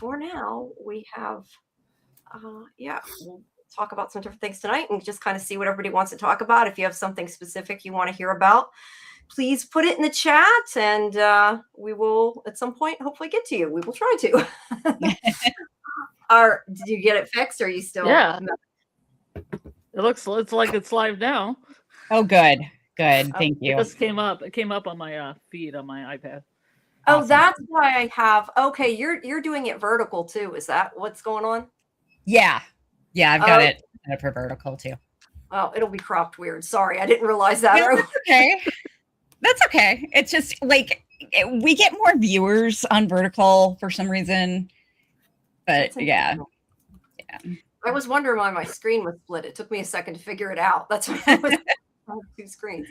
for now, we have, we'll talk about some different things tonight and just kind of see what everybody wants to talk about. If you have something specific you want to hear about, please put it in the chat, and we will at some point hopefully get to you. We will try to. Did you get it fixed, or are you still? Yeah. It's like it's live now. Oh, good. Thank you. It just came up. It came up on my feed on my iPad. Oh, awesome. That's why I have. Okay, you're doing it vertical too. Is that what's going on? Yeah, I've got it for vertical too. Oh, it'll be cropped weird. Sorry, I didn't realize that. No, that's okay. That's okay. It's just like we get more viewers on vertical for some reaon. But yeah. I was wondering why my screen was split. It took me a second to figure it out. That's why I was on 2 screens.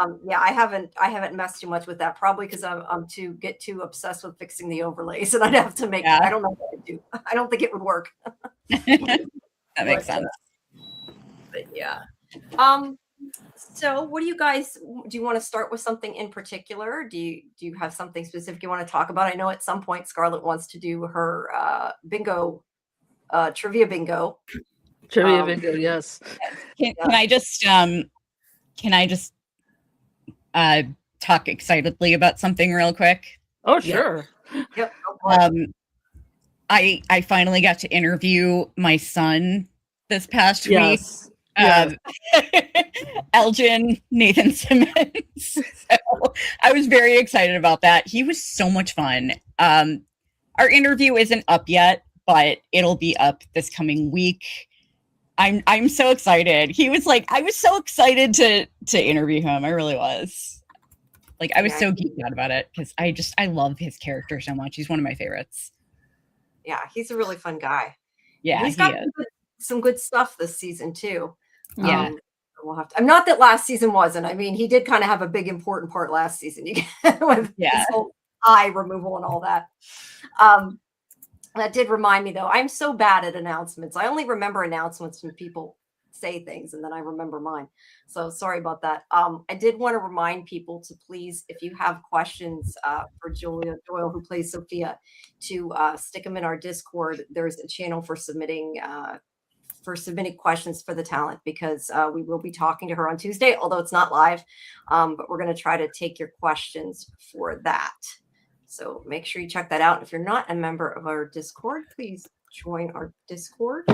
I haven't messed too much with that, probably because I'm too obsessed with fixing the overlays, and I'd have to make. I don't know what I'd do. I don't think it would work. That makes sense. But yeah. So what do you guys, do you want to start with something in particular? Do you have something specific you want to talk about? I know at some point Scarlett wants to do her bingo, trivia bingo. Trivia bingo, yes. Can I just talk excitedly about something real quick? Oh, sure. Yep. I finally got to interview my son this past week. Elgin Nathan Simmons. So I was very excited about that. He was so much fun. Our interview isn't up yet, but it'll be up this coming week. I'm so excited. He was like, I was so excited to interview him. I really was. Like, I was so geeked out about it because I love his character so much. He's one of my favorites. Yeah, he's a really fun guy. Yeah, he's got some good stuff this season too. Yeah. We'll have to. I'm not that last season wasn't. I mean, he did kind of have a big important part last season. With his whole eye removal and all that. That did remind me though. I'm so bad at announcements. I only remember announcements when people say things, and then I remember mine. So sorry about that. I did want to remind people to please, if you have questions for Julia Doyle, who plays Sophia, to stick them in our Discord. There's a channel for submitting questions for the talent, because we will be talking to her on Tuesday, although it's not live. But we're going to try to take your questions for that. So make sure you check that out. If you're not a member of our Discord, please join our Discord.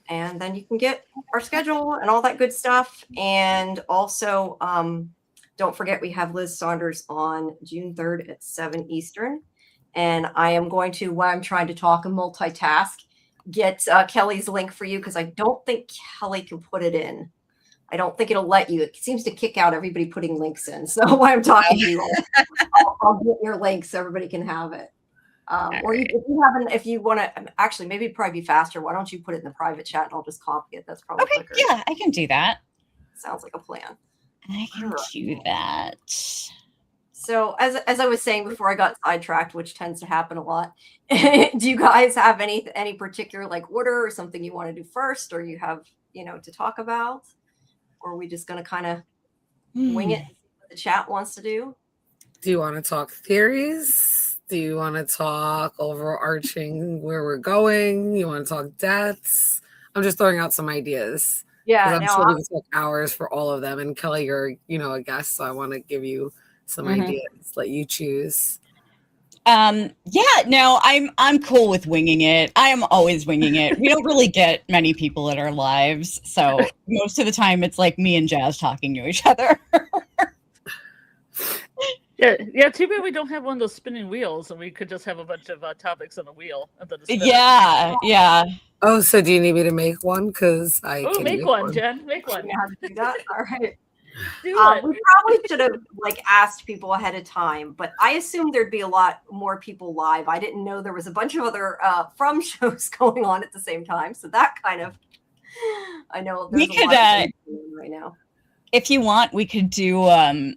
And then you can get our schedule and all that good stuff. And also, don't forget, we have Liz Saunders on June 3rd at 7 Eastern. And I am going to, while I'm trying to talk and multitask, get Kelly's link for you, because I don't think Kelly can put it in. I don't think it'll let you. It seems to kick out everybody putting links in. So while I'm talking to you, I'll get your link so everybody can have it. Or if you want to, actually, maybe it'd probably be faster. Why don't you put it in the private chat and I'll just copy it? That's probably quicker. Yeah, I can do that. Sounds like a plan. I can do that. So as I was saying before I got sidetracked, which tends to happen a lot, do you guys have any particular like order or something you want to do first, or you have, to talk about? Or are we just going to kind of wing it, see what the chat wants to do? Do you want to talk theories? Do you want to talk overarching where we're going? You want to talk deaths? I'm just throwing out some ideas. Yeah. I'm sure we can take hours for all of them. And Kelly, you're, a guest, so I want to give you some ideas, let you choose. I'm cool with winging it. I am always winging it. We don't really get many people at our lives, so most of the time it's like me and Jazz talking to each other. Yeah. Too bad we don't have one of those spinning wheels, and we could just have a bunch of topics on the wheel. Yeah. Oh, so do you need me to make one? Because I can make one, Jen. Make one. You know how to do that? All right. Do it. We probably should have asked people ahead of time, but I assumed there'd be a lot more people live. I didn't know there was a bunch of other from shows going on at the same time, so that kind of, I know there's a lot of things right now. If you want, we could do a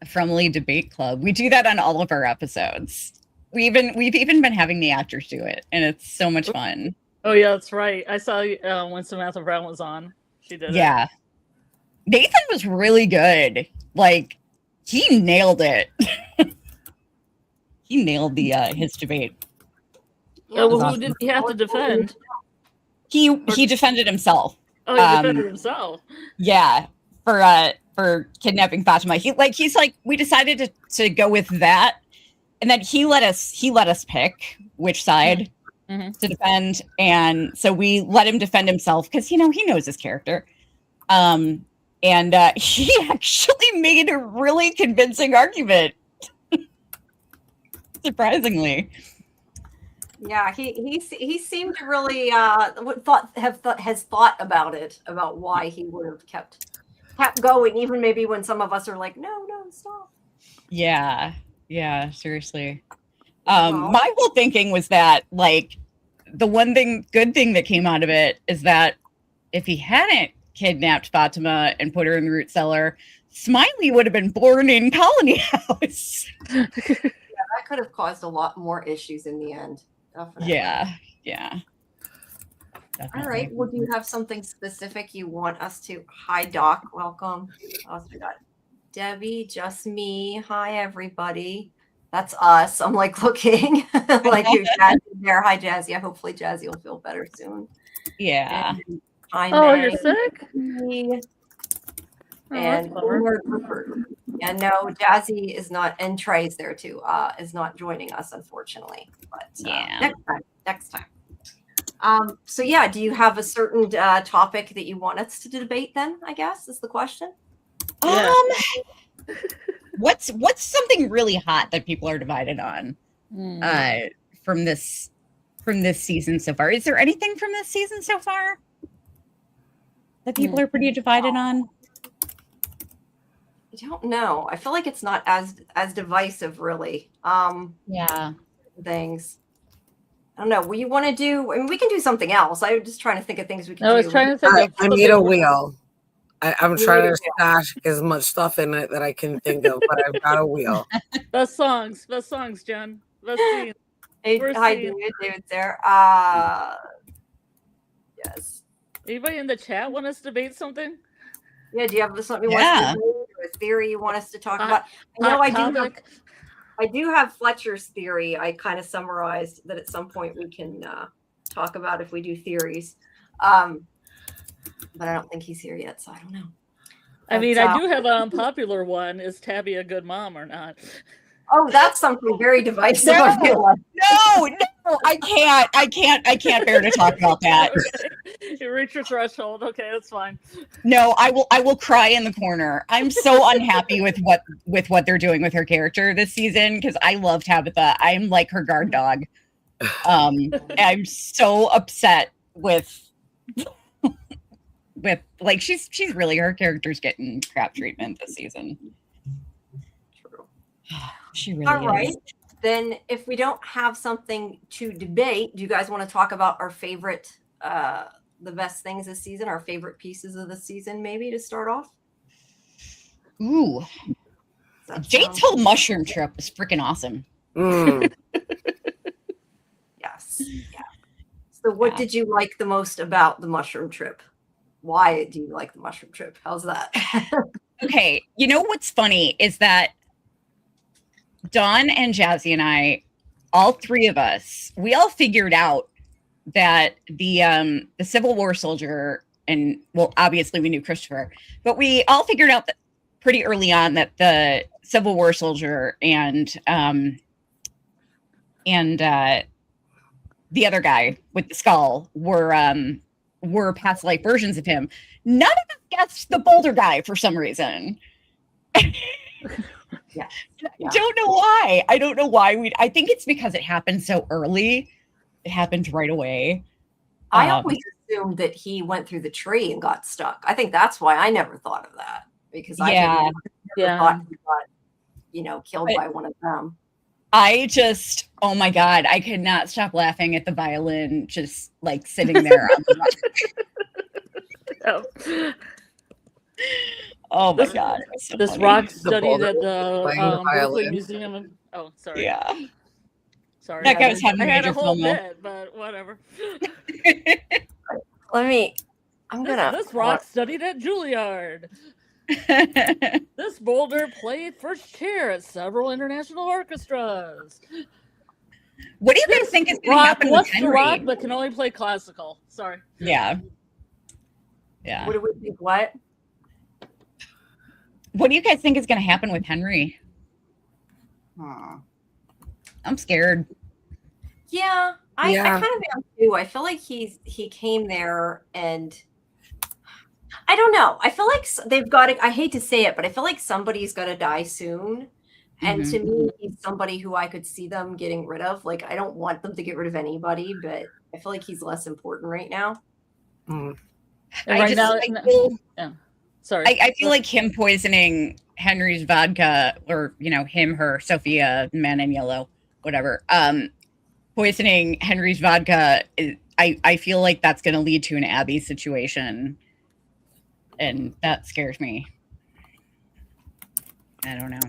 Fromly debate club. We do that on all of our episodes. We've even been having the actors do it, and it's so much fun. Oh yeah, that's right. I saw when Samantha Brown was on. She did it. Yeah. Nathan was really good. Like, he nailed it. he nailed the his debate. Oh, well, awesome. who did he have to defend? He defended himself. Oh, he defended himself. Yeah, for kidnapping Fatima. He's like, we decided to go with that, and then he let us pick which side to defend, and so we let him defend himself because he knows his character. And he actually made a really convincing argument. Surprisingly. Yeah, he seemed to really has thought about it, about why he would have kept going, even maybe when some of us are like, no, stop. Yeah, seriously. My whole thinking was that, like, the good thing that came out of it is that if he hadn't kidnapped Fatima and put her in the root cellar, Smiley would have been born in Colony House. Yeah, that could have caused a lot more issues in the end. Definitely. Yeah. Definitely. All right. Well, do you have something specific you want us to? Hi, Doc. Welcome. What else we got? Debbie, just me. Hi, everybody. That's us. I'm like looking like you Jazzy there. Hi, Jazzy. Hopefully Jazzy will feel better soon. Yeah. And hi, Oh, Meg. you're sick? And yeah, no, Jazzy is not, and Trey's there too, is not joining us, unfortunately. But next time. So yeah, do you have a certain topic that you want us to debate then, I guess, is the question? Yeah. What's something really hot that people are divided on from this season so far? Is there anything from this season so far that people are pretty divided on? I don't know. I feel like it's not as divisive, really. Yeah. Things. I don't know. What you want to do? I mean, we can do something else. I'm just trying to think of things we can do. I was trying to think of I made a wheel. I'm trying to stash as much stuff in it that I can think of, but I've got a wheel. Best songs, Jen. Best scenes. Hey, First hi, scene. David's there. Yes. Anybody in the chat want us to debate something? Yeah, do you have something you want us to do, or a theory you want us to talk about? I know I do have Fletcher's theory. I kind of summarized that at some point we can talk about if we do theories. But I don't think he's here yet, so I don't know. I mean, I do have an unpopular one. Is Tabby a good mom or not? Oh, that's something very divisive. I feel like. No, I can't bear to talk about that. Okay. You reach your threshold. Okay, that's fine. No, I will cry in the corner. I'm so unhappy with what they're doing with her character this season because I love Tabitha. I'm like her guard dog. I'm so upset with like she's really, her character's getting crap treatment this season. True. She really All right. is. Then if we don't have something to debate, do you guys want to talk about our favorite the best things this season, our favorite pieces of the season, maybe to start off? Ooh. Jade's whole mushroom trip was freaking awesome. Yes. Yeah. So what did you like the most about the mushroom trip? Why do you like the mushroom trip? How's that? Okay. You know what's funny is that Dawn and Jazzy and I, all three of us, we all figured out that the Civil War soldier, and well, obviously we knew Christopher, but we all figured out that pretty early on that the Civil War soldier and the other guy with the skull were past life versions of him. None of us guessed the Boulder guy for some reason. Yeah. Don't know why. I don't know why I think it's because it happened so early. It happened right away. I always assumed that he went through the tree and got stuck. I think that's why I never thought of that, because I never thought he got, killed by one of them. I just, oh my God, I could not stop laughing at the violin just like sitting there on the Oh my God. So this funny. rock study that the Berkeley Museum. Oh, sorry. Yeah. Sorry. That guy was having I had major a whole FOMO. bit, but whatever. I'm gonna. This rock studied at Juilliard. This boulder played first chair at several international orchestras. What do you guys think is going to Rock happen with wants to rock, Henry? but can only play classical. Sorry. Yeah. Yeah. What do we think? What? What do you guys think is going to happen with Henry? I'm scared. Yeah, I Yeah. kind of am too. I feel like he came there and I don't know. I feel like they've got to, I hate to say it, but I feel like somebody's got to die soon. And to me, he's somebody who I could see them getting rid of. Like, I don't want them to get rid of anybody, but I feel like he's less important right now. Mm. And I right just- now, I feel- yeah. Sorry. I feel like him poisoning Henry's vodka, or him, her, Sophia, man in yellow, whatever. Poisoning Henry's vodka. I feel like that's going to lead to an Abby situation, and that scares me. I don't know,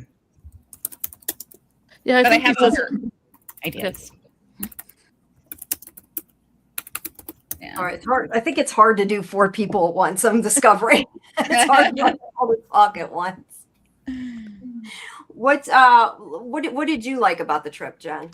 yeah, but I think have it's just- other ideas. Yeah. All right, it's hard. I think it's hard to do 4 people at once. I'm discovering it's hard to all to talk at once. What did you like about the trip, Jen?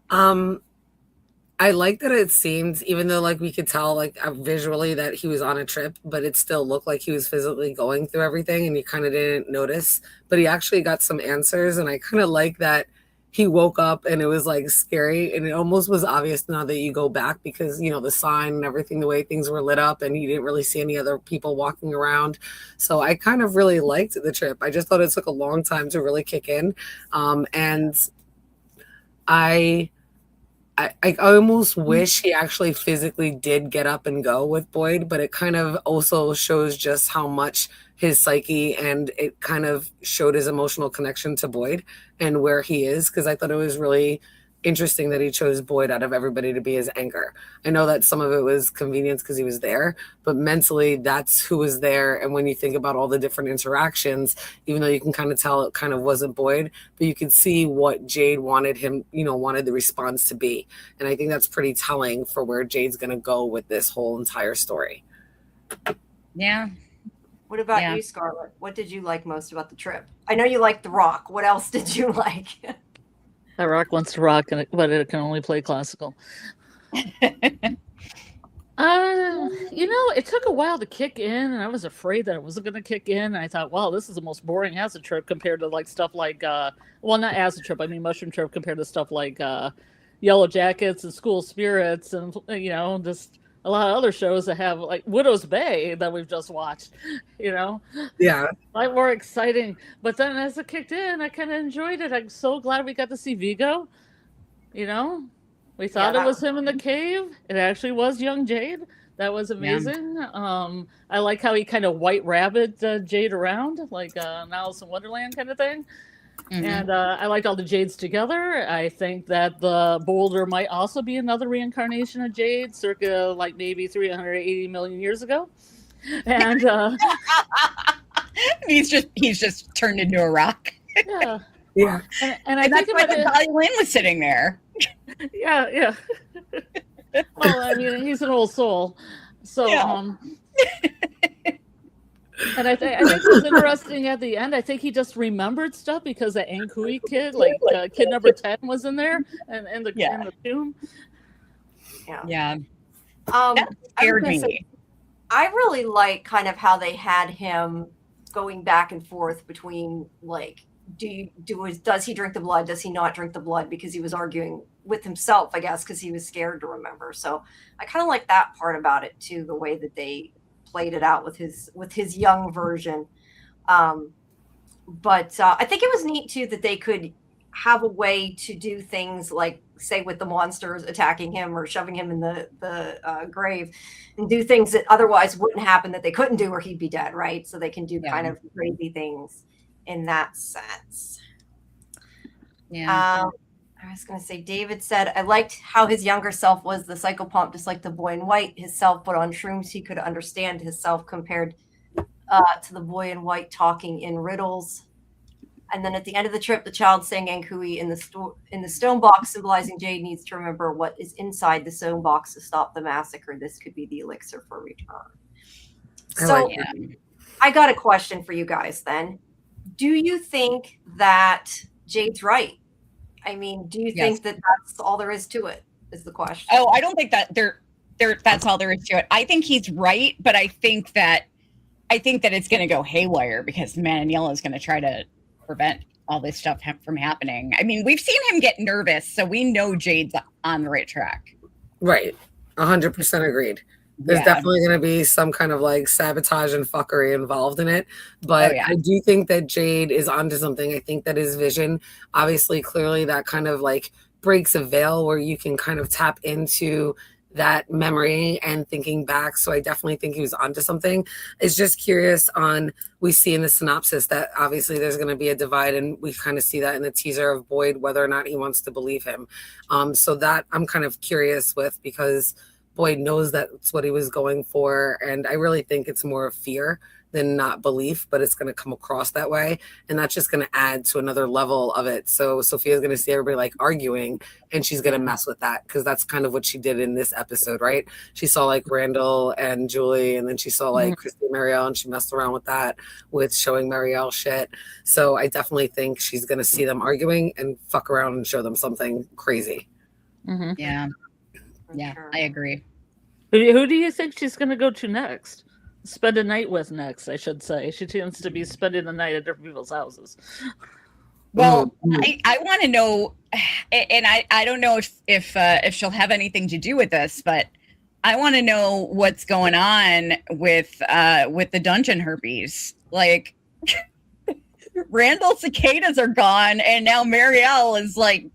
I like that it seemed, even though like we could tell like visually that he was on a trip, but it still looked like he was physically going through everything, and you kind of didn't notice. But he actually got some answers, and I kind of like that he woke up and it was like scary, and it almost was obvious now that you go back because the sign and everything, the way things were lit up, and you didn't really see any other people walking around. So I kind of really liked the trip. I just thought it took a long time to really kick in, and I almost wish he actually physically did get up and go with Boyd, but it kind of also shows just how much his psyche, and it kind of showed his emotional connection to Boyd and where he is, because I thought it was really interesting that he chose Boyd out of everybody to be his anchor. I know that some of it was convenience because he was there, but mentally that's who was there. And when you think about all the different interactions, even though you can kind of tell it kind of wasn't Boyd, but you could see what Jade wanted him, wanted the response to be. And I think that's pretty telling for where Jade's going to go with this whole entire story. Yeah. What about Yeah. you, Scarlett? What did you like most about the trip? I know you liked The Rock. What else did you like? That rock wants to rock, but it can only play classical. It took a while to kick in, and I was afraid that it wasn't going to kick in. And I thought, wow, this is the most boring acid trip compared to like stuff like, well, not acid trip, I mean mushroom trip compared to stuff like Yellow Jackets and School Spirits, and just a lot of other shows that have like Widow's Bay that we've just watched. Yeah. A lot more exciting. But then as it kicked in, I kind of enjoyed it. I'm so glad we got to see Vigo. We thought it was him in the cave. It actually was young Jade. That was amazing. I like how he kind of white rabbit Jade around, like an Alice in Wonderland kind of thing. Mhm. And I liked all the Jades together. I think that the boulder might also be another reincarnation of Jade, circa like maybe 380 million years ago. And he's just turned into a rock. yeah. Yeah. And I And think that's why about the it. violin was sitting there. Yeah. Well, I mean, he's an old soul. So, Yeah. and I think it was interesting at the end. I think he just remembered stuff because the Ankui kid, like kid number 10, was in there and in the tomb. Yeah. That Scared me. I really like kind of how they had him going back and forth between like, does he drink the blood? Does he not drink the blood? Because he was arguing with himself, I guess, because he was scared to remember. So I kind of like that part about it too, the way that they played it out with his young version. But I think it was neat too that they could have a way to do things like, say, with the monsters attacking him or shoving him in the grave, and do things that otherwise wouldn't happen that they couldn't do or he'd be dead, right? So they can do kind of crazy things in that sense. Yeah. I was going to say, David said, I liked how his younger self was the psychopomp, just like the boy in white. His self, but on shrooms, he could understand his self compared to the boy in white talking in riddles. And then at the end of the trip, the child sang Ankui in the stone box, symbolizing Jade needs to remember what is inside the stone box to stop the massacre. This could be the elixir for return. I So like I got a question for you guys then. Do you think that Jade's right? I mean, do you think that that's all there is to it, is the question? Oh, I don't think that that's all there is to it. I think he's right, but I think that it's going to go haywire because the Man in Yellow is going to try to prevent all this stuff from happening. I mean, we've seen him get nervous, so we know Jade's on the right track. Right. 100% agreed. There's definitely going to be some kind of like sabotage and fuckery involved in it. But I do think that Jade is onto something. I think that his vision, obviously, clearly that kind of like breaks a veil where you can kind of tap into that memory and thinking back. So I definitely think he was onto something. It's just curious on, we see in the synopsis that obviously there's going to be a divide, and we kind of see that in the teaser of Boyd, whether or not he wants to believe him. So that I'm kind of curious with, because Boyd knows that's what he was going for. And I really think it's more of fear than not belief, but it's going to come across that way. And that's just going to add to another level of it. So Sophia's going to see everybody like arguing, and she's going to mess with that, because that's kind of what she did in this episode, right? She saw like Randall and Julie, and then she saw like Christy and Marielle, and she messed around with that, with showing Marielle shit. So I definitely think she's going to see them arguing and fuck around and show them something crazy. Mm-hmm. Yeah. Yeah, I agree. Who do you think she's going to go to next? Spend a night with next, I should say. She tends to be spending the night at different people's houses. Well, I want to know, and I don't know if she'll have anything to do with this, but I want to know what's going on with the dungeon herpes. Like, Randall's cicadas are gone, and now Marielle is like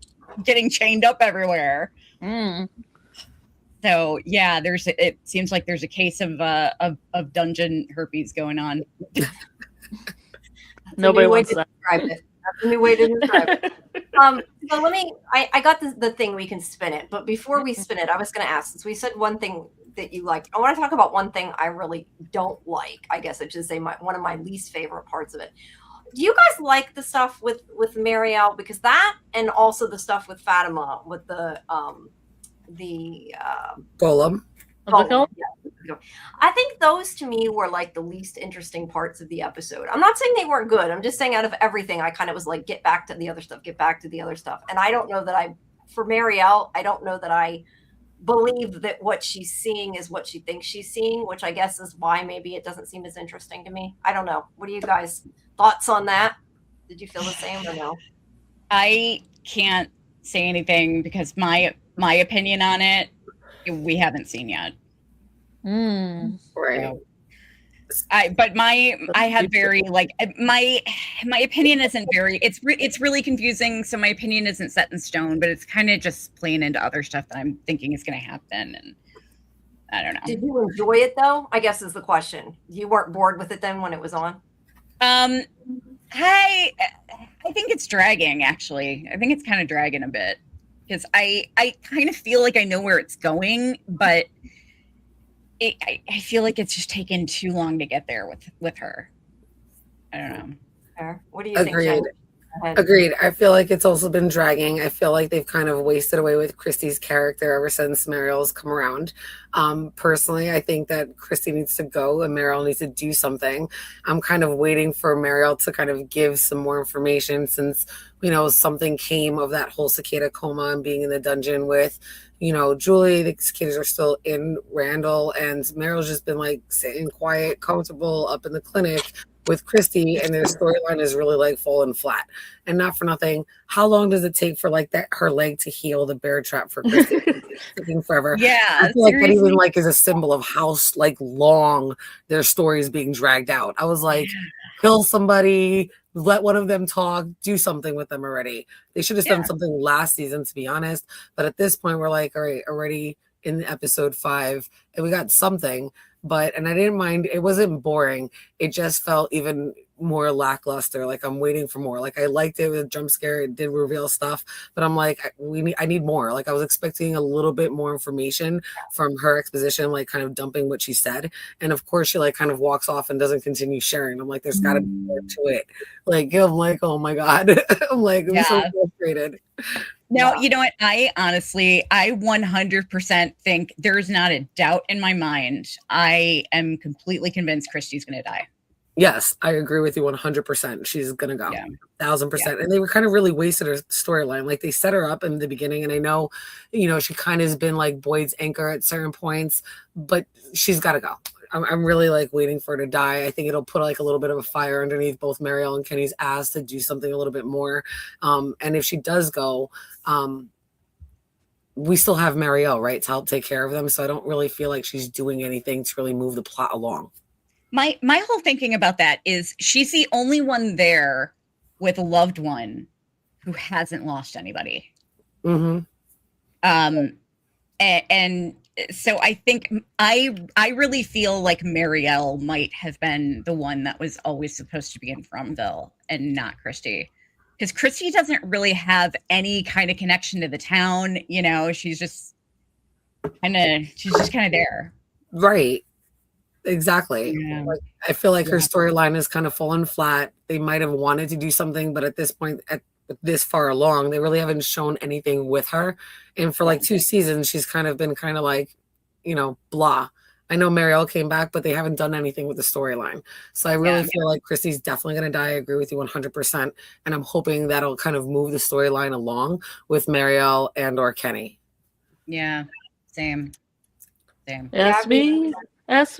getting chained up everywhere. So yeah, it seems like there's a case of dungeon herpes going on. Nobody wants that. Describe it. That's a new way to describe it. So let me. I got the thing we can spin it, but before we spin it, I was going to ask, since we said one thing that you liked, I want to talk about one thing I really don't like. I guess I should say one of my least favorite parts of it. Do you guys like the stuff with Marielle? Because that, and also the stuff with Fatima, with the Golem. Yeah. I think those to me were like the least interesting parts of the episode. I'm not saying they weren't good. I'm just saying out of everything, I kind of was like, get back to the other stuff. And I don't know that for Marielle, I don't know that I believe that what she's seeing is what she thinks she's seeing, which I guess is why maybe it doesn't seem as interesting to me. I don't know. What are you guys' thoughts on that? Did you feel the same or no? I can't say anything because my opinion on it, we haven't seen yet. Right. So, I have very like my opinion isn't very. It's really confusing. So my opinion isn't set in stone, but it's kind of just playing into other stuff that I'm thinking is going to happen, and I don't know. Did you enjoy it though? I guess is the question. You weren't bored with it then when it was on? I think it's dragging. Actually, I think it's kind of dragging a bit. Because I kind of feel like I know where it's going, but I feel like it's just taken too long to get there with her. I don't know. Fair. What do you think, Jen? Agreed. I feel like it's also been dragging. I feel like they've kind of wasted away with Christy's character ever since Marielle's come around. Personally, I think that Christy needs to go and Marielle needs to do something. I'm kind of waiting for Marielle to kind of give some more information, since, something came of that whole cicada coma and being in the dungeon with, Julie. The cicadas are still in Randall, and Marielle's just been like sitting quiet, comfortable up in the clinic with Christy, and their storyline is really like falling flat. And not for nothing, how long does it take for like her leg to heal the bear trap for Christy? It's taking forever. Yeah, I feel like that even like is a symbol of how like long their story is being dragged out. I was like, kill somebody, let one of them talk, do something with them already. They should have done something last season, to be honest. But at this point, we're like, all right, already in episode 5, and we got something. And I didn't mind. It wasn't boring. It just felt even more lackluster. Like I'm waiting for more. Like I liked it with a jump scare. It did reveal stuff, but I'm like, I need more. Like I was expecting a little bit more information from her exposition, like kind of dumping what she said. And of course she like kind of walks off and doesn't continue sharing. I'm like, there's gotta be more to it. Like, I'm like, oh my God. I'm like, I'm so frustrated. No, you know what? I 100% think there's not a doubt in my mind. I am completely convinced Christy's going to die. Yes, I agree with you 100%. She's gonna go. Yeah. 1000%. And they were kind of really wasted her storyline. Like they set her up in the beginning, and I know, she kind of has been like Boyd's anchor at certain points, but she's got to go. I'm really like waiting for her to die. I think it'll put like a little bit of a fire underneath both Marielle and Kenny's ass to do something a little bit more. And if she does go, we still have Marielle, right, to help take care of them. So I don't really feel like she's doing anything to really move the plot along. My whole thinking about that is she's the only one there with a loved one who hasn't lost anybody. Mm-hmm. And so I think I really feel like Marielle might have been the one that was always supposed to be in Fromville and not Christy. Because Christy doesn't really have any kind of connection to the town. She's just kind of there. Right. Exactly. Yeah. Like, I feel like her storyline is kind of fallen flat. They might have wanted to do something, but at this point, this far along, they really haven't shown anything with her. And for like 2 seasons, she's kind of been kind of like, blah. I know Marielle came back, but they haven't done anything with the storyline. So I really feel like Christy's definitely going to die. I agree with you 100%. And I'm hoping that'll kind of move the storyline along with Marielle and or Kenny. Yeah. Same. Ask me. I was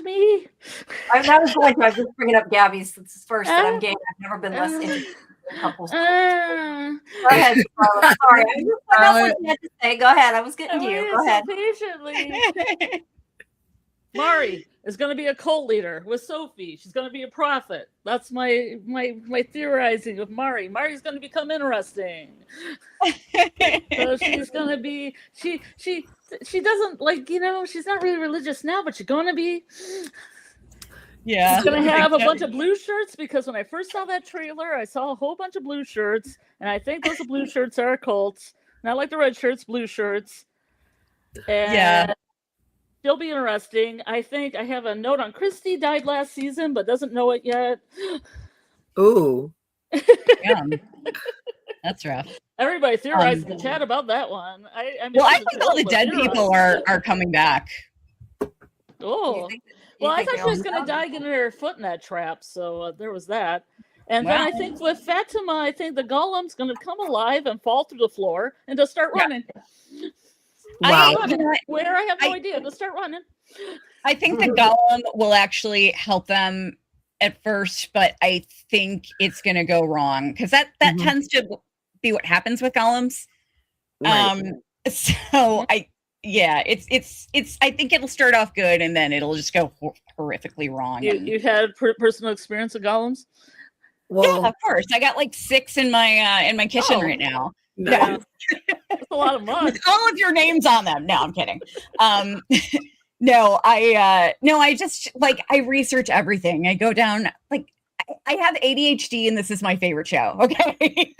just bringing up Gabby's first that I'm gay. I've never been less interested in couples. Go ahead, Carla. Sorry, I just forgot what you had to say. Go ahead. I was getting to you. Go ahead. Patiently. Mari is going to be a cult leader with Sophie. She's going to be a prophet. That's my theorizing of Mari. Mari's going to become interesting. So she's going to be she doesn't she's not really religious now, but she's going to be. Yeah. She's going to have a bunch of blue shirts because when I first saw that trailer, I saw a whole bunch of blue shirts, and I think those blue shirts are cults, not like the red shirts, blue shirts. And she'll be interesting. I think I have a note on Christy died last season, but doesn't know it yet. Ooh. Yeah. That's rough. Everybody theorized in the chat about that one. I think all the dead people are coming back. Oh. Well, I thought she was going to die getting her foot in that trap, so there was that. And then I think with Fatima, I think the golem's going to come alive and fall through the floor and just start running. Wow. Where I have no idea. Just start running. I think the golem will actually help them at first, but I think it's going to go wrong because that tends to be what happens with golems. Right. So it's I think it'll start off good and then it'll just go horrifically wrong. You had personal experience with golems? Well, yeah, of course. I got like 6 in my kitchen right now. No. That's a lot of mud. With all of your names on them. No, I'm kidding. I just I research everything. I go down I have ADHD and this is my favorite show. Okay.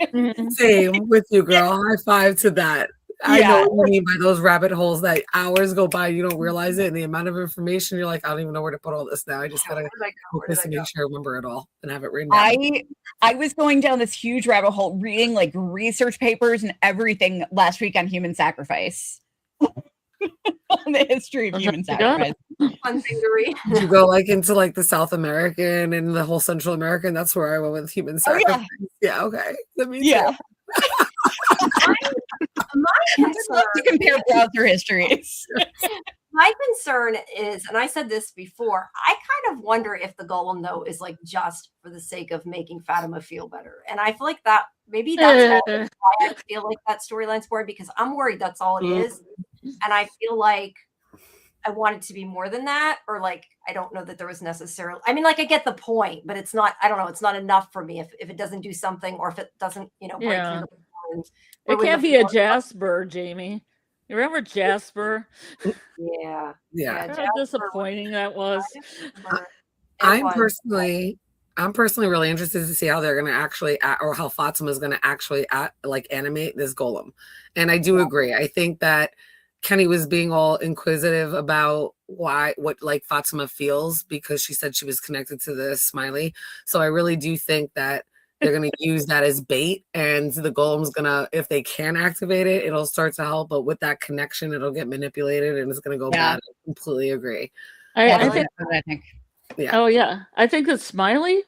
Same with you, girl. High five to that. I know what you mean by those rabbit holes that hours go by, you don't realize it, and the amount of information you're like, I don't even know where to put all this now. I just gotta focus and make sure I remember it all and have it written down. I was going down this huge rabbit hole reading research papers and everything last week on human sacrifice. On the history of human sacrifice. Fun thing to read. Did you go into the South American and the whole Central American? That's where I went with human sacrifice. Yeah, okay. That means I just love to compare browser histories. My concern is, and I said this before, I kind of wonder if the golem though is just for the sake of making Fatima feel better. And I feel like that maybe that's why I feel like that storyline's boring because I'm worried that's all it is. And I feel like I want it to be more than that, or I don't know that there was necessarily, I get the point, but it's not, I don't know, it's not enough for me if it doesn't do something or if it doesn't, break through the lines. It can't be a Jasper, Jamie. You remember Jasper? Yeah. How disappointing that was. I'm personally really interested to see how they're going to actually or how Fatima is going to actually animate this golem. And I do agree. I think that Kenny was being all inquisitive about what Fatima feels because she said she was connected to the Smiley. So I really do think that they're going to use that as bait, and the golem's going to, if they can activate it, it'll start to help. But with that connection, it'll get manipulated and it's going to go bad. I completely agree. I think. Yeah. Oh yeah, I think that Smiley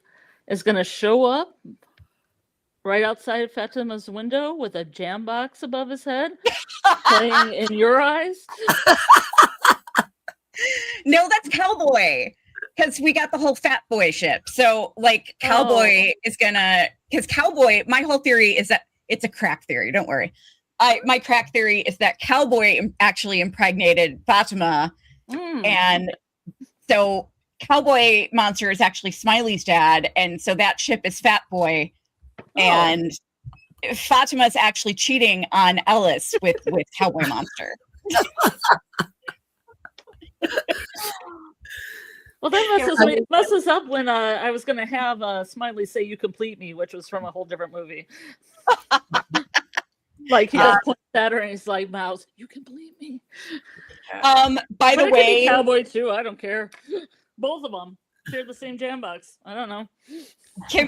is going to show up right outside Fatima's window with a jam box above his head, playing In Your Eyes. No, that's Cowboy. Because we got the whole fat boy ship. So, like, Cowboy is gonna, because Cowboy, my whole theory is that it's a crack theory. Don't worry. My crack theory is that Cowboy actually impregnated Fatima. And so Cowboy Monster is actually Smiley's dad. And so that ship is Fat Boy. And Fatima is actually cheating on Ellis with Cowboy Monster. Well, that messes up when I was going to have Smiley say "You complete me," which was from a whole different movie. Like he just points at her and he's like, "Mouse, you complete me." By the way, Cowboy too. I don't care. Both of them share the same jam box. I don't know.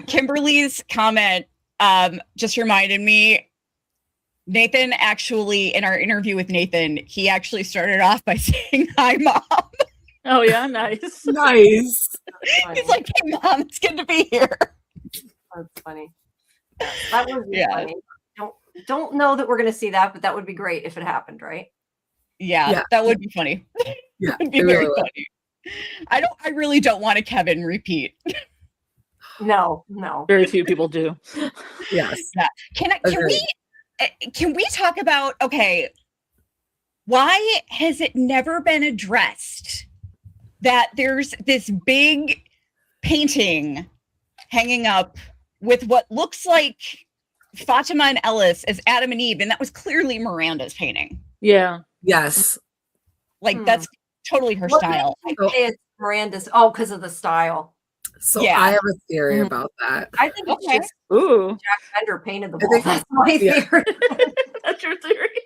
Kimberly's comment just reminded me. Nathan actually, in our interview with Nathan, he actually started off by saying, "Hi, Mom." Oh yeah, nice. Nice. He's like, "Hey, Mom, it's good to be here." That's funny. That would be funny. Don't know that we're going to see that, but that would be great if it happened, right? Yeah. That would be funny. Yeah, It'd be very funny. I really don't want a Kevin repeat. No. Very few people do. Yes. Yeah. Can we talk about, okay, why has it never been addressed that there's this big painting hanging up with what looks like Fatima and Ellis as Adam and Eve, and that was clearly Miranda's painting. Yeah. Yes. Like that's totally her style. It's Miranda's. Oh, because of the style. So I have a theory about that. I think it's just Ooh. Jack Bender painted the wall. That's my theory. That's your theory.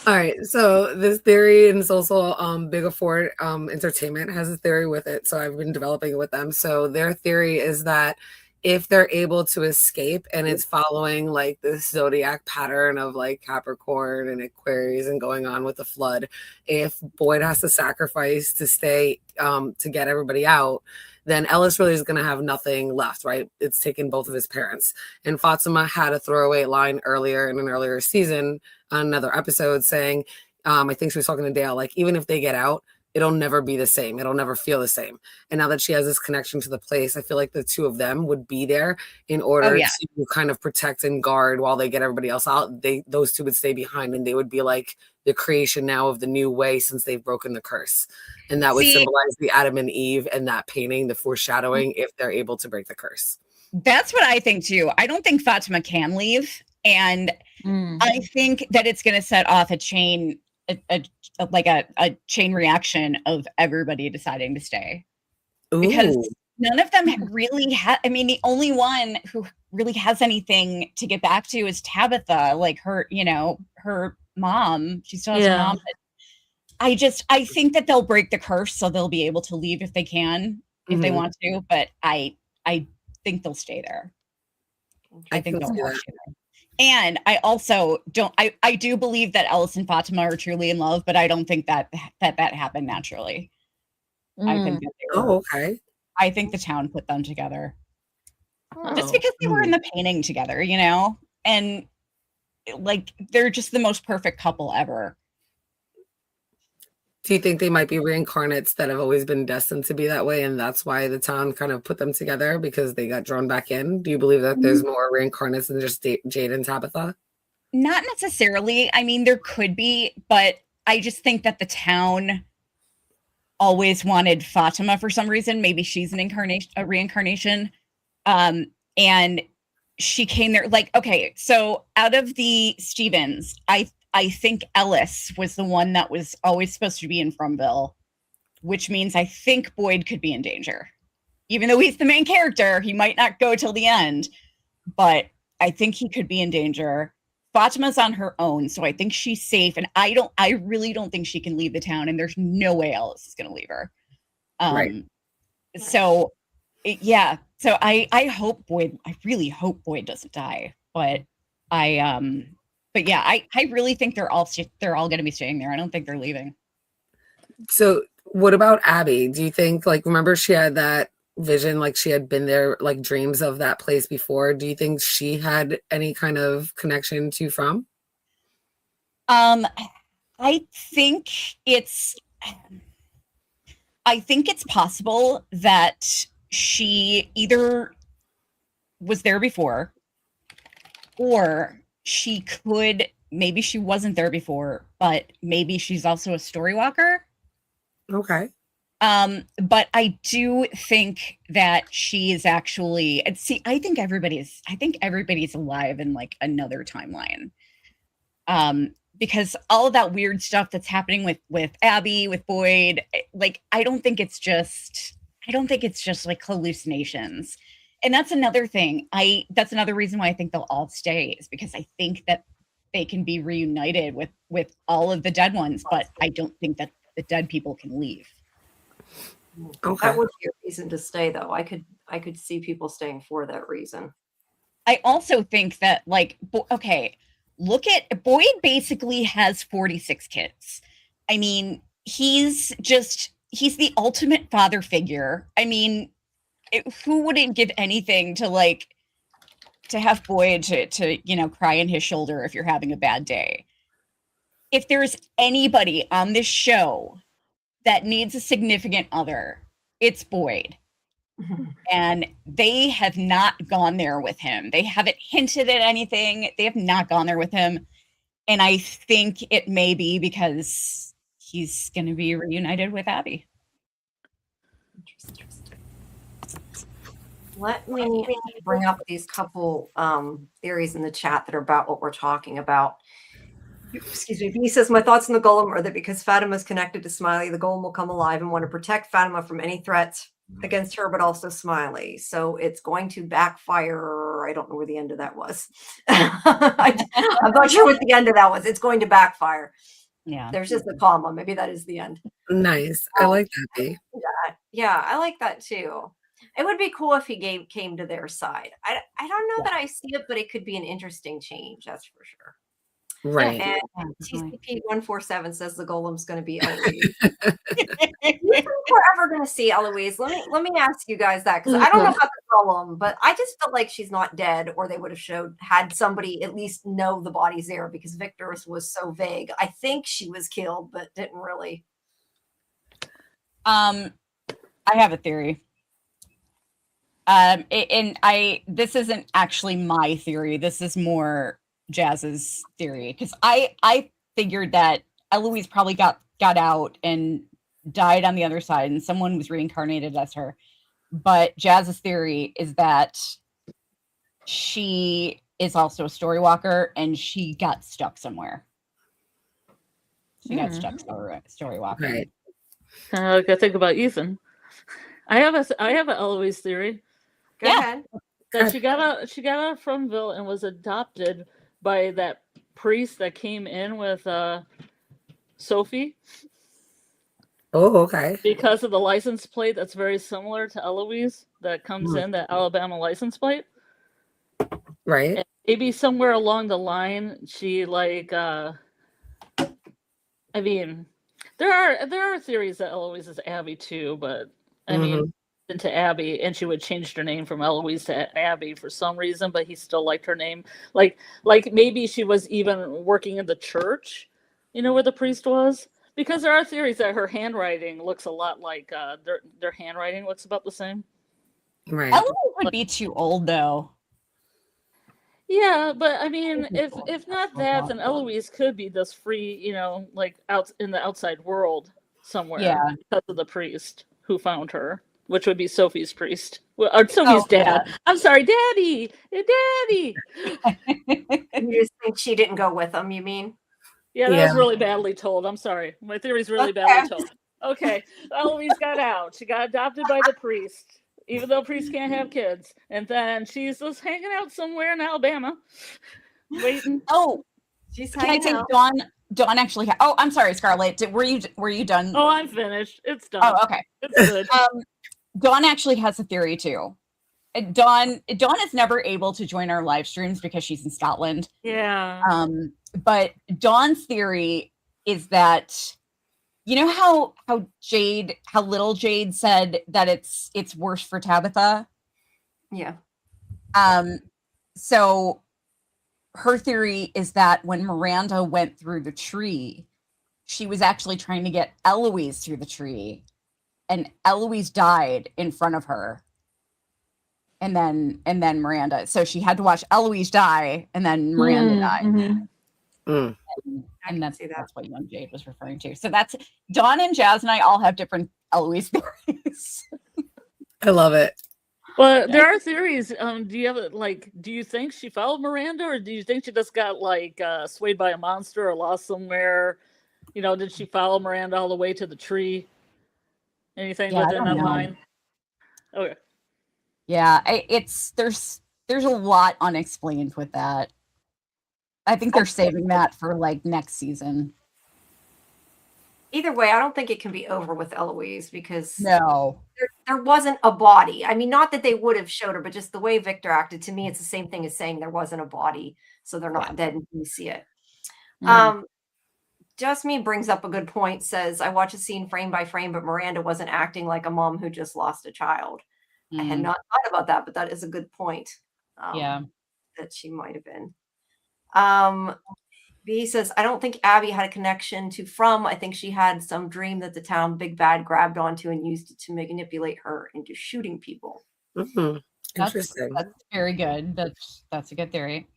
All right, so this theory, and it's also Big Afford Entertainment has a theory with it. So I've been developing it with them. So their theory is that if they're able to escape and it's following like this zodiac pattern of like Capricorn and Aquarius and going on with the flood, if Boyd has to sacrifice to stay to get everybody out, then Ellis really is going to have nothing left, right? It's taken both of his parents. And Fatima had a throwaway line earlier in an earlier season on another episode saying, I think she was talking to Dale, like, even if they get out, it'll never be the same. It'll never feel the same. And now that she has this connection to the place, I feel like the two of them would be there in order to kind of protect and guard while they get everybody else out. Those two would stay behind, and they would be like the creation now of the new way since they've broken the curse. And that would symbolize the Adam and Eve and that painting, the foreshadowing, if they're able to break the curse. That's what I think too. I don't think Fatima can leave. And I think that it's going to set off a chain a chain reaction of everybody deciding to stay. Ooh. Because none of them really the only one who really has anything to get back to is Tabitha, like her mom. She still has a mom. But I think that they'll break the curse, so they'll be able to leave if they can, if they want to, but I think they'll stay there. I think they'll stay there. And I also I do believe that Ellis and Fatima are truly in love, but I don't think that happened naturally. I think that okay. I think the town put them together. Just because they were in the painting together, and like they're just the most perfect couple ever. Do you think they might be reincarnates that have always been destined to be that way, and that's why the town kind of put them together because they got drawn back in? Do you believe that there's more reincarnates than just Jade and Tabitha? Not necessarily. I mean, there could be, but I just think that the town always wanted Fatima for some reason. Maybe she's a reincarnation. And she came there like, okay, so out of the Stevens, I think Ellis was the one that was always supposed to be in Fromville, which means I think Boyd could be in danger. Even though he's the main character, he might not go till the end, but I think he could be in danger. Fatima's on her own, so I think she's safe, and I really don't think she can leave the town, and there's no way Ellis is going to leave her. Right. So, yeah. So I really hope Boyd doesn't die, but But yeah, I really think they're all going to be staying there. I don't think they're leaving. So what about Abby? Do you think, like, remember she had that vision, like she had been there, like dreams of that place before. Do you think she had any kind of connection to From? I think it's possible that she either was there before, or maybe she wasn't there before, but maybe she's also a story walker. Okay. But I do think that she is actually, I think everybody's alive in like another timeline. Because all of that weird stuff that's happening with Abby, with Boyd, like I don't think it's just like hallucinations. And that's another thing. That's another reason why I think they'll all stay, is because I think that they can be reunited with all of the dead ones, but I don't think that the dead people can leave. Okay. That would be a reason to stay, though. I could see people staying for that reason. I also think that, like, okay, look at Boyd. Basically, has 46 kids. I mean, he's the ultimate father figure. I mean, who wouldn't give anything to have Boyd to cry in his shoulder if you're having a bad day? If there's anybody on this show that needs a significant other, it's Boyd. And they have not gone there with him. They haven't hinted at anything. They have not gone there with him. And I think it may be because he's going to be reunited with Abby. Interesting. Let me bring up these couple theories in the chat that are about what we're talking about. Excuse me. He says, my thoughts on the golem are that because Fatima is connected to Smiley, the golem will come alive and want to protect Fatima from any threats against her, but also Smiley. So it's going to backfire. I don't know where the end of that was. I'm not sure what the end of that was. It's going to backfire. Yeah. There's just a comma. Maybe that is the end. Nice. I like that, B. Yeah, I like that too. It would be cool if he came to their side. I don't know that I see it, but it could be an interesting change. That's for sure. Right. And TCP 147 says the golem's going to be Eloise. We're ever going to see Eloise? Let me ask you guys that, because I don't know about the golem, but I just felt like she's not dead, or they would have had somebody at least know the body's there, because Victor's was so vague. I think she was killed, but didn't really. I have a theory. This isn't actually my theory. This is more Jazz's theory, because I figured that Eloise probably got out and died on the other side, and someone was reincarnated as her. But Jazz's theory is that she is also a story walker, and she got stuck somewhere. She got stuck story walker. Right. I gotta think about Ethan. I have an Eloise theory. Go ahead. That she got out from Ville and was adopted by that priest that came in with Sophie. Oh, okay. Because of the license plate that's very similar to Eloise that comes in, that Alabama license plate. Right. And maybe somewhere along the line, she I mean, there are theories that Eloise is Abby too, but I mean, into Abby, and she would change her name from Eloise to Abby for some reason, but he still liked her name. Like maybe she was even working in the church, where the priest was, because there are theories that her handwriting looks a lot like their handwriting looks about the same. Right. Eloise would be too old though. Yeah, but I mean, if not that, then Eloise could be this free, out in the outside world somewhere. Yeah. Because of the priest who found her, which would be Sophie's priest. Or Sophie's dad. Yeah. I'm sorry, Daddy! Daddy! You just think she didn't go with them, you mean? Yeah, that was really badly told. I'm sorry. My theory's really badly told. Okay, Eloise got out. She got adopted by the priest, even though priests can't have kids. And then she's just hanging out somewhere in Alabama, waiting. Oh, she's hanging out. Dawn actually. I'm sorry, Scarlett. Were you done? Oh, I'm finished. It's done. Oh, okay. It's good. Dawn actually has a theory too. Dawn is never able to join our live streams because she's in Scotland. Yeah. But Dawn's theory is that, you know how little Jade said that it's worse for Tabitha? Yeah. So her theory is that when Miranda went through the tree, she was actually trying to get Eloise through the tree, and Eloise died in front of her. And then Miranda. So she had to watch Eloise die, and then Miranda died. Mm. And that's what young Jade was referring to. So that's Dawn and Jazz and I all have different Eloise theories. I love it. Well, there are theories. Do you think she followed Miranda, or do you think she just got swayed by a monster or lost somewhere? Did she follow Miranda all the way to the tree? Anything within that line? Okay. Yeah, there's a lot unexplained with that. I think they're saving that for next season. Either way, I don't think it can be over with Eloise because no, there wasn't a body. I mean, not that they would have showed her, but just the way Victor acted, to me, it's the same thing as saying there wasn't a body, so they're not dead until you see it. Just Me brings up a good point, says, I watch a scene frame by frame, but Miranda wasn't acting like a mom who just lost a child. I had not thought about that, but that is a good point. That she might have been. B says, I don't think Abby had a connection to From. I think she had some dream that the town big bad grabbed onto and used it to manipulate her into shooting people. Interesting. That's very good. That's a good theory.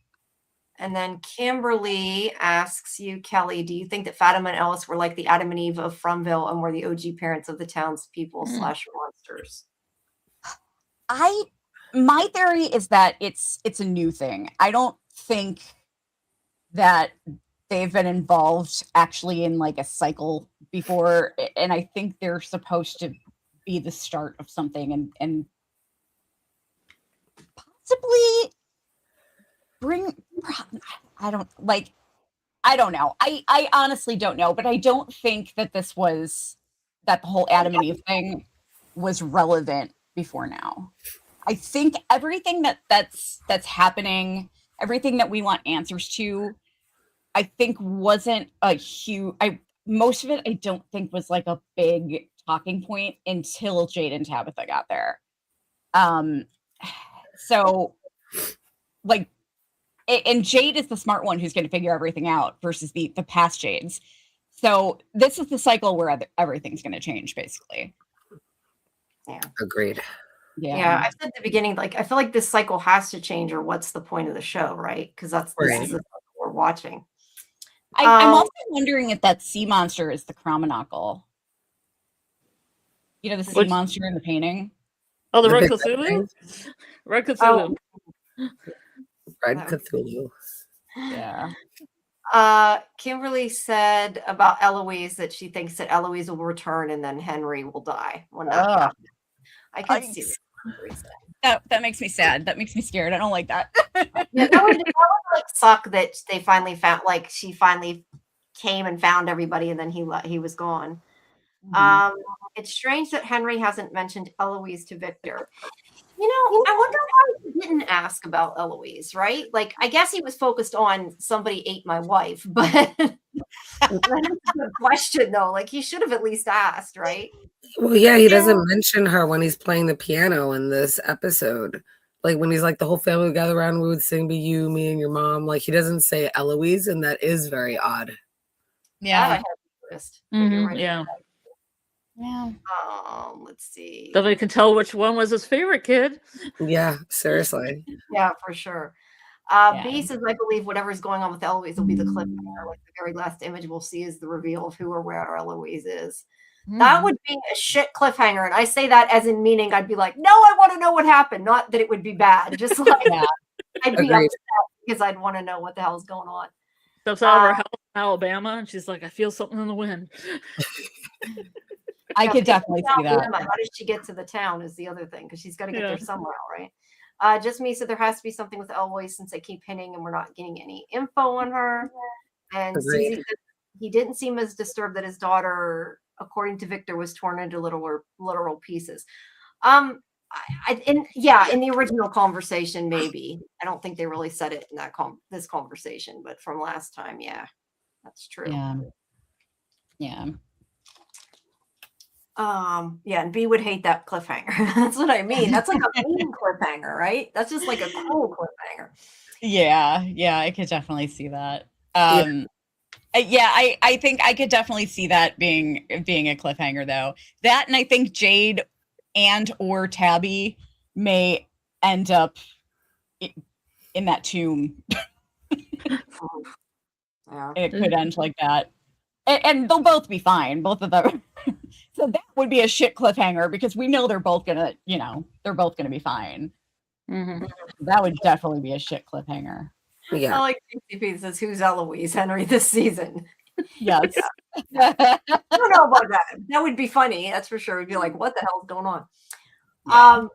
And then Kimberly asks you, Kelly, do you think that Fatima and Ellis were like the Adam and Eve of Fromville and were the OG parents of the townspeople / monsters? My theory is that it's a new thing. I don't think that they've been involved actually in a cycle before, and I think they're supposed to be the start of something and possibly I don't know. I honestly don't know, but I don't think that that the whole Adam and Eve thing was relevant before now. I think everything that's happening, everything that we want answers to, I think wasn't a huge. Most of it I don't think was a big talking point until Jade and Tabitha got there. So and Jade is the smart one who's going to figure everything out versus the past Jades. So this is the cycle where everything's going to change, basically. Yeah. Agreed. Yeah, I said at the beginning, I feel like this cycle has to change, or what's the point of the show, right? Because this is the cycle we're watching. I'm also wondering if that sea monster is the Cromonocle. The sea monster in the painting. Oh, the Red Cthulhu? Red Cthulhu. Red Cthulhu. Yeah. Kimberly said about Eloise that she thinks that Eloise will return and then Henry will die. I can see that. That makes me sad. That makes me scared. I don't like that. Yeah, that would suck that they finally found, she finally came and found everybody and then he was gone. It's strange that Henry hasn't mentioned Eloise to Victor. I wonder why he didn't ask about Eloise, right? I guess he was focused on somebody ate my wife, but that's a good question, though. He should have at least asked, right? Well, yeah, he doesn't mention her when he's playing the piano in this episode. When he's the whole family would gather around, we would sing "Be You, Me, and Your Mom." He doesn't say Eloise, and that is very odd. Yeah. Right. Yeah. Yeah. Let's see. Then we can tell which one was his favorite kid. Yeah, seriously. Yeah, for sure. B says, I believe whatever's going on with Eloise will be the cliffhanger. The very last image we'll see is the reveal of who or where Eloise is. That would be a shit cliffhanger. And I say that as in meaning I'd be like, no, I want to know what happened. Not that it would be bad. Just I'd be upset because I'd want to know what the hell's going on. Steps out of her house in Alabama and she's like, I feel something in the wind. I could definitely see that. How does she get to the town is the other thing, because she's got to get there somewhere, right? Just Me said there has to be something with Eloise since they keep hinting and we're not getting any info on her. And Susie said he didn't seem as disturbed that his daughter, according to Victor, was torn into literal pieces. In the original conversation, maybe. I don't think they really said it in this conversation, but from last time, yeah, that's true. Yeah. Yeah, and B would hate that cliffhanger. That's what I mean. That's like a mean cliffhanger, right? That's just like a cool cliffhanger. Yeah, I could definitely see that. Yeah. I think I could definitely see that being a cliffhanger though. That, and I think Jade and or Tabby may end up in that tomb. Yeah. It could end like that. And they'll both be fine, both of them. So that would be a shit cliffhanger because we know they're both gonna be fine. Mhm. That would definitely be a shit cliffhanger. Yeah. I like TCP says, who's Eloise Henry this season? Yes. I don't know about that. That would be funny. That's for sure. We'd be like, what the hell's going on? Yeah.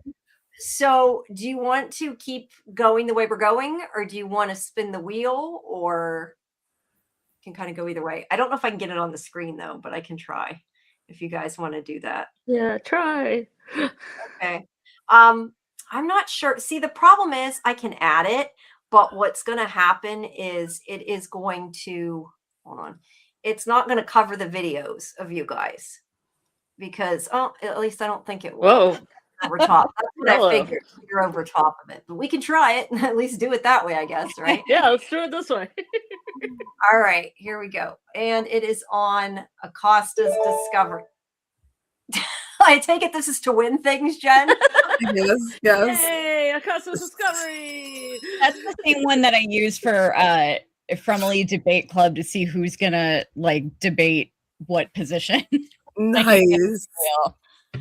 So do you want to keep going the way we're going, or do you want to spin the wheel, or can kind of go either way? I don't know if I can get it on the screen though, but I can try if you guys want to do that. Yeah, try. Okay. I'm not sure. See, the problem is I can add it, but what's going to happen is it is going to, hold on. It's not going to cover the videos of you guys because, at least I don't think it will. Whoa. Over top. That's what Hello. I figured. You're over top of it, but we can try it and at least do it that way, I guess, right? Yeah, let's do it this way. All right, here we go. And it is on Acosta's Discovery. I take it this is to win things, Jen? Yes. Yay, Acosta's Discovery. That's the same one that I use for Friendly Debate Club to see who's gonna like debate what position. Nice.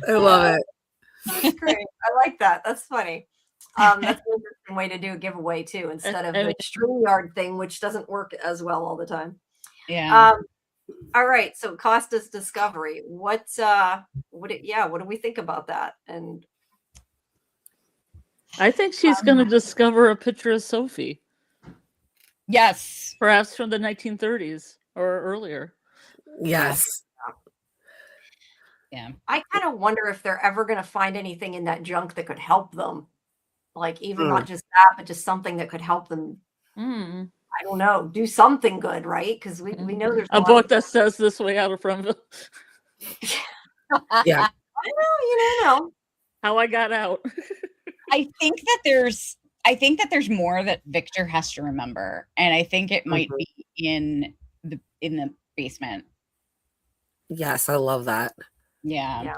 I love it. That's great. I like that. That's funny. That's an interesting way to do a giveaway too, instead of the StreamYard thing, which doesn't work as well all the time. Yeah. All right. So Costa's Discovery. What do we think about that? And I think she's going to discover a picture of Sophie, Yes. perhaps from the 1930s or earlier. Yes. Yeah. I kind of wonder if they're ever going to find anything in that junk that could help them. Like even not just that, but just something that could help them. Mm. I don't know, do something good, right? Because we know there's A book that says this way out of Fromville. Yeah. I know, you know. How I got out. I think that there's more that Victor has to remember, and I think it might be in the basement. Yes, I love that. Yeah.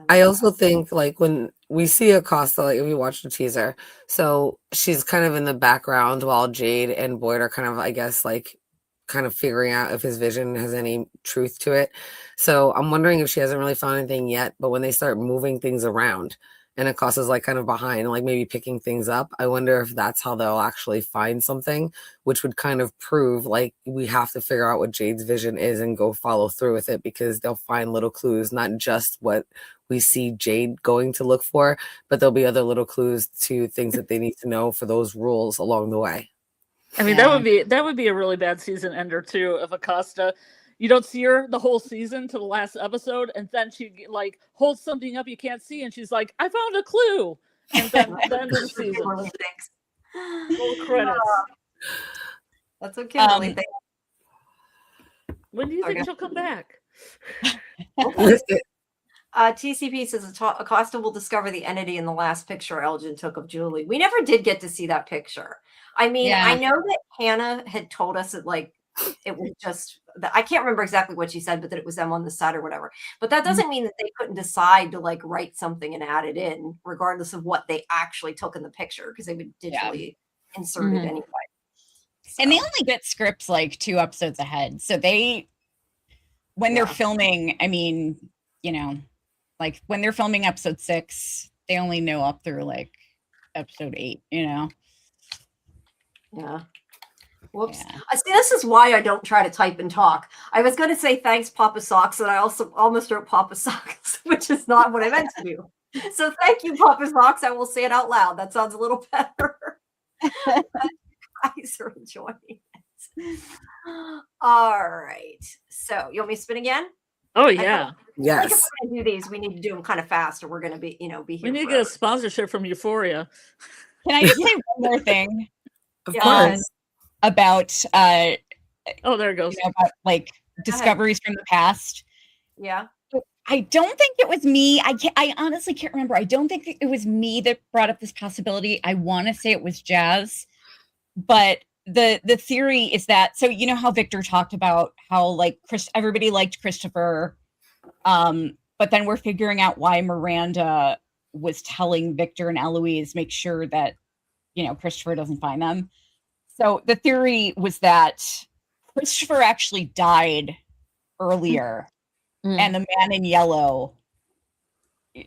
I also think like when we see Acosta, like if we watch the teaser, so she's kind of in the background while Jade and Boyd are kind of, I guess, like kind of figuring out if his vision has any truth to it. So I'm wondering if she hasn't really found anything yet, but when they start moving things around and Acosta's like kind of behind, like maybe picking things up, I wonder if that's how they'll actually find something, which would kind of prove like we have to figure out what Jade's vision is and go follow through with it, because they'll find little clues, not just what we see Jade going to look for, but there'll be other little clues to things that they need to know for those rules along the way. I mean, that would be a really bad season ender too of Acosta. You don't see her the whole season to the last episode, and then she like holds something up you can't see, and she's like, "I found a clue," and then the end of the season. Full credits. That's okay. Really When do you think she'll come back? TCP says Acosta will discover the entity in the last picture Elgin took of Julie. We never did get to see that picture. I mean, I know that Hannah had told us that like it was just, I can't remember exactly what she said, but that it was them on the set or whatever. But that doesn't mean that they couldn't decide to like write something and add it in, regardless of what they actually took in the picture, because they would digitally insert it anyway. So. And they only get scripts like 2 episodes ahead. So when they're filming, I mean, you know, like when they're filming episode 6, they only know up through like episode 8, you know? Yeah. Whoops. See, this is why I don't try to type and talk. I was going to say thanks, Papa Socks, and I also almost wrote Papa Socks, which is not what I meant to do. So thank you, Papa Socks. I will say it out loud. That sounds a little better. You guys are enjoying it. All right. So you want me to spin again? Oh yeah. Yes. Like if we're going to do these, we need to do them kind of fast, or we're going to be here. We need to get a sponsorship from Euphoria. Can I just say one more thing? Of course. About there it goes. About like discoveries from the past. Yeah. I don't think it was me. I honestly can't remember. I don't think it was me that brought up this possibility. I want to say it was Jazz, but the theory is that, so you know how Victor talked about how like everybody liked Christopher, but then we're figuring out why Miranda was telling Victor and Eloise make sure that, you know, Christopher doesn't find them. So the theory was that Christopher actually died earlier. And the man in yellow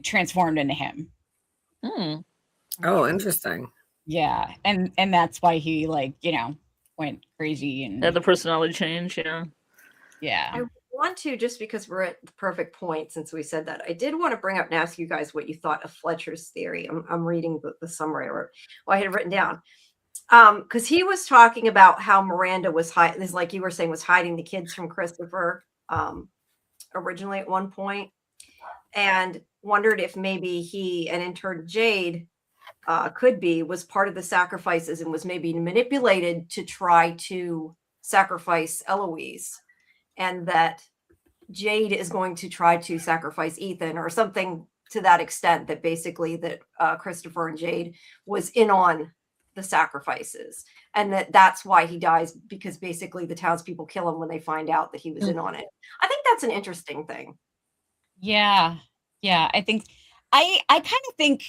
transformed into him. Oh, interesting. Yeah, and that's why he, like, you know, went crazy and had the personality change. Yeah. I want to, just because we're at the perfect point since we said that, I did want to bring up and ask you guys what you thought of Fletcher's theory. I'm reading the summary I wrote. Well, I had it written down. Because he was talking about how Miranda was like you were saying, was hiding the kids from Christopher. Originally at one point, and wondered if maybe he and in turn Jade was part of the sacrifices and was maybe manipulated to try to sacrifice Eloise, and that Jade is going to try to sacrifice Ethan or something to that extent, that basically that Christopher and Jade was in on the sacrifices, and that's why he dies, because basically the townspeople kill him when they find out that he was in on it. I think that's an interesting thing. Yeah. I think I kind of think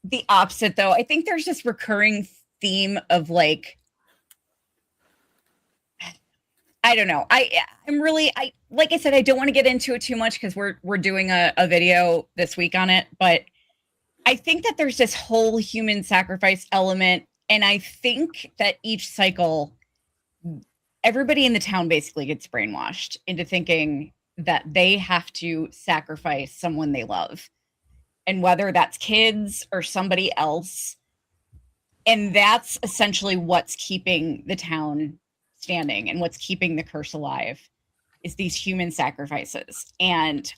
the opposite, though. I think there's this recurring theme of like, I don't know. I'm really, like I said, I don't want to get into it too much because we're doing a video this week on it, but I think that there's this whole human sacrifice element. And I think that each cycle, everybody in the town basically gets brainwashed into thinking that they have to sacrifice someone they love. And whether that's kids or somebody else. And that's essentially what's keeping the town standing and what's keeping the curse alive, is these human sacrifices. And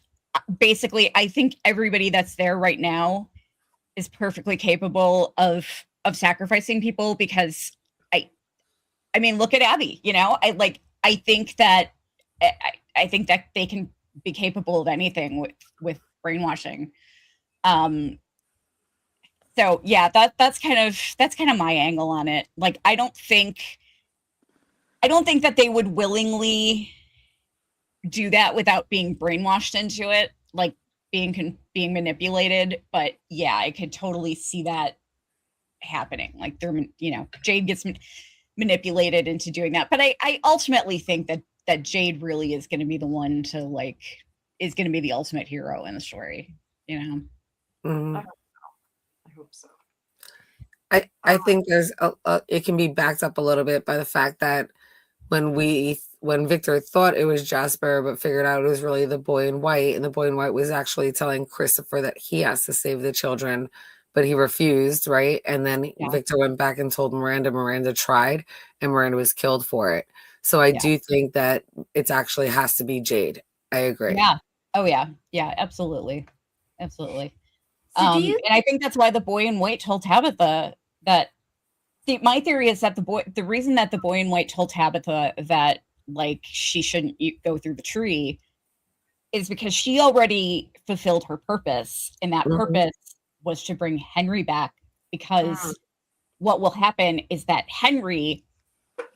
basically, I think everybody that's there right now is perfectly capable of sacrificing people, because I mean, look at Abby, you know, I think that they can be capable of anything with brainwashing. So yeah, that's kind of my angle on it. Like, I don't think that they would willingly do that without being brainwashed into it, like being manipulated. But yeah, I could totally see that happening. Like, they're, you know, Jade gets manipulated into doing that. But I ultimately think that Jade really is going to be the one to, like, is going to be the ultimate hero in the story, you know? Mm-hmm. I hope so. I think there's it can be backed up a little bit by the fact that when Victor thought it was Jasper, but figured out it was really the boy in white, and the boy in white was actually telling Christopher that he has to save the children, but he refused, right? And then Victor went back and told Miranda tried, and Miranda was killed for it. So I do think that it actually has to be Jade. I agree. Yeah. Oh yeah. Yeah, absolutely. Absolutely. So and I think that's why the boy in white told Tabitha that. See, my theory is that the reason that the boy in white told Tabitha that, like, she shouldn't go through the tree is because she already fulfilled her purpose, and that purpose was to bring Henry back. Because what will happen is that Henry,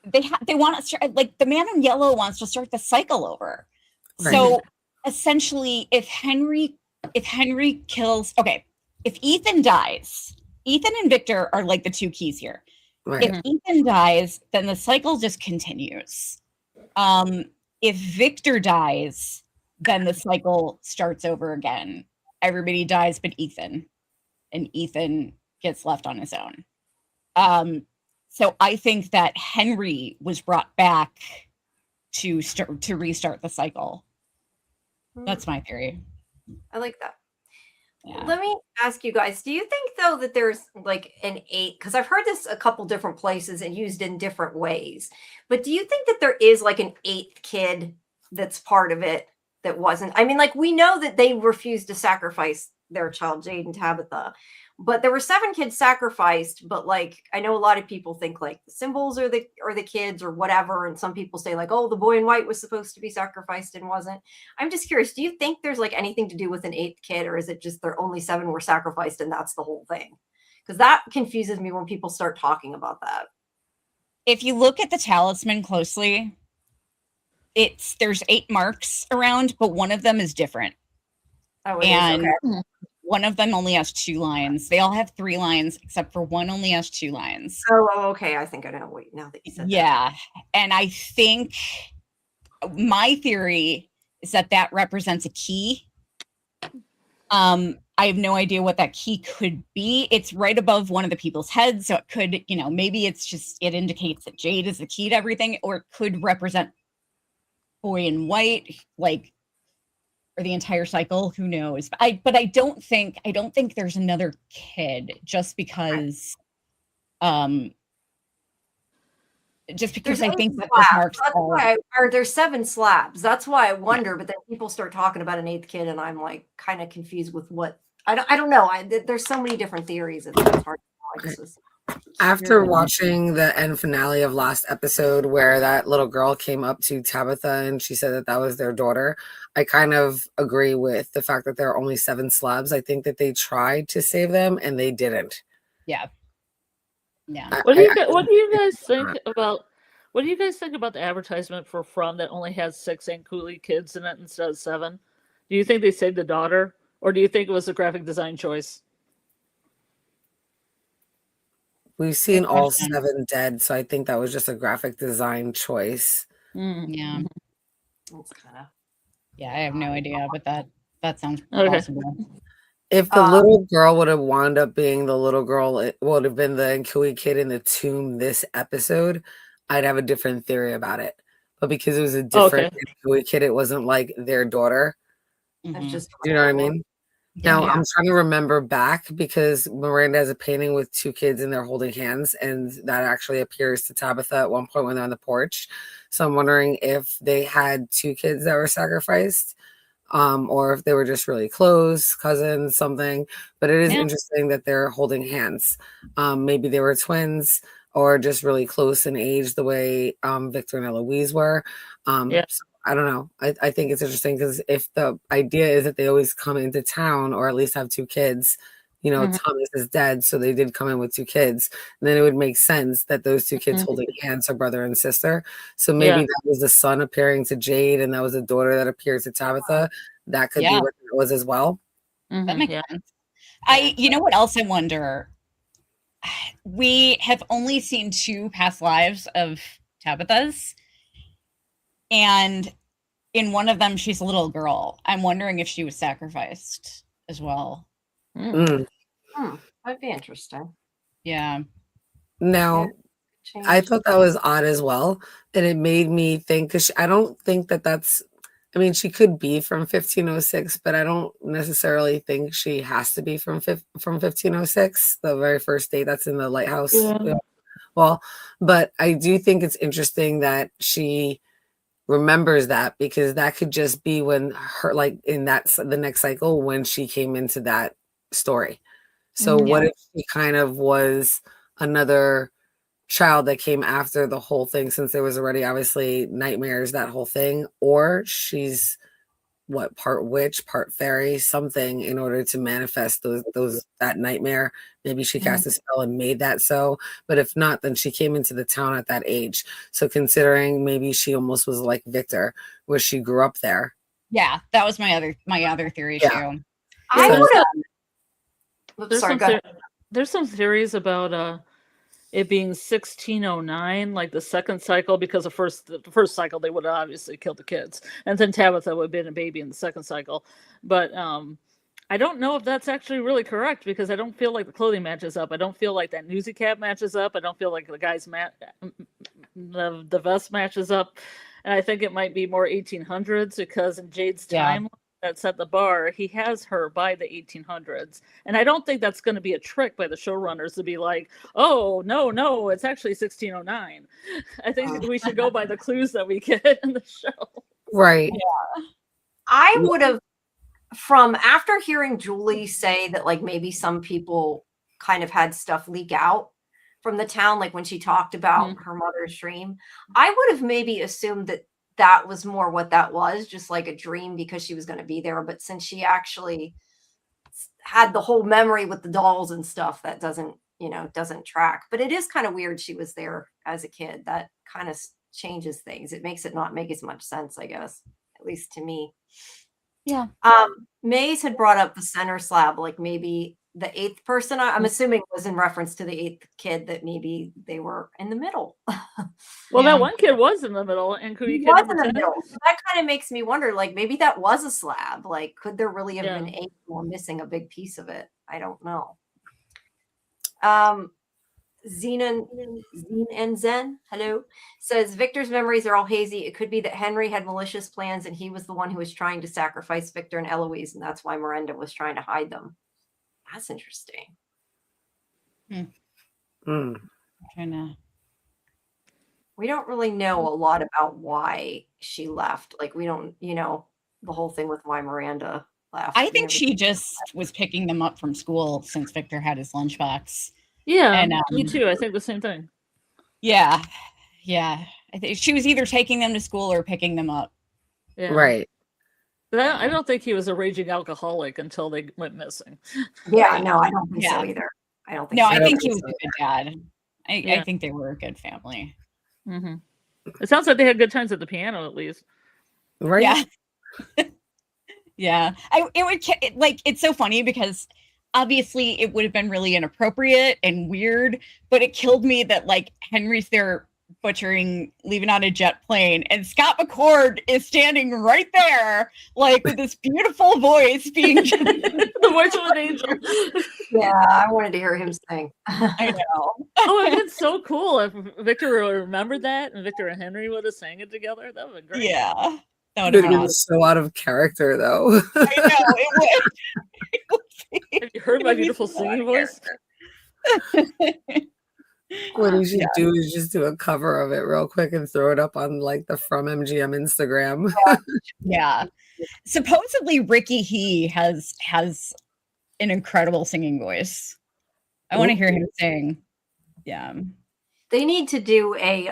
they want to start, like, the man in yellow wants to start the cycle over. Right. So essentially, if Henry kills, if Ethan dies, Ethan and Victor are like the two keys here. Right. If Ethan dies, then the cycle just continues. If Victor dies, then the cycle starts over again. Everybody dies but Ethan, and Ethan gets left on his own. So I think that Henry was brought back to restart the cycle. That's my theory. I like that. Yeah. Let me ask you guys, do you think, though, that there's like an 8? Because I've heard this a couple different places and used in different ways. But do you think that there is like an 8th kid that's part of it that wasn't? I mean, like, we know that they refused to sacrifice their child, Jade and Tabitha. but there were 7 kids sacrificed. But like, I know a lot of people think like the symbols are the kids or whatever, and some people say like, oh, the boy in white was supposed to be sacrificed and wasn't. I'm just curious, do you think there's like anything to do with an 8th kid, or is it just there only 7 were sacrificed and that's the whole thing? Because that confuses me when people start talking about that. If you look at the talisman closely, there's 8 marks around, but one of them is different. Oh, and okay. One of them only has 2 lines. They all have 3 lines, except for one only has 2 lines. Oh, okay. I think I know. Wait, now that you said that. And I think my theory is that represents a key. I have no idea what that key could be. It's right above one of the people's heads, so it could, maybe it indicates that Jade is the key to everything, or it could represent boy in white, like, or the entire cycle. Who knows? But I don't think there's another kid, just because I think that those marks are there 7 slabs. That's why I wonder. But then people start talking about an 8th kid, and I'm like kind of confused with what I don't know. There's so many different theories. It's hard to know. After watching the end finale of last episode, where that little girl came up to Tabitha and she said that was their daughter, I kind of agree with the fact that there are only 7 slabs. I think that they tried to save them and they didn't. Yeah. What do you guys think about the advertisement for From that only has 6 Ankuli kids in it instead of 7? Do you think they saved the daughter, or do you think it was a graphic design choice? We've seen all 7 dead, so I think that was just a graphic design choice. Yeah. That's kind of. Yeah, I have no idea, but that sounds possible. If the little girl would have wound up being the little girl, it would have been the Nkui kid in the tomb this episode, I'd have a different theory about it. But because it was a different Nkui kid, it wasn't like their daughter. That's just, you know what I mean? Now, I'm trying to remember back, because Miranda has a painting with 2 kids and they're holding hands, and that actually appears to Tabitha at one point when they're on the porch. So I'm wondering if they had 2 kids that were sacrificed, or if they were just really close, cousins, something. But it is interesting that they're holding hands. Maybe they were twins, or just really close in age, the way Victor and Eloise were. So I don't know. I think it's interesting, because if the idea is that they always come into town, or at least have 2 kids, Thomas is dead, so they did come in with 2 kids, and then it would make sense that those 2 kids holding hands are brother and sister. So maybe that was the son appearing to Jade, and that was the daughter that appeared to Tabitha. That could be what it was as well. That makes sense. You know what else I wonder? We have only seen 2 past lives of Tabitha's. And in one of them, she's a little girl. I'm wondering if she was sacrificed as well. That'd be interesting. Yeah. Now, I thought that was odd as well. And it made me think, because I don't think that's, I mean, she could be from 1506, but I don't necessarily think she has to be from 1506, the very first date that's in the lighthouse. Well, but I do think it's interesting that she remembers that, because that could just be when her, like in the next cycle, when she came into that story. So what if she kind of was another child that came after the whole thing, since there was already obviously nightmares, that whole thing, or she's part witch, part fairy, something, in order to manifest that nightmare. Maybe she cast a spell and made that so. But if not, then she came into the town at that age. So considering maybe she almost was like Victor, where she grew up there. Yeah, that was my other theory too. I would have. There's some theories about it being 1609, like the second cycle, because the first cycle they would have obviously killed the kids, and then Tabitha would have been a baby in the second cycle. But I don't know if that's actually really correct, because I don't feel like the clothing matches up. I don't feel like that newsy cap matches up. I don't feel like the guy's the vest matches up, and I think it might be more 1800s, because in Jade's time that's at the bar, he has her by the 1800s, and I don't think that's going to be a trick by the showrunners to be like, oh no, it's actually 1609. I think we should go by the clues that we get in the show. Right. I would have from after hearing Julie say that, like, maybe some people kind of had stuff leak out from the town, like when she talked about her mother's dream, I would have maybe assumed that that was more what that was, just like a dream because she was going to be there. But since she actually had the whole memory with the dolls and stuff, that doesn't track. But it is kind of weird she was there as a kid. That kind of changes things. It makes it not make as much sense, I guess, at least to me. Yeah. Maze had brought up the center slab, like maybe the eighth person, I'm assuming was in reference to the eighth kid, that maybe they were in the middle. Well, that one kid was in the middle, and could He be was kid in number the 10? middle. So that kind of makes me wonder, like, maybe that was a slab. Like, could there really have been eight or missing a big piece of it? I don't know. Xenon and Zen, hello, says Victor's memories are all hazy. It could be that Henry had malicious plans and he was the one who was trying to sacrifice Victor and Eloise, and that's why Miranda was trying to hide them. That's interesting. We don't really know a lot about why she left. Like, we don't, the whole thing with why Miranda left. I think she just was picking them up from school since Victor had his lunchbox. Yeah, and, me too. I think the same thing. Yeah. I think she was either taking them to school or picking them up. Yeah. Right. But I don't think he was a raging alcoholic until they went missing. Yeah, no, I don't think so either. I don't think so. I think he was a good dad. I think they were a good family. Mm-hmm. It sounds like they had good times at the piano, at least. Right. Yeah. Yeah. It's so funny because obviously it would have been really inappropriate and weird, but it killed me that like Henry's there butchering Leaving on a Jet Plane and Scott McCord is standing right there, like with this beautiful voice being the voice of an angel. Yeah, I wanted to hear him sing. I know. Oh, it'd been so cool if Victor would have remembered that and Victor and Henry would have sang it together. That would have been great. Yeah. That would It have would been be so out of character, though. I know, it would. Have you heard my beautiful singing voice? What you should do is just do a cover of it real quick and throw it up on like the From MGM Instagram. Yeah. Supposedly Ricky He has an incredible singing voice. I want to hear him sing. Yeah. They need to do a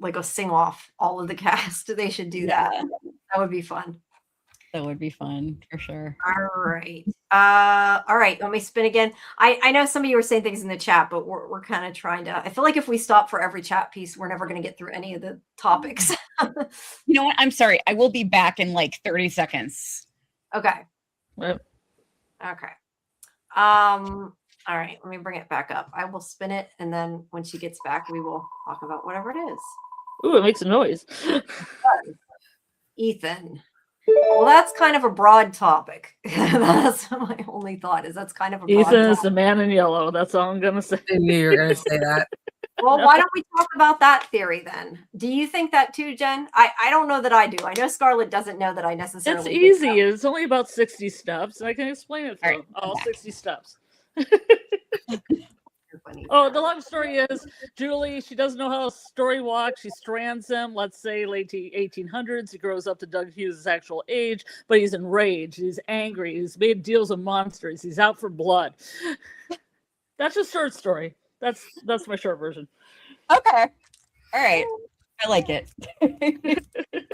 like a sing off all of the cast. They should do that. That would be fun. That would be fun for sure. All right. All right. Let me spin again. I know some of you were saying things in the chat, but we're kind of trying to. I feel like if we stop for every chat piece, we're never going to get through any of the topics. You know what? I'm sorry. I will be back in like 30 seconds. Okay. Yep. Okay. All right. Let me bring it back up. I will spin it, and then when she gets back, we will talk about whatever it is. Ooh, it makes a noise. Ethan. Well, that's kind of a broad topic. That's my only thought. That's kind of a broad Ethan is topic. the man in yellow. That's all I'm gonna say. I knew you were going to say that. Well, why don't we talk about that theory then? Do you think that too, Jen? I don't know that I do. I know Scarlett doesn't know that I necessarily. It's think easy. that. It's only about 60 steps. I can explain it for all 60 steps. Oh, the long story is Julie, she doesn't know how to story walk. She strands him, let's say late 1800s. He grows up to Doug Hughes' actual age, but he's enraged. He's angry. He's made deals with monsters. He's out for blood. That's a short story. That's my short version. Okay. All right. I like it.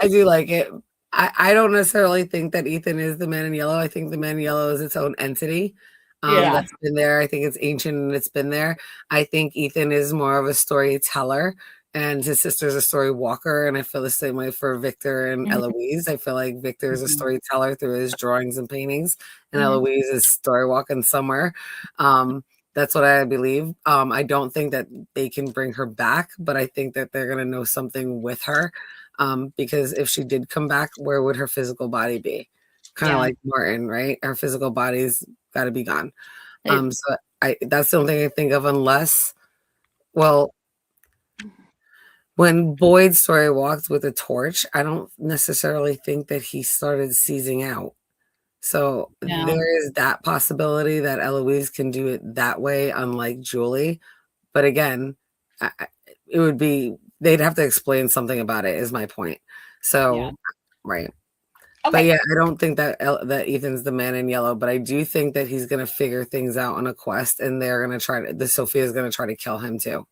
I do like it. I don't necessarily think that Ethan is the man in yellow. I think the man in yellow is its own entity. That's been there. I think it's ancient and it's been there. I think Ethan is more of a storyteller and his sister's a story walker. And I feel the same way for Victor and Eloise. I feel like Victor is a storyteller through his drawings and paintings, and Eloise is story walking somewhere. That's what I believe. I don't think that they can bring her back, but I think that they're going to know something with her. Because if she did come back, where would her physical body be? Kind of like Martin, right? Her physical body's got to be gone. So that's the only thing I think of, unless, well, when Boyd story walked with a torch, I don't necessarily think that he started seizing out. So there is that possibility that Eloise can do it that way, unlike Julie. But again, it would be, they'd have to explain something about it, is my point. So, right. But yeah, I don't think that that Ethan's the man in yellow, but I do think that he's gonna figure things out on a quest, and they're gonna try to. The Sophia's gonna try to kill him too.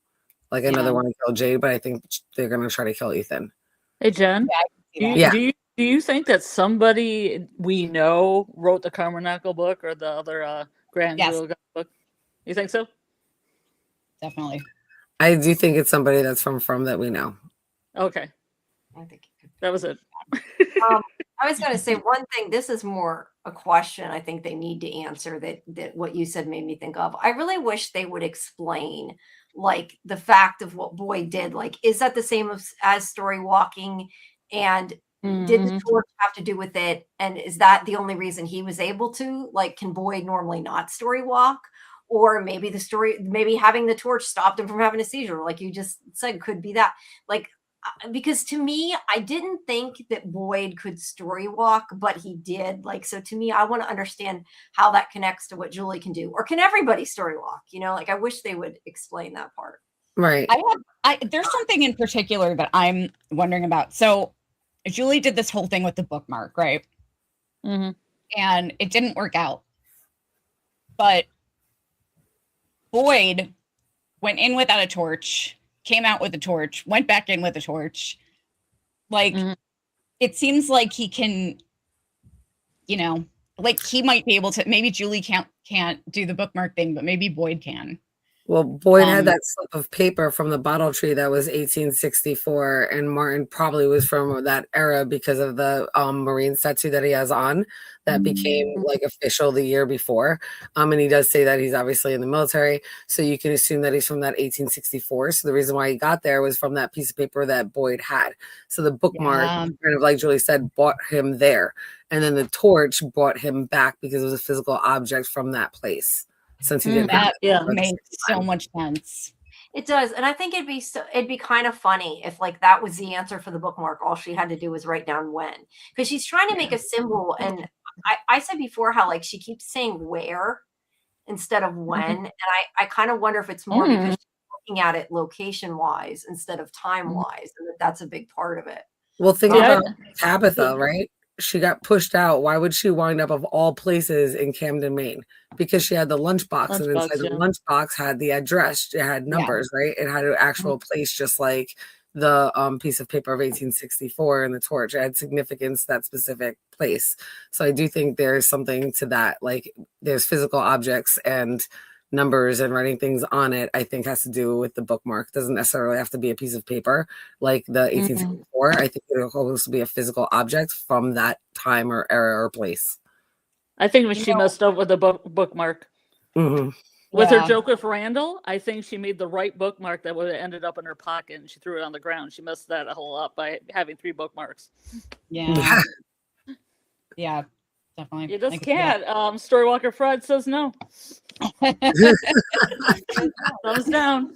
Like another one to kill Jade, but I think they're gonna try to kill Ethan. Hey, Jen. Yeah, Do you think that somebody we know wrote the Carmichael book or the other Grand Jewel book? You think so? Definitely. I do think it's somebody that's from that we know. Okay. I think that was it. I was going to say one thing. This is more a question I think they need to answer that what you said made me think of. I really wish they would explain like the fact of what Boyd did. Like, is that the same as story walking? And did the torch have to do with it? And is that the only reason he was able to? Like, can Boyd normally not story walk? Or maybe maybe having the torch stopped him from having a seizure, like you just said, could be that. Like, because to me, I didn't think that Boyd could story walk, but he did. Like, so to me, I want to understand how that connects to what Julie can do, or can everybody story walk? You know, like I wish they would explain that part. Right. There's something in particular that I'm wondering about. So Julie did this whole thing with the bookmark, right? Mm-hmm. And it didn't work out. But Boyd went in without a torch, came out with a torch, went back in with a torch. Like, it seems like he can, you know, like he might be able to. Maybe Julie can't do the bookmark thing, but maybe Boyd can. Well, Boyd had that slip of paper from the bottle tree that was 1864, and Martin probably was from that era because of the Marine tattoo that he has on that became like official the year before. And he does say that he's obviously in the military, so you can assume that he's from that 1864. So the reason why he got there was from that piece of paper that Boyd had. So the bookmark, kind of like Julie said, brought him there, and then the torch brought him back because it was a physical object from that place. Since he didn't that makes so much sense. It does, and I think it'd be kind of funny if like that was the answer for the bookmark. All she had to do was write down when, because she's trying to make a symbol. And I said before how like she keeps saying where instead of when, and I kind of wonder if it's more because she's looking at it location wise instead of time wise, and that's a big part of it. Well, think about Tabitha, right? She got pushed out. Why would she wind up of all places in Camden, Maine? Because she had the lunchbox, and inside the lunchbox had the address. It had numbers, right? It had an actual place, just like the piece of paper of 1864 and the torch. It had significance, that specific place. So I do think there's something to that. Like there's physical objects and numbers and writing things on it, I think has to do with the bookmark. It doesn't necessarily have to be a piece of paper like the 1864. I think it'll also be a physical object from that time or era or place. I think when she messed up with the bookmark. With her joke with Randall, I think she made the right bookmark that would have ended up in her pocket, and she threw it on the ground. She messed that whole up by having 3 bookmarks. Yeah. Yeah. Definitely. You just can't. Storywalker Fred says no. Thumbs down.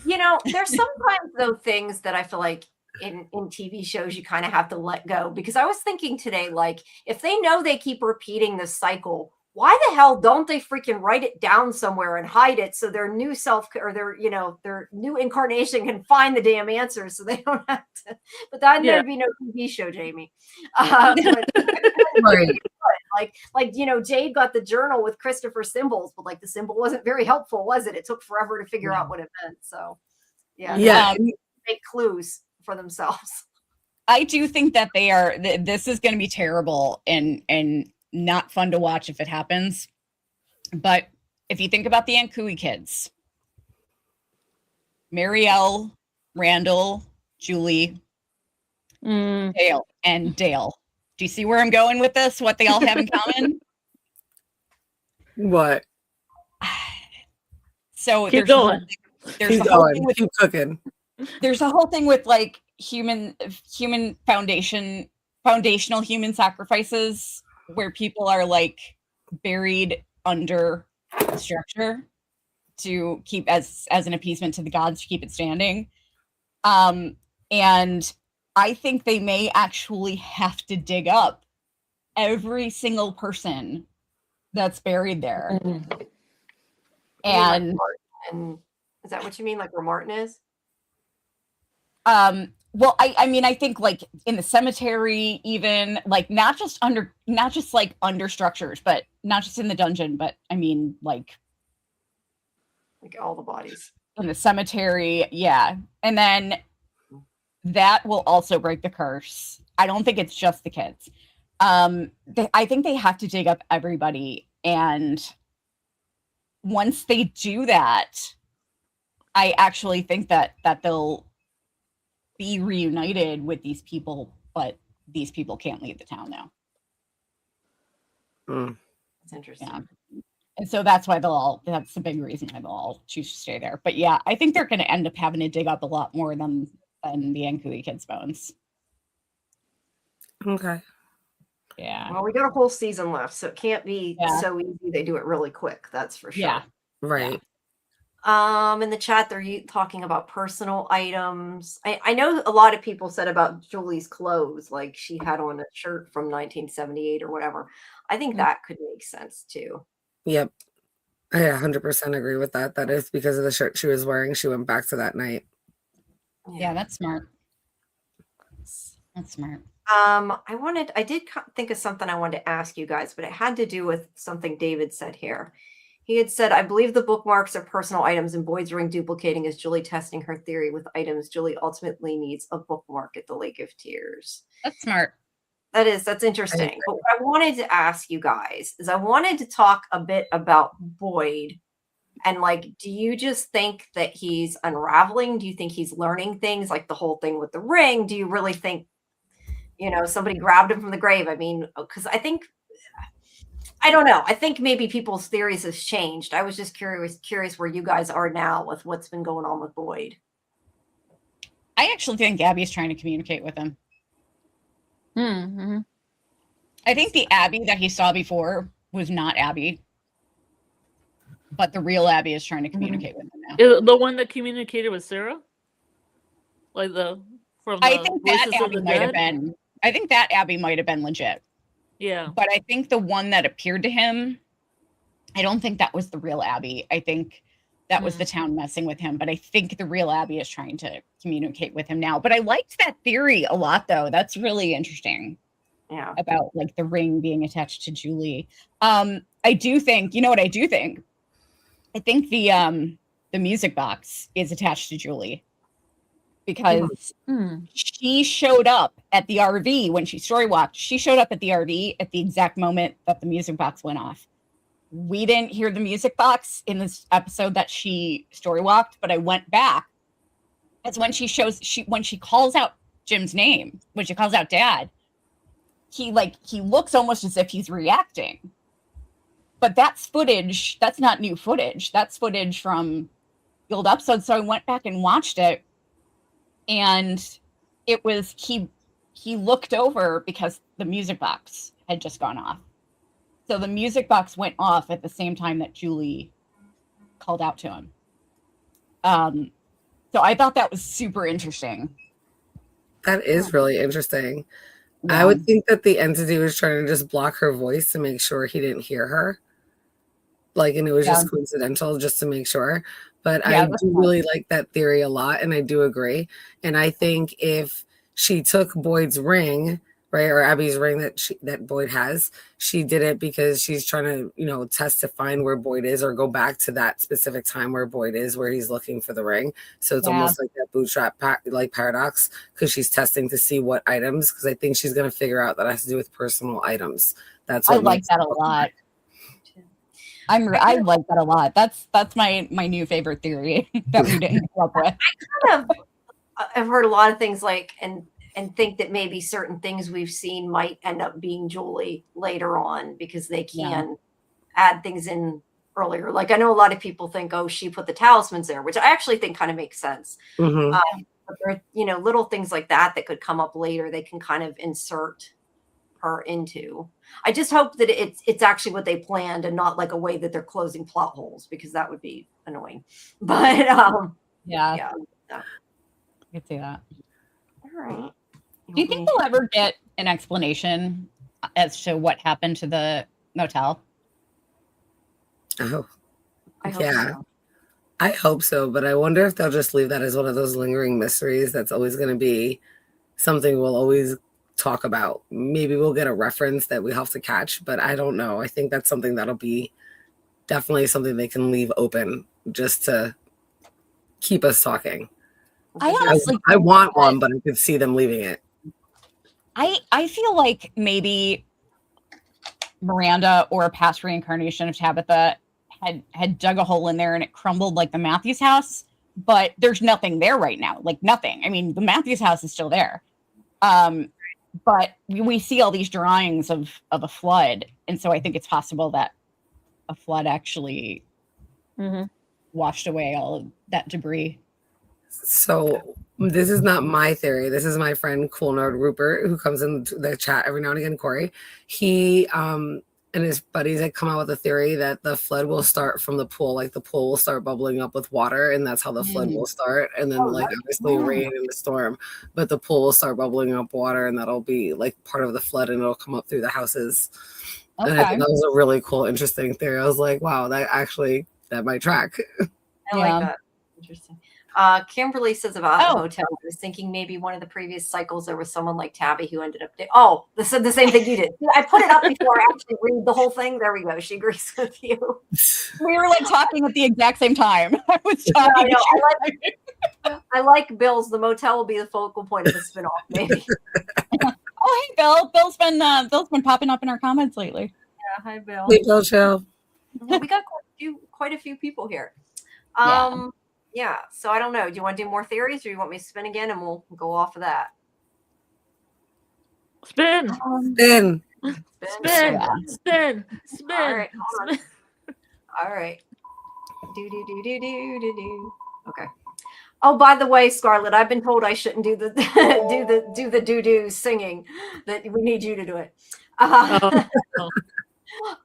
You know, there's sometimes though things that I feel like in TV shows you kind of have to let go, because I was thinking today, like if they know they keep repeating this cycle, why the hell don't they freaking write it down somewhere and hide it so their new self or their new incarnation can find the damn answers so they don't have to. But that'd never be no TV show, Jamie. Right. Like Jade got the journal with Christopher symbols, but like the symbol wasn't very helpful, was it? It took forever to figure out what it meant. So make clues for themselves. I do think that they are. This is going to be terrible and not fun to watch if it happens. But if you think about the Ankui kids, Marielle, Randall, Julie, Dale, and Dale. Do you see where I'm going with this? What they all have in common? What? So keep going. There's keep going. Keep cooking. There's a whole thing with like human foundational human sacrifices where people are like buried under the structure to keep as an appeasement to the gods to keep it standing. And I think they may actually have to dig up every single person that's buried there. And is that what you mean? Like where Martin is? Well, I mean, I think like in the cemetery, even like not just like under structures, but not just in the dungeon, but I mean like all the bodies in the cemetery. Yeah. And then that will also break the curse. I don't think it's just the kids. I think they have to dig up everybody. And once they do that, I actually think that they'll be reunited with these people, but these people can't leave the town now. That's interesting. Yeah. And so that's why that's the big reason why they'll all choose to stay there. But yeah, I think they're going to end up having to dig up a lot more than the Ankui kids' bones. Okay. Yeah. Well, we got a whole season left, so it can't be so easy. They do it really quick. That's for sure. Yeah. Right. Yeah. In the chat, they're talking about personal items. I know a lot of people said about Julie's clothes, like she had on a shirt from 1978 or whatever. I think that could make sense too. Yep. I 100% agree with that. That is because of the shirt she was wearing. She went back to that night. Yeah, that's smart. That's smart. I did think of something I wanted to ask you guys, but it had to do with something David said here. He had said, I believe the bookmarks are personal items and Boyd's ring duplicating is Julie testing her theory with items. Julie ultimately needs a bookmark at the Lake of Tears. That's smart. That's interesting. But what I wanted to ask you guys is I wanted to talk a bit about Boyd. And like, do you just think that he's unraveling? Do you think he's learning things like the whole thing with the ring? Do you really think, somebody grabbed him from the grave? I mean, because I don't know. I think maybe people's theories have changed. I was just curious where you guys are now with what's been going on with Boyd. I actually think Abby's trying to communicate with him. Mm-hmm. I think the Abby that he saw before was not Abby, but the real Abby is trying to communicate with him now. The one that communicated with Sarah, like I think that Abby might have been. I think that Abby might have been legit. Yeah, but I think the one that appeared to him, I don't think that was the real Abby. I think that was the town messing with him. But I think the real Abby is trying to communicate with him now. But I liked that theory a lot, though. That's really interesting. Yeah. About like the ring being attached to Julie. I do think, what I do think? I think the music box is attached to Julie. Because she showed up at the RV when she story walked. She showed up at the RV at the exact moment that the music box went off. We didn't hear the music box in this episode that she story walked, but I went back. It's when when she calls out Jim's name, when she calls out Dad, he looks almost as if he's reacting. But that's footage. That's not new footage. That's footage from the old episode. So I went back and watched it. And it was, he looked over because the music box had just gone off. So the music box went off at the same time that Julie called out to him. So I thought that was super interesting. That is really interesting. Yeah. I would think that the entity was trying to just block her voice to make sure he didn't hear her. And it was just coincidental just to make sure. But I do really like that theory a lot, and I do agree. And I think if she took Boyd's ring, right, or Abby's ring that Boyd has, she did it because she's trying to, test to find where Boyd is or go back to that specific time where Boyd is, where he's looking for the ring. So it's almost like that bootstrap paradox, because she's testing to see what items, because I think she's going to figure out that it has to do with personal items. That's what I like that a lot. I like that a lot. That's my new favorite theory that we didn't come up with. I've heard a lot of things and think that maybe certain things we've seen might end up being Julie later on because they can add things in earlier. Like I know a lot of people think, oh, she put the talismans there, which I actually think kind of makes sense. Mm-hmm. But there are, little things like that could come up later. They can kind of insert her into. I just hope that it's actually what they planned and not like a way that they're closing plot holes, because that would be annoying. But yeah. I could see that. All right. Do you think we'll ever get an explanation as to what happened to the motel? Oh, I hope yeah. so. I hope so, but I wonder if they'll just leave that as one of those lingering mysteries that's always going to be something we'll always talk about. Maybe we'll get a reference that we have to catch, but I don't know. I think that's something that'll be definitely something they can leave open just to keep us talking. I honestly I want one, but I could see them leaving it. I feel like maybe Miranda or a past reincarnation of Tabitha had dug a hole in there and it crumbled like the Matthews house, but there's nothing there right now. Like nothing. I mean, the Matthews house is still there. But we see all these drawings of a flood. And so I think it's possible that a flood actually washed away all of that debris. So this is not my theory. This is my friend Cool Nerd Rupert, who comes in the chat every now and again, Corey. He and his buddies had come out with a theory that the flood will start from the pool. Like the pool will start bubbling up with water, and that's how the flood will start. And then like obviously rain and the storm, but the pool will start bubbling up water, and that'll be like part of the flood, and it'll come up through the houses. Okay. And I think that was a really cool, interesting theory. I was like, wow, that might track. I like that. Interesting. Kimberly says about the hotel. I was thinking maybe one of the previous cycles there was someone like Tabby who ended up. They said the same thing you did. I put it up before I actually read the whole thing. There we go. She agrees with you. We were like talking at the exact same time. I was talking. I like Bill's. The motel will be the focal point of the spinoff, maybe. Oh, hey, Bill. Bill's been popping up in our comments lately. Yeah, hi, Bill. Hey, Bill, chill. Yeah, we got quite a few people here. Yeah, so I don't know. Do you want to do more theories, or do you want me to spin again, and we'll go off of that? Spin. Spin. All right, hold on. All right. Do. Okay. Oh, by the way, Scarlett, I've been told I shouldn't do the do the do singing. That we need you to do it.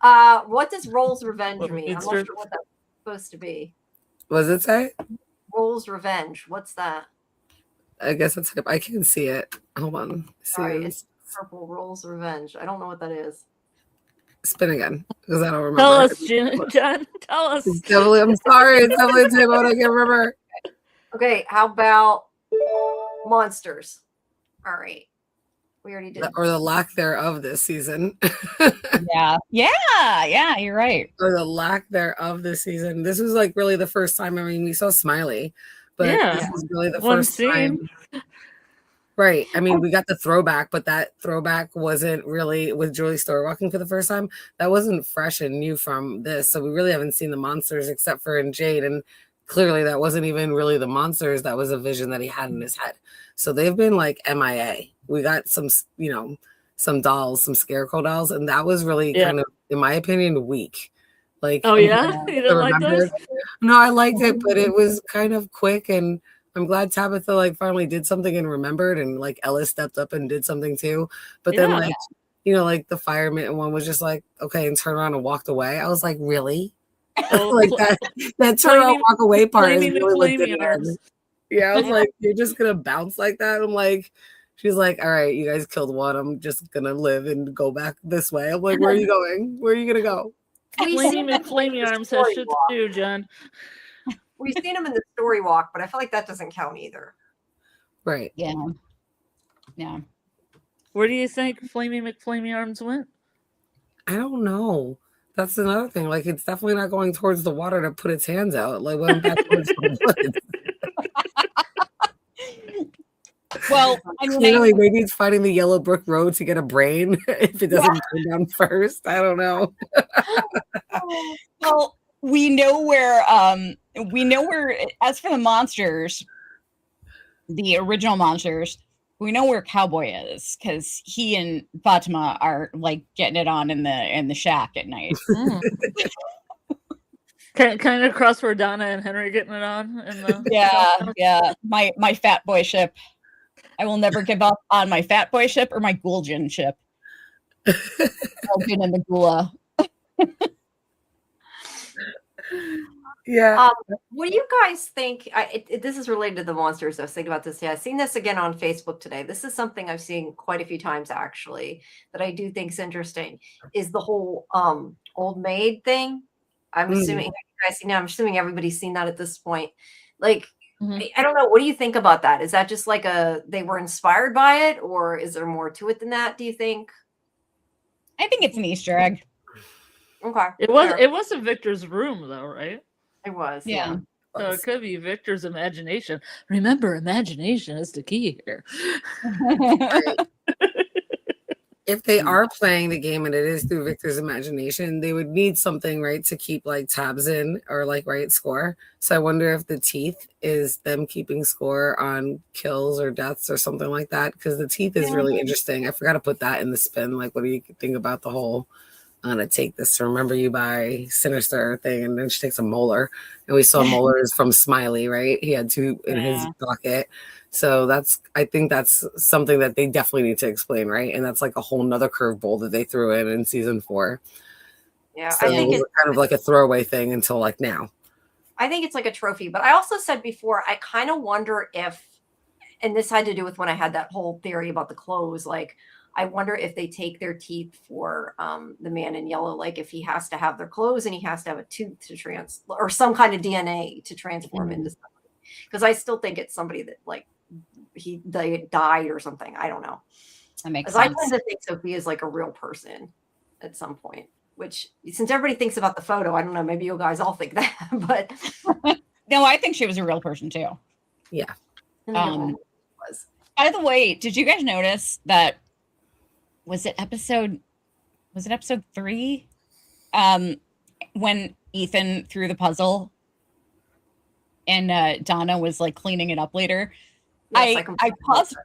What does Roll's Revenge mean? I'm not sure what that's supposed to be. What does it say? Roll's Revenge. What's that? I guess it's. I can see it. Hold on. Sorry, it's purple. Roll's Revenge. I don't know what that is. Spin again, because I don't remember. Tell us, John. Tell us. I'm sorry. It's definitely a typo. I can't remember. Okay, how about monsters? All right. We already did. Or the lack thereof this season. Yeah, you're right. Or the lack thereof this season. This was like really the first time. I mean, we saw Smiley, but this was really the first time. Right. I mean, we got the throwback, but that throwback wasn't really with Julie Story walking for the first time. That wasn't fresh and new from this. So we really haven't seen the monsters except for in Jade. And clearly that wasn't even really the monsters. That was a vision that he had in his head. So they've been like MIA. We got some, some dolls, some scarecrow dolls. And that was really kind of, in my opinion, weak. Like, you didn't like those? No, I liked it, but it was kind of quick. And I'm glad Tabitha like finally did something and remembered. And like Ellis stepped up and did something too. But then like, like the fireman one was just like, okay, and turned around and walked away. I was like, really? Like that turn around walk away part is really yeah, I was like, you're just gonna bounce like that? I'm like, she's like, all right, you guys killed one. I'm just gonna live and go back this way. I'm like, where are you going? Where are you gonna go? Flamey arms has shit to do, John. We've seen him in the story walk, but I feel like that doesn't count either. Right. Yeah. Where do you think Flamey McFlamey arms went? I don't know. That's another thing. Like, it's definitely not going towards the water to put its hands out. Like, went back towards the woods. Well, I mean, clearly, maybe it's fighting the Yellow Brook Road to get a brain if it doesn't turn down first. I don't know. Well, we know where. As for the monsters, the original monsters, we know where Cowboy is because he and Fatima are like getting it on in the shack at night. Kind of across where Donna and Henry getting it on. In the yeah. My fat boy ship. I will never give up on my fat boy ship or my Gul'jen ship. Gul'jen and the Gula. Yeah. What do you guys think? This is related to the monsters. I was thinking about this. Yeah, I've seen this again on Facebook today. This is something I've seen quite a few times actually that I do think is interesting. Is the whole old maid thing? I'm assuming guys seen it? I'm assuming everybody's seen that at this point. Like, Mhm. I don't know. What do you think about that? Is that just like they were inspired by it, or is there more to it than that? Do you think? I think it's an Easter egg. Okay, It was fair. it was in Victor's room though, right? It was. Yeah. So it could be Victor's imagination. Remember, imagination is the key here. If they are playing the game and it is through Victor's imagination, they would need something, right, to keep like tabs in or like write score. So I wonder if the teeth is them keeping score on kills or deaths or something like that. Because the teeth is really interesting. I forgot to put that in the spin. Like, what do you think about the whole I'm gonna take this to remember you by Sinister thing, and then she takes a molar, and we saw molars from Smiley, right? He had 2 in his pocket, so I think that's something that they definitely need to explain, right? And that's like a whole nother curveball that they threw in season 4. Yeah, So I think it was kind of like a throwaway thing until like now. I think it's like a trophy, but I also said before, I kind of wonder if, and this had to do with when I had that whole theory about the clothes, like I wonder if they take their teeth for the man in yellow, like if he has to have their clothes and he has to have a tooth to or some kind of DNA to transform into somebody. Because I still think it's somebody that like they died or something. I don't know. That makes sense. sense. I tend to think Sophia is like a real person at some point, which since everybody thinks about the photo, I don't know, maybe you guys all think that, but no, I think she was a real person too. Yeah. By the way, did you guys notice that was it episode 3? When Ethan threw the puzzle and Donna was like cleaning it up later. Yes, I paused.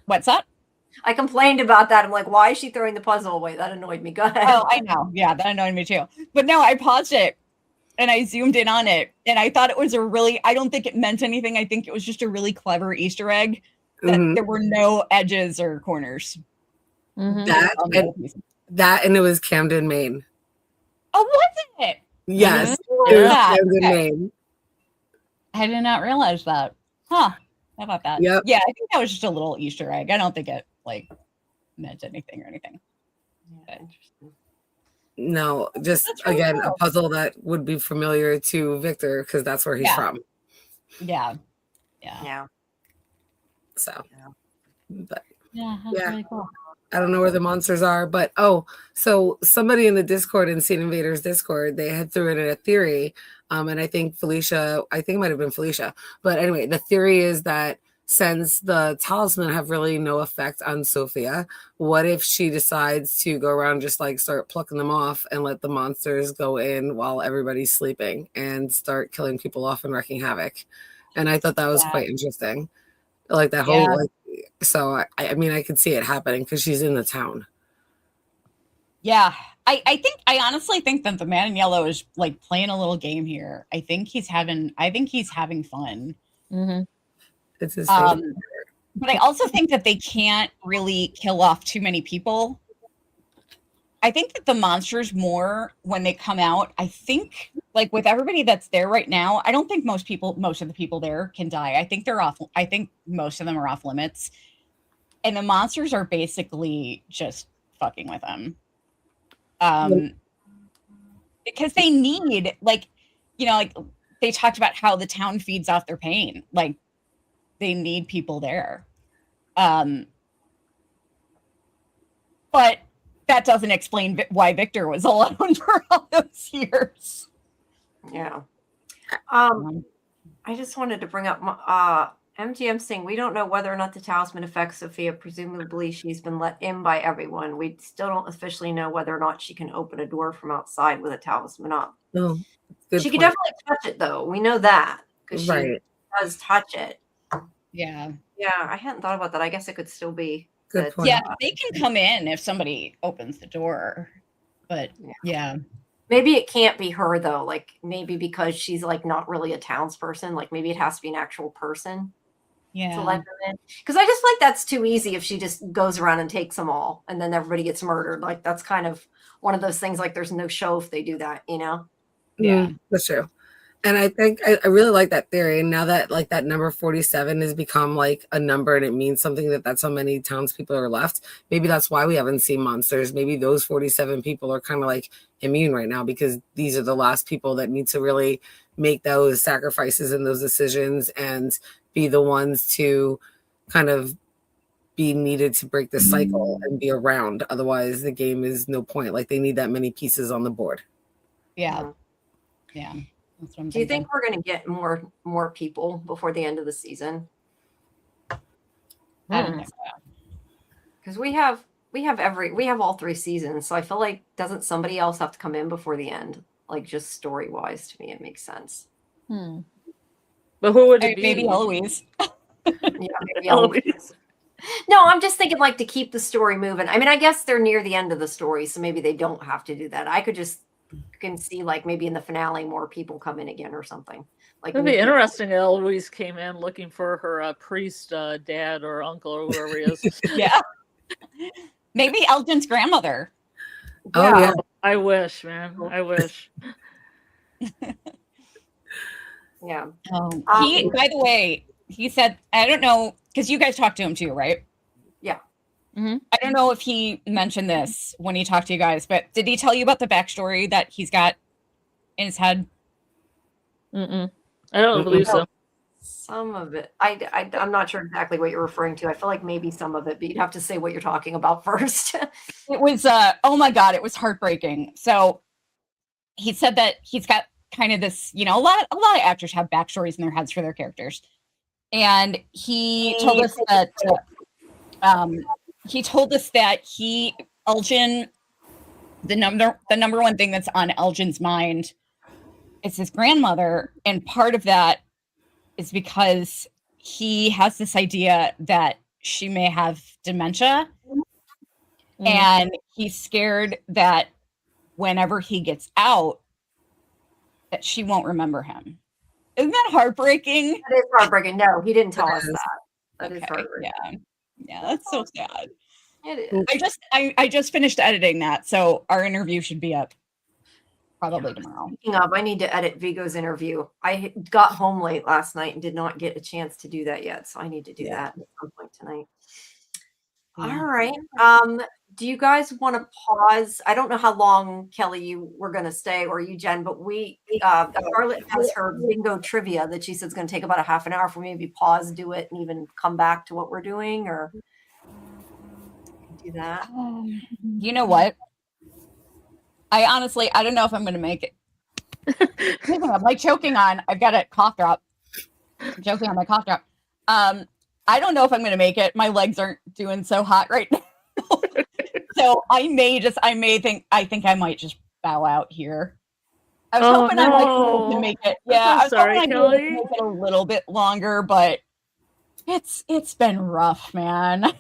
What's that? I complained about that. I'm like, why is she throwing the puzzle away? That annoyed me. Go ahead. Oh, I know. Yeah, that annoyed me too. But no, I paused it and I zoomed in on it. And I thought it was I don't think it meant anything. I think it was just a really clever Easter egg that there were no edges or corners. That and it was Camden, Maine. Oh, was it? Yes. It was Camden, Maine. I did not realize that. Huh. How about that? Yep. Yeah, I think that was just a little Easter egg. I don't think it like meant anything or anything. Yeah, interesting. No, just really again cool. A puzzle that would be familiar to Victor because that's where he's from. Yeah. So, but really cool. I don't know where the monsters are, but so somebody in the Discord, in Scene Invaders Discord, they had threw in a theory, and I think it might have been Felicia, but anyway, the theory is that since the talisman have really no effect on Sophia, what if she decides to go around just like start plucking them off and let the monsters go in while everybody's sleeping and start killing people off and wreaking havoc? And I thought that was quite interesting. Like that whole so I mean I could see it happening because she's in the town. Yeah. I honestly think that the man in yellow is like playing a little game here. I think he's having fun. Mm-hmm. It's his but I also think that they can't really kill off too many people. I think that the monsters more when they come out, I think like with everybody that's there right now, I don't think most of the people there can die. I think I think most of them are off limits. And the monsters are basically just fucking with them. Because they need like they talked about how the town feeds off their pain. Like they need people there. But that doesn't explain why Victor was alone for all those years. Yeah. I just wanted to bring up MGM saying we don't know whether or not the talisman affects Sophia. Presumably she's been let in by everyone. We still don't officially know whether or not she can open a door from outside with a talisman up. Oh, she can definitely touch it though. We know that because she does touch it. Yeah. Yeah, I hadn't thought about that. I guess it could still be. Good point. Yeah, they can come in if somebody opens the door. But yeah. Maybe it can't be her though. Like maybe because she's like not really a townsperson. Like maybe it has to be an actual person. Yeah. To let them in. Because I just like that's too easy if she just goes around and takes them all and then everybody gets murdered. Like that's kind of one of those things like there's no show if they do that, Yeah. That's true. And I think I really like that theory. And now that like that number 47 has become like a number and it means something that that's how many townspeople are left. Maybe that's why we haven't seen monsters. Maybe those 47 people are kind of like immune right now because these are the last people that need to really make those sacrifices and those decisions and be the ones to kind of be needed to break the cycle and be around. Otherwise, the game is no point. Like they need that many pieces on the board. Yeah. Yeah. That's what I'm Do you thinking. think we're going to get more people before the end of the season? I don't think so. Because we have all 3 seasons, so I feel like doesn't somebody else have to come in before the end? Like just story wise, to me, it makes sense. But who would it be? Maybe Eloise. Yeah, maybe Eloise. No, I'm just thinking like to keep the story moving. I mean, I guess they're near the end of the story, so maybe they don't have to do that. I could just can see like maybe in the finale more people come in again or something. Like It'd be interesting. Eloise came in looking for her priest dad or uncle or whoever he is. Yeah. Maybe Elgin's grandmother. Oh yeah. I wish, man. I wish. Yeah. He, by the way, he said, I don't know, because you guys talked to him too, right? Yeah. Mm-hmm. I don't know if he mentioned this when he talked to you guys, but did he tell you about the backstory that he's got in his head? I don't believe so. Some of it. I'm not sure exactly what you're referring to. I feel like maybe some of it, but you'd have to say what you're talking about first. It was, oh my God, it was heartbreaking. So he said that he's got kind of this, you know, a lot of actors have backstories in their heads for their characters. And he told us that, Elgin, the number one thing that's on Elgin's mind is his grandmother. And part of that is because he has this idea that she may have dementia. And he's scared that whenever he gets out, that she won't remember him. Isn't that heartbreaking? That is heartbreaking. No, he didn't tell us that. That is Okay, heartbreaking. Yeah, that's so sad. It is. I just finished editing that, so our interview should be up probably tomorrow. Speaking of, I need to edit Vigo's interview. I got home late last night and did not get a chance to do that yet, so I need to do that at some point tonight. All right. Do you guys want to pause? I don't know how long, Kelly, you were going to stay, or you, Jen, but Charlotte has her bingo trivia that she said is going to take about a half an hour for me. Maybe pause, do it, and even come back to what we're doing, or do that. You know what? I don't know if I'm going to make it. I'm like choking on. I've got a cough drop. I'm choking on my cough drop. I don't know if I'm going to make it. My legs aren't doing so hot right now. So I think I might just bow out here. I was hoping I might be able to make it. Yeah, I was hoping I'd be able to make it a little bit longer, but it's been rough, man.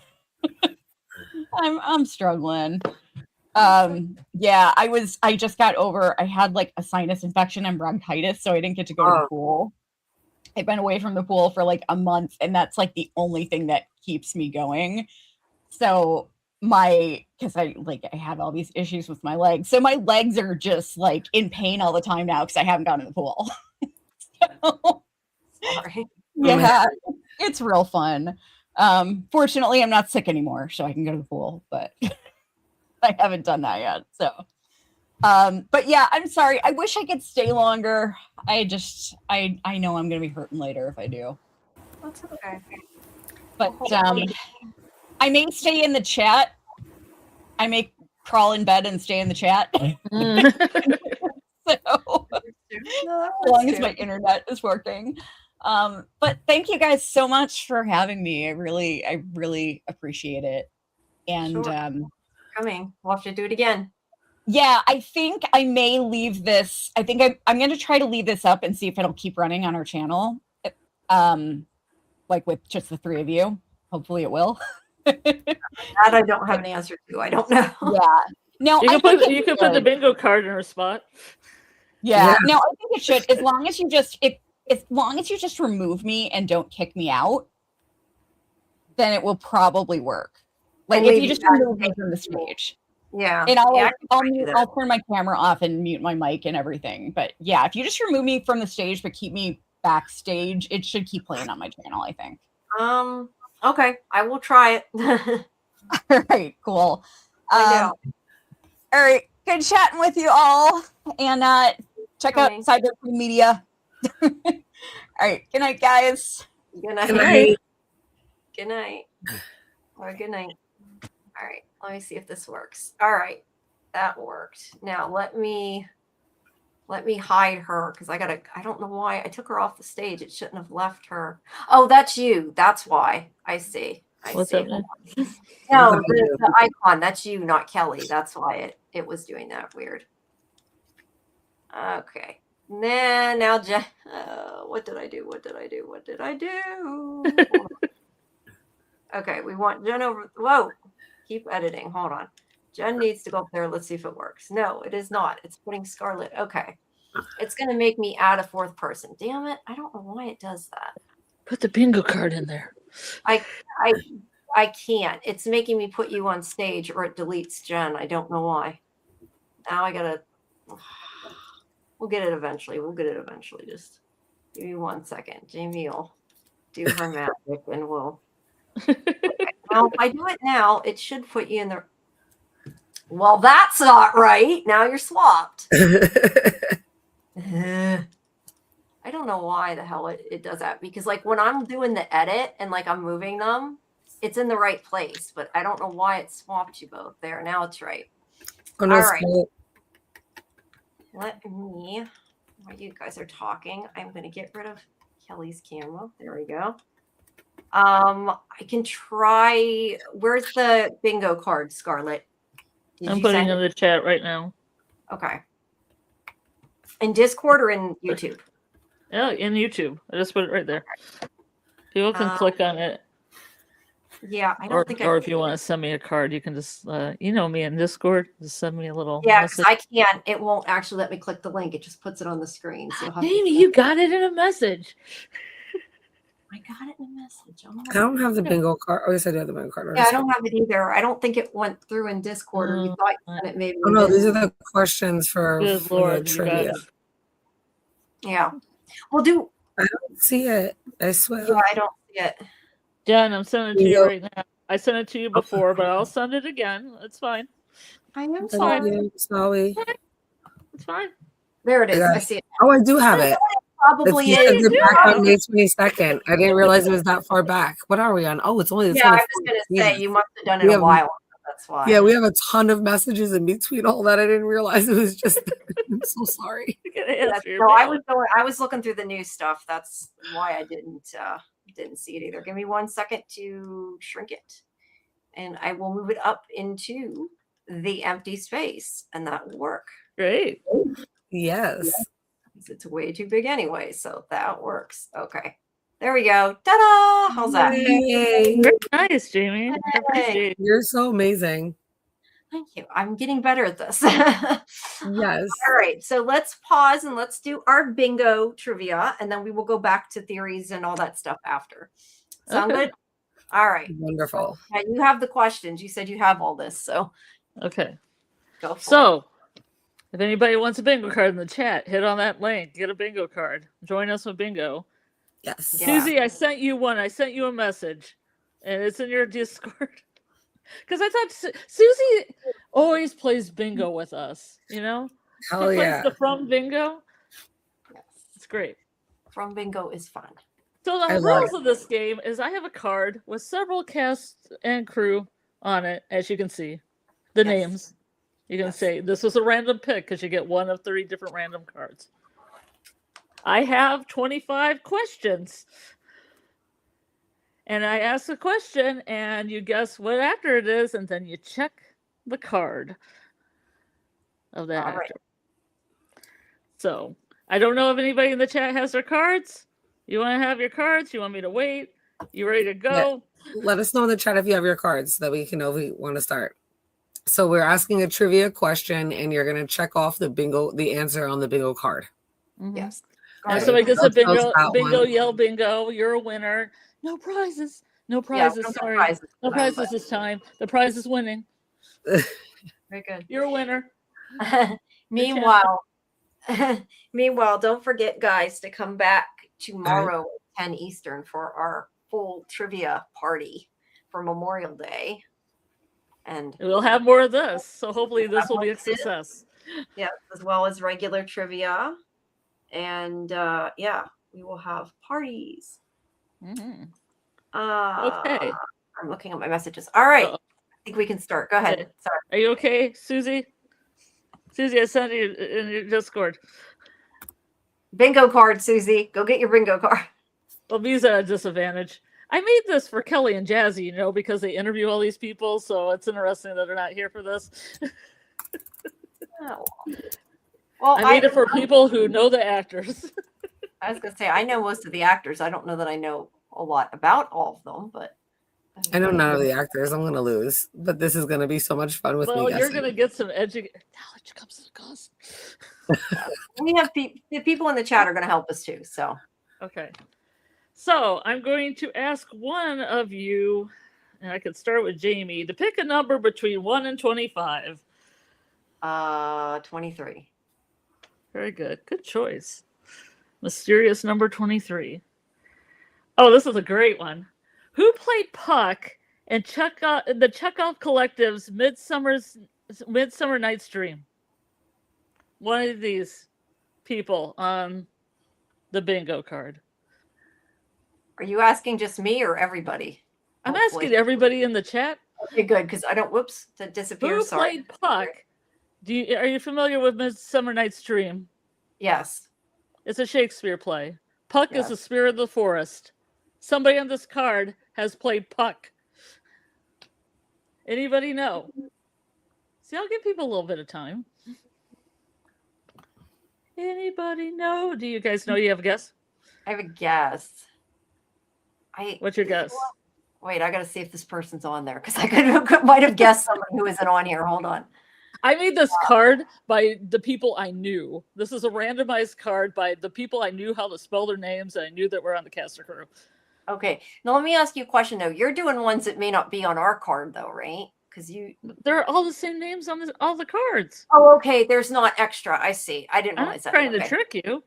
I'm struggling. Yeah, I just got over, I had like a sinus infection and bronchitis, so I didn't get to go to the pool. I've been away from the pool for like a month, and that's like the only thing that keeps me going. So because I have all these issues with my legs. So my legs are just like in pain all the time now because I haven't gone to the pool. So, Sorry. Yeah, it's real fun. Fortunately, I'm not sick anymore, so I can go to the pool, but I haven't done that yet. So, but yeah, I'm sorry. I wish I could stay longer. I know I'm going to be hurting later if I do. That's okay. But I may stay in the chat. I may crawl in bed and stay in the chat. So, as long as my internet is working. But thank you guys so much for having me. I really appreciate it. And coming. We'll have to do it again. Yeah, I think I may leave this. I think I'm going to try to leave this up and see if it'll keep running on our channel. Like with just the 3 of you. Hopefully it will. That I don't have an answer to. I don't know. Yeah. No, you can put the bingo card in her spot. Yeah. No, I think it should. As long as you just remove me and don't kick me out, then it will probably work. Like if you just remove me from the stage. Yeah. And I'll, yeah, I like, can I'll, probably do that. I'll turn my camera off and mute my mic and everything. But yeah, if you just remove me from the stage but keep me backstage, it should keep playing on my channel, I think. Okay, I will try it. All right, cool. I know. All right, good chatting with you all. And check out Okay. Cyber Queen Media. All right, good night, guys. Good night. Good night. Good night. Or good night. All right, let me see if this works. All right, that worked. Now let me hide her because I don't know why I took her off the stage. It shouldn't have left her. Oh, that's you. That's why. I see. What's see. happening? No, the icon. That's you, not Kelly. That's why it was doing that weird. Okay. Now Jen. What did I do? What did I do? What did I do? Okay, we want Jen over. Whoa. Keep editing. Hold on. Jen needs to go up there. Let's see if it works. No, it is not. It's putting Scarlet. Okay. It's going to make me add a fourth person. Damn it. I don't know why it does that. Put the bingo card in there. I can't. It's making me put you on stage or it deletes Jen. I don't know why. Now I got to. We'll get it eventually. Just give me 1 second. Jamie will do her magic and we'll. Now, if I do it now, it should put you in the. Well, that's not right. Now you're swapped. I don't know why the hell it does that. Because, like, when I'm doing the edit and, like, I'm moving them, it's in the right place. But I don't know why it swapped you both there. Now it's right. Oh, no, All right. Scarlet. Let me, while you guys are talking, I'm going to get rid of Kelly's camera. There we go. I can try. Where's the bingo card, Scarlet? I'm putting in the chat right now. Okay. In Discord or in YouTube? Yeah, in YouTube. I just put it right there. People can click on it. Yeah, I don't think. Or if you want to send me a card, you can just, you know me in Discord. Just send me a little. Yeah, message. I can't. It won't actually let me click the link. It just puts it on the screen. So Amy, you got it in a message. I got it in a message. I don't have the bingo card. Oh, yes, I do have the bingo card. Yeah, I don't have it either. I don't think it went through in Discord, or you thought you sent it maybe. Oh no, these are the questions for Good the Lord, trivia. Yeah. Well, do. I don't see it. I swear. Yeah, I don't see it. Jen, I'm sending it to you right now. I sent it to you before, but I'll send it again. It's fine. I am sorry. Sorry. It's fine. There it is. I see it. Oh, I do have it. Probably it's is. back on May 22nd. I didn't realize it was that far back. What are we on? Oh, it's only the 24th. Yeah, I was going to say you must have done it a while. That's why. Yeah, we have a ton of messages in between all that. I didn't realize it was just. I'm so sorry. No, I was looking through the new stuff. That's why I didn't see it either. Give me 1 second to shrink it, and I will move it up into the empty space, and that will work. Great. Yes. It's way too big anyway, so that works. Okay. There we go. Ta-da! How's that? Yay. Very nice, Jamie. I appreciate it. You're so amazing. Thank you. I'm getting better at this. Yes. All right. So let's pause and let's do our bingo trivia, and then we will go back to theories and all that stuff after. Sound good? All right. Wonderful. Now you have the questions. You said you have all this, so okay. Go for it. If anybody wants a bingo card in the chat, hit on that link. Get a bingo card. Join us with bingo. Yes. Susie, I sent you one. I sent you a message, and it's in your Discord. Because I thought Susie always plays bingo with us. You know, hell she yeah. plays the From Bingo. Yes, it's great. From Bingo is fun. So the rules of this game is I have a card with several cast and crew on it, as you can see, the names. You can say this was a random pick because you get one of 3 different random cards. I have 25 questions. And I ask a question and you guess what actor it is, and then you check the card of that actor. Right. So I don't know if anybody in the chat has their cards. You want to have your cards? You want me to wait? You ready to go? Yeah. Let us know in the chat if you have your cards so that we can know if we want to start. So we're asking a trivia question, and you're going to check off the answer on the bingo card. Mm-hmm. Yes. If somebody gets a bingo, yell bingo. You're a winner. No prizes. No prizes. Yeah, sorry. No prizes this time. The prize is winning. Very good. You're a winner. Meanwhile, don't forget, guys, to come back tomorrow at 10 Eastern for our full trivia party for Memorial Day. And we'll have more of this. So hopefully this will be a success. Yeah, as well as regular trivia. And yeah, we will have parties. Mm-hmm. Okay. I'm looking at my messages. All right. I think we can start. Go ahead. Okay. Sorry. Are you okay, Susie? Susie, I sent you in your Discord. Bingo card, Susie. Go get your bingo card. Well, B's at a disadvantage. I made this for Kelly and Jazzy, you know, because they interview all these people, so it's interesting that they're not here for this. Oh. Well, I made it for people who know the actors. I was going to say, I know most of the actors. I don't know that I know a lot about all of them, but I know none of the actors. I'm going to lose, but this is going to be so much fun with me. Well, you're going to get some knowledge comes to cause. We have the people in the chat are going to help us too. So, okay. So I'm going to ask one of you, and I could start with Jamie, to pick a number between 1 and 25. 23. Very good. Good choice. Mysterious number 23. Oh, this is a great one. Who played Puck in the Chekhov Collective's Midsummer Night's Dream? One of these people on the bingo card. Are you asking just me or everybody? I'm asking everybody in the chat. Okay, good, because I don't. Whoops, that disappeared. Who played Puck? Are you familiar with Midsummer Night's Dream? Yes. It's a Shakespeare play. Puck is the spirit of the forest. Somebody on this card has played Puck. Anybody know? See, I'll give people a little bit of time. Anybody know? Do you guys know? You have a guess? I have a guess. What's your guess? Wait, I got to see if this person's on there because I might have guessed somebody who isn't on here. Hold on. I made this card by the people I knew. This is a randomized card by the people I knew how to spell their names, and I knew that were on the cast or crew. Okay. Now let me ask you a question though. You're doing ones that may not be on our card though, right? Because they're all the same names on all the cards. Oh, okay. There's not extra. I see. I didn't realize that. I'm trying to trick you.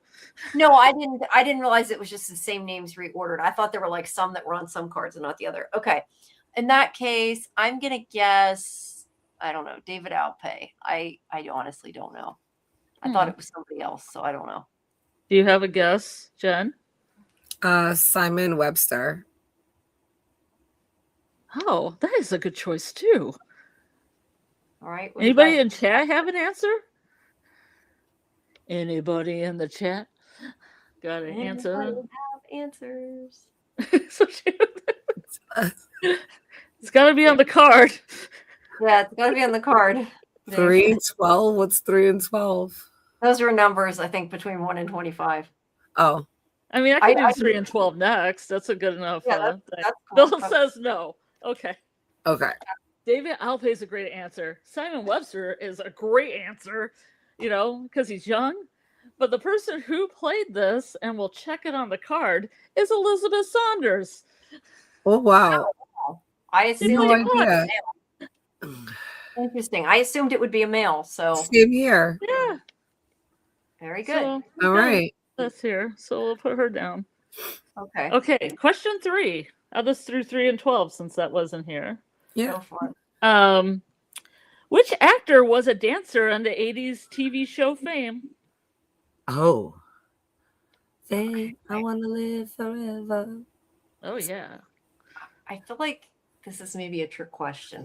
No, I didn't realize it was just the same names reordered. I thought there were like some that were on some cards and not the other. Okay. In that case, I'm gonna guess, I don't know, David Alpay. I honestly don't know. I thought it was somebody else, so I don't know. Do you have a guess, Jen? Simon Webster. Oh, that is a good choice too. All right. Anybody in chat have an answer? Anybody in the chat got an answer? Have answers. It's got to be on the card. Yeah, it's got to be on the card. 3, 12. What's 3 and 12? Those are numbers, I think, between 1 and 25. Oh. I mean, I can do 3 and 12 next. That's a good enough thing. That's cool. Bill says no. Okay. Okay. David Alpay is a great answer. Simon Webster is a great answer, because he's young. But the person who played this, and we'll check it on the card, is Elizabeth Saunders. Oh, wow. I assumed No it was idea. a male. Interesting. I assumed it would be a male. So same here. Yeah. Very good. All right. That's here. So we'll put her down. Okay. Okay. Question 3. I'll just do 3 and 12 since that wasn't here. Yeah. Go for it. Which actor was a dancer on the 80s TV show Fame? Oh. Fame, I want to live forever. Oh, yeah. I feel like this is maybe a trick question.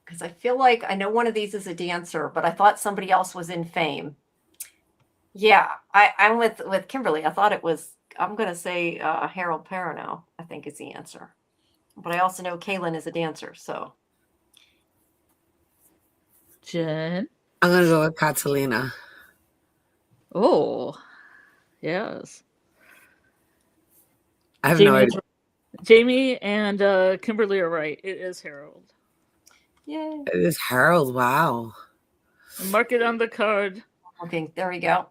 Because I feel like I know one of these is a dancer, but I thought somebody else was in Fame. Yeah, I'm with Kimberly. I thought it was, I'm going to say Harold Perrineau, I think is the answer. But I also know Kaylin is a dancer, so. Jen? I'm going to go with Catalina. Oh, yes. I have no idea. Jamie and Kimberly are right. It is Harold. Yay. It is Harold. Wow. Mark it on the card. Okay, there we go.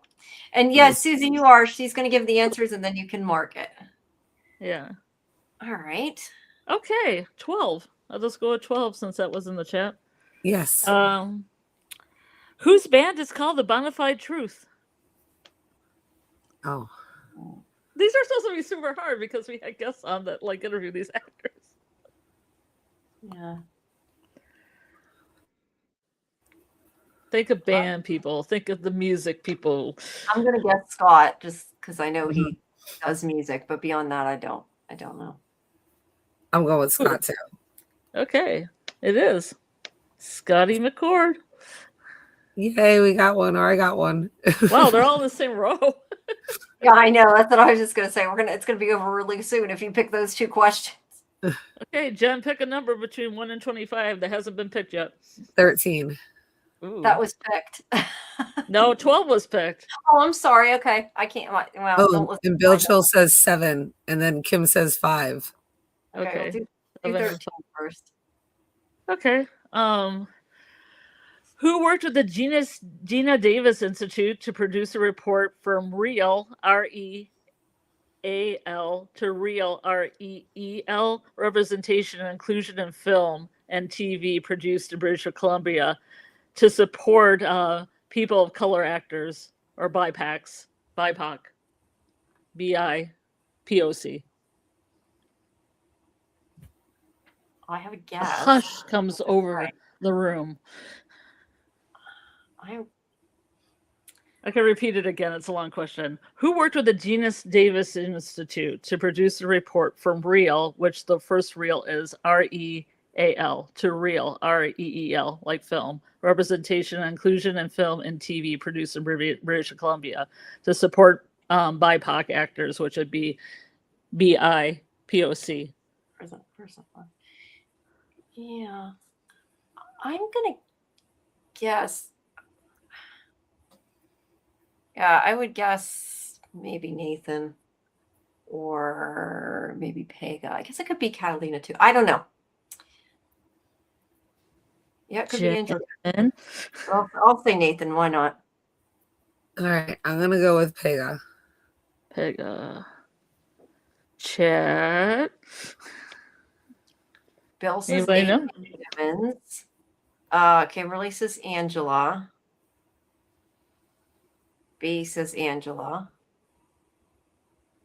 And yes, Susie, you are. She's going to give the answers and then you can mark it. Yeah. All right. Okay, 12. I'll just go with 12 since that was in the chat. Yes. Whose band is called The Bonafide Truth? Oh. These are supposed to be super hard because we had guests on that like interview these actors. Yeah. Think of band people. Think of the music people. I'm gonna guess Scott just because I know he does music, but beyond that, I don't know. I'm going with Scott too. Okay, it is Scotty McCord. Yay, we got one, or I got one. Wow, they're all in the same row. Yeah, I know. That's what I was just gonna say. It's gonna be over really soon if you pick those two questions. Okay, Jen, pick a number between 1 and 25 that hasn't been picked yet. 13. Ooh. That was picked. No, 12 was picked. Oh, I'm sorry. Okay, I can't. Well, don't Oh, listen and to my Bill Chill says 7, and then Kim says 5. Okay, Okay. we'll do 7 or 13 first. Okay. Who worked with the Gina Davis Institute to produce a report from REAL, REAL, to REAL, REEL, representation and inclusion in film and TV produced in British Columbia to support people of color actors or BIPOC, BIPOC. I have a A guess. hush comes over the room. I can repeat it again. It's a long question. Who worked with the Gina Davis Institute to produce a report from REAL, which the first REAL is REAL, to REAL, REEL, like film, representation and inclusion in film and TV produced in British Columbia to support BIPOC actors, which would be BIPOC. Person. Yeah. I'm going to guess. Yeah, I would guess maybe Nathan or maybe Pega. I guess it could be Catalina too. I don't know. Yeah, it could be Angela. I'll say Nathan. Why not? All right, I'm going to go with Pega. Pega. Chat. Bill says Anybody know? Kimberly says Angela. B says Angela.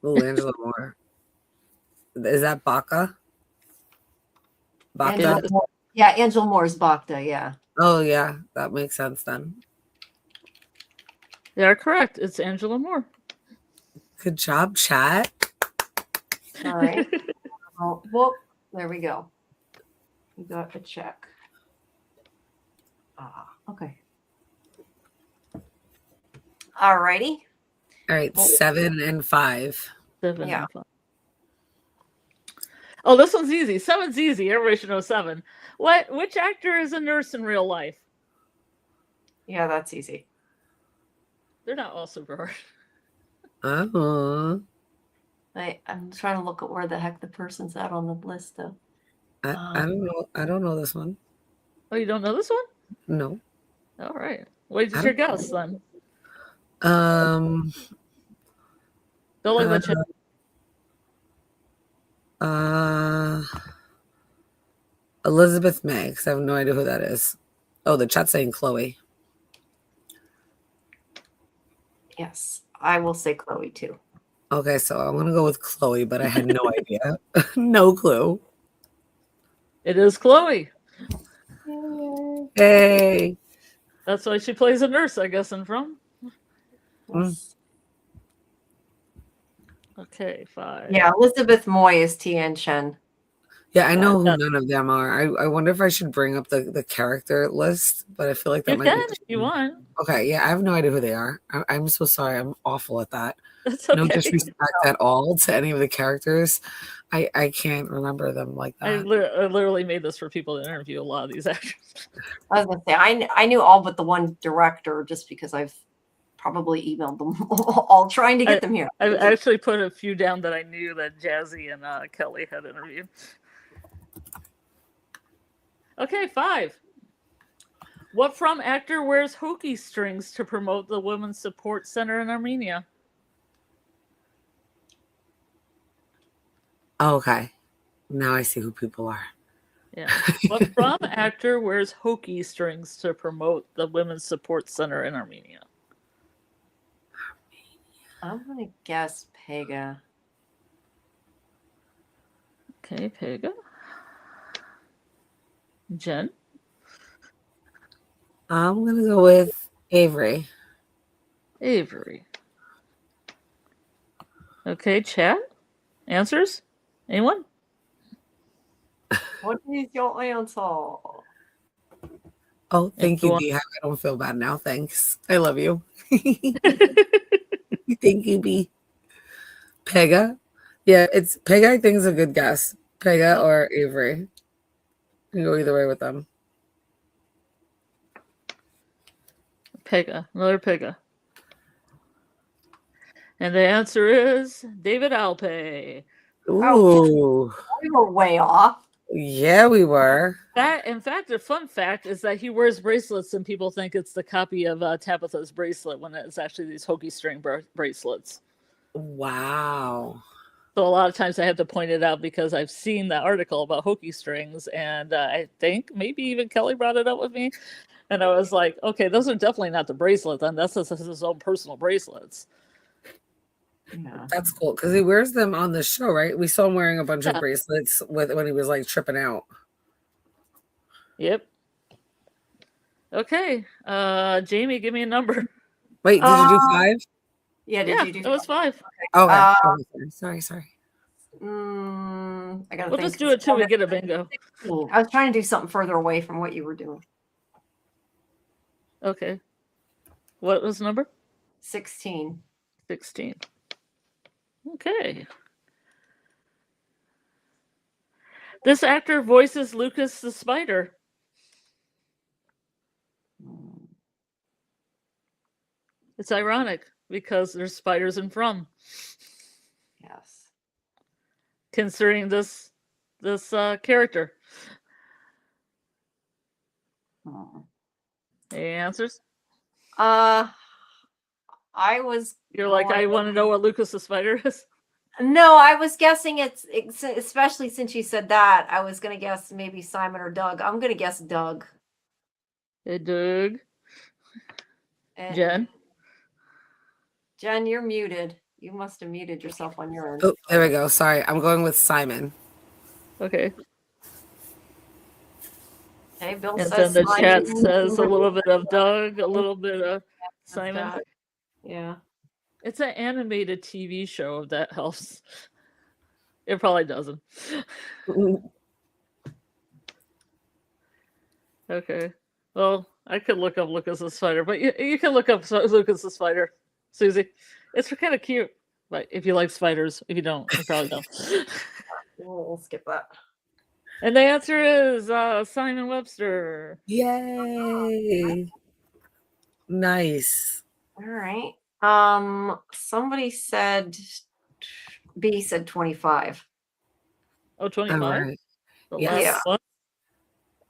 Oh, Angela Moore. Is that Baca? Bacta? Angela Moore's Bacta, yeah. Oh, yeah. That makes sense then. They are correct. It's Angela Moore. Good job, chat. All right. Oh, well, there we go. We got a check. Okay. All righty. All right, 7 and 5. 7 Yeah. and 5. Oh, this one's easy. 7's easy. Everybody should know 7. Which actor is a nurse in real life? Yeah, that's easy. They're not all super hard. Oh. I'm trying to look at where the heck the person's at on the list, though. I don't know. I don't know this one. Oh, you don't know this one? No. All right. What did your guess then? Um. Don't look at the chat. Elizabeth May, because I have no idea who that is. Oh, the chat's saying Chloe. Yes, I will say Chloe too. Okay, so I'm gonna go with Chloe, but I had no idea. No clue. It is Chloe. Hey. That's why she plays a nurse, I guess, in From. Yes. Okay, 5. Yeah, Elizabeth Moy is Tien Chen. Yeah, I know who none of them are. I wonder if I should bring up the character list, but I feel like that You might can be if you want. Okay, yeah, I have no idea who they are. I'm so sorry. I'm awful at that. That's okay. No disrespect at all to any of the characters. I can't remember them like that. I literally made this for people to interview a lot of these actors. I was gonna say I knew all but the one director just because I've probably emailed them all trying to get them here. I actually put a few down that I knew that Jazzy and Kelly had interviewed. Okay, 5. What From actor wears hokey strings to promote the Women's Support Center in Armenia? Okay. Now I see who people are. Yeah. What prom actor wears hokey strings to promote the Women's Support Center in Armenia? I'm gonna guess Pega. Okay, Pega. Jen? I'm gonna go with Avery. Avery. Okay, chat? Answers? Anyone? What is your answer? Oh, thank Go you, on. B. I don't feel bad now. Thanks. I love you. Thank you, B. Pega? Yeah, it's Pega. I think is a good guess. Pega or Avery. You can go either way with them. Pega. Another Pega. And the answer is David Alpay. Ooh. We were way off. Yeah, we were. That, in fact, a fun fact is that he wears bracelets, and people think it's the copy of Tabitha's bracelet when it's actually these hokey string bracelets. Wow. So a lot of times I have to point it out because I've seen that article about hokey strings, and I think maybe even Kelly brought it up with me, and I was like, okay, those are definitely not the bracelet. Then that's just his own personal bracelets. Yeah. That's cool because he wears them on the show, right? We saw him wearing a bunch of bracelets when he was like tripping out. Yep. Okay. Jamie, give me a number. Wait, did you do 5? Yeah, Yeah, you do it was 5. Okay. Sorry. I gotta We'll think. just do it till we get a bingo. I was trying to do something further away from what you were doing. Okay. What was the number? 16. 16. Okay. This actor voices Lucas the Spider. It's ironic because there's spiders in From. Yes. Considering this character. Any answers? I was. You're like, I want to know what Lucas the Spider is? No, I was guessing it's especially since you said that. I was gonna guess maybe Simon or Doug. I'm gonna guess Doug. Hey, Doug. And Jen, you're muted. You must have muted yourself on your end. Oh, there we go. Sorry, I'm going with Simon. Okay. Okay, Bill And says then the chat Simon. says a little bit of Doug, a little bit of Simon. Doug. Yeah. It's an animated TV show, if that helps. It probably doesn't. Okay. Well, I could look up Lucas the Spider, but you can look up Lucas the Spider, Susie. It's kind of cute. But if you like spiders, if you don't, you probably don't. We'll skip that. And the answer is Simon Webster. Yay. Nice. All right. Somebody said B said 25. Oh, 25? Right. The Yes. last one?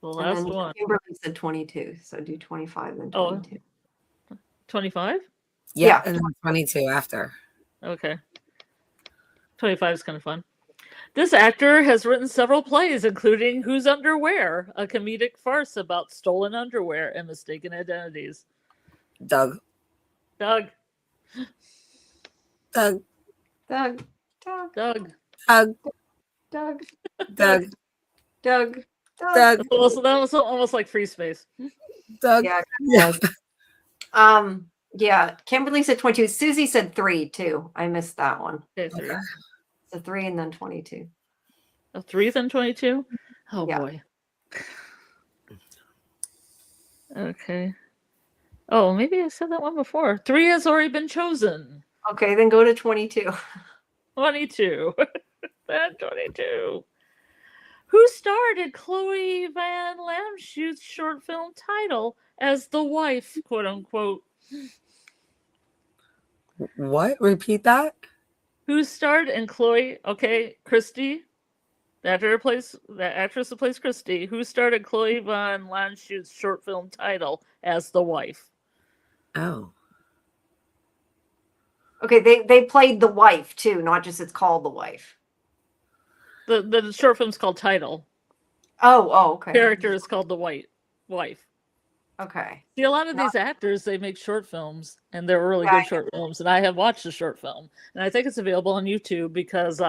The And last then one. Kimberly said 22. So do 25 then 22. 25? Yeah, and then 22 after. Okay. 25 is kind of fun. This actor has written several plays, including Whose Underwear, a comedic farce about stolen underwear and mistaken identities. Doug. Doug. Doug. Doug. Doug. Doug. Doug. Doug. Doug. That was almost like Free Space. Doug. Yeah. Yeah. Kimberly said 22. Susie said 3 too. I missed that one. Okay, 3. So 3 and then 22. A 3 then 22? Oh, Yeah. boy. Okay. Oh, maybe I said that one before. 3 has already been chosen. Okay, then go to 22. 22. Then 22. Who starred in Chloe Van Lamschuth's short film title as the wife, quote unquote? What? Repeat that? Who starred in Chloe? Okay, Christy, the actress who plays Christy. Who starred in Chloe Van Lamschuth's short film title as the wife? Oh. Okay, they played the wife too, not just it's called the wife. The short film's called Title. Oh, okay. Character is called the White Wife. Okay. See, a lot of these actors, they make short films, and they're really good short films. And I have watched the short film, and I think it's available on YouTube because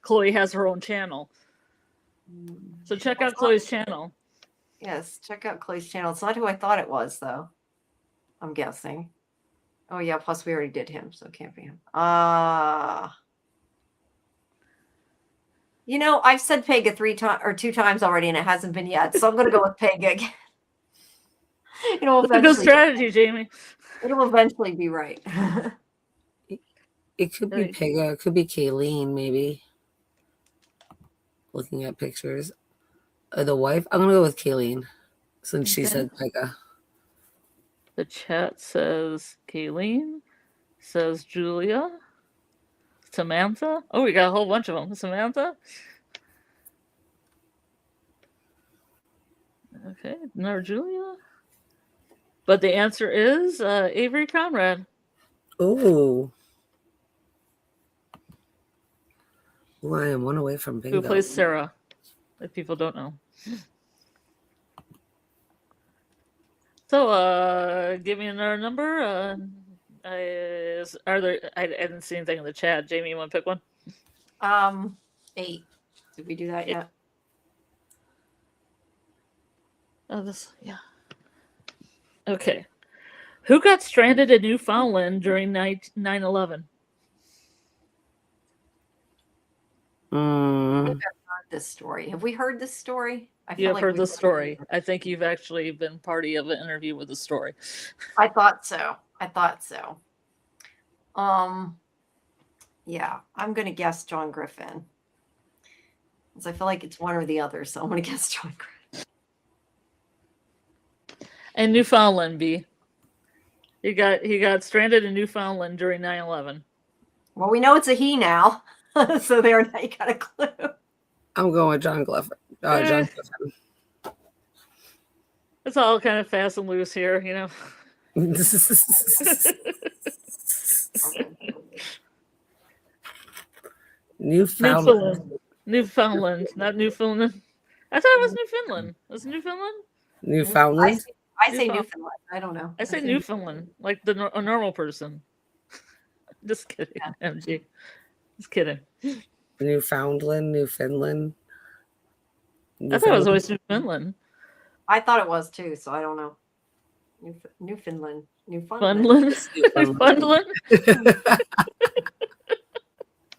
Chloe has her own channel. So check out Chloe's channel. Yes, check out Chloe's channel. It's not who I thought it was, though. I'm guessing. Oh yeah, plus we already did him, so it can't be him. You know, I've said Pega 3 times or 2 times already, and it hasn't been yet. So I'm gonna go with Pega again. That's a good strategy, Jamie. It'll eventually be right. It could be Pega. It could be Kayleen, maybe. Looking at pictures. The wife? I'm going to go with Kayleen since she said Pega. The chat says Kayleen, says Julia, Samantha. Oh, we got a whole bunch of them. Samantha. Okay, another Julia. But the answer is Avery Conrad. Oh. Well, I am one away from bingo. Who plays Sarah, if people don't know. So, give me another number. I didn't see anything in the chat. Jamie, you want to pick one? 8. Did we do that yet? Oh, yeah. Okay. Who got stranded in Newfoundland during 9/11? I've heard this story. Have we heard this story? You have heard the story. I think you've actually been party of an interview with the story. I thought so. Yeah, I'm gonna guess John Griffin. Because I feel like it's one or the other, so I'm gonna guess John Griffin. And Newfoundland, B. He got stranded in Newfoundland during 9/11. Well, we know it's a he now, so there now you got a clue. I'm going with John Griffin. John Griffin. It's all kind of fast and loose here, you know. Newfoundland, not Newfoundland. I thought it was Newfoundland. Was it Newfoundland? Newfoundland? I say Newfoundland. I don't know. I say Newfoundland, like a normal person. Just kidding, MG. Just kidding. Newfoundland, Newfoundland. I thought it was always Newfoundland. I thought it was too, so I don't know. Newfoundland. Newfoundland.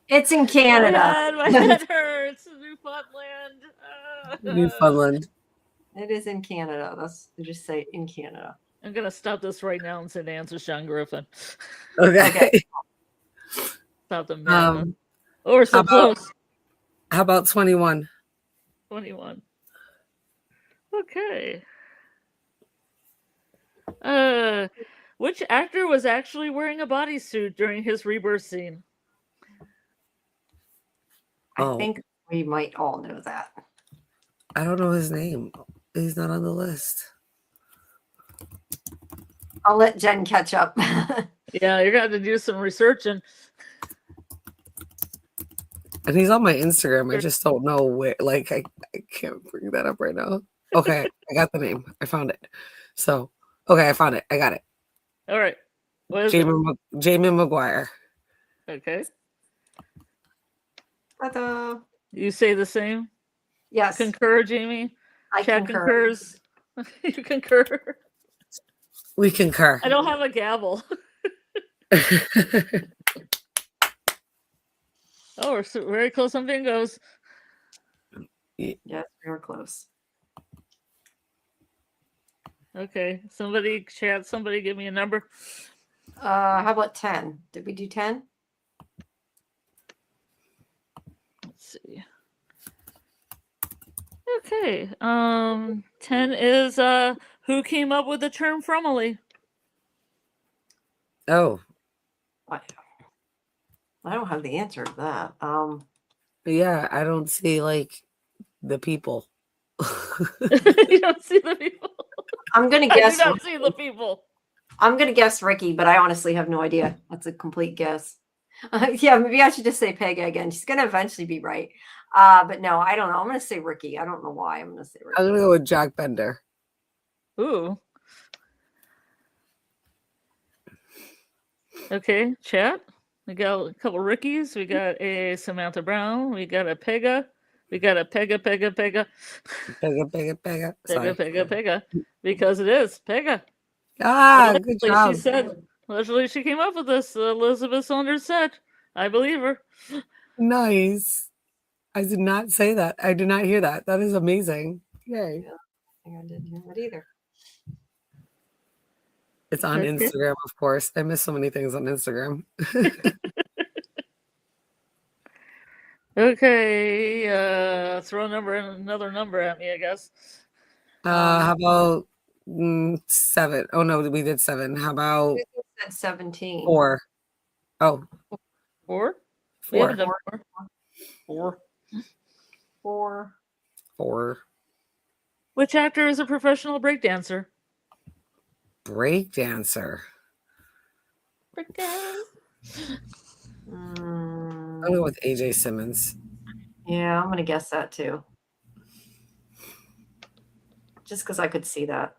It's in Canada. My head hurts. Newfoundland. Newfoundland. It is in Canada. That's just say in Canada. I'm gonna stop this right now and say the answer is John Griffin. Okay. Stop the man. Oh, we're so close. How about 21? 21. Okay. Which actor was actually wearing a bodysuit during his rebirth scene? I think we might all know that. I don't know his name. He's not on the list. I'll let Jen catch up. Yeah, you're going to do some researching. And he's on my Instagram. I just don't know where. Like, I can't bring that up right now. Okay, I got the name. I found it. So, okay, I found it. I got it. All right. What is Jamie Maguire. Okay. Ta-da. You say the same? Yes. Concur, Jamie? I Chat concur. concurs. You concur. We concur. I don't have a gavel. Oh, we're very close on bingos. Yes, we were close. Okay. Somebody give me a number. How about 10? Did we do 10? Let's see. Okay. 10 is who came up with the term frumily? Oh. I don't have the answer to that. Yeah, I don't see like the people. You don't see the people. I'm gonna guess. I do not see the people. I'm gonna guess Ricky, but I honestly have no idea. That's a complete guess. Yeah, maybe I should just say Pega again. She's gonna eventually be right. But no, I don't know. I'm going to say Ricky. I don't know why. I'm going to say Ricky. I'm gonna go with Jack Bender. Ooh. Okay, chat. We got a couple Rickies. We got a Samantha Brown. We got a Pega. We got a Pega. Pega. Sorry. Pega. Because it is Pega. Ah, good Allegedly, job. she said. Allegedly, she came up with this. Elizabeth Saunders said. I believe her. Nice. I did not say that. I did not hear that. That is amazing. Yay. I didn't hear that either. It's on Okay. Instagram, of course. I miss so many things on Instagram. Okay. Throw another number at me, I guess. How about 7? Oh no, we did 7. How about I said 17. 4? Oh, 4? We 4. haven't done 4. 4. 4. Which actor is a professional breakdancer? Breakdancer. Breakdance. I'm going with AJ Simmons. Yeah, I'm going to guess that too. Just because I could see that.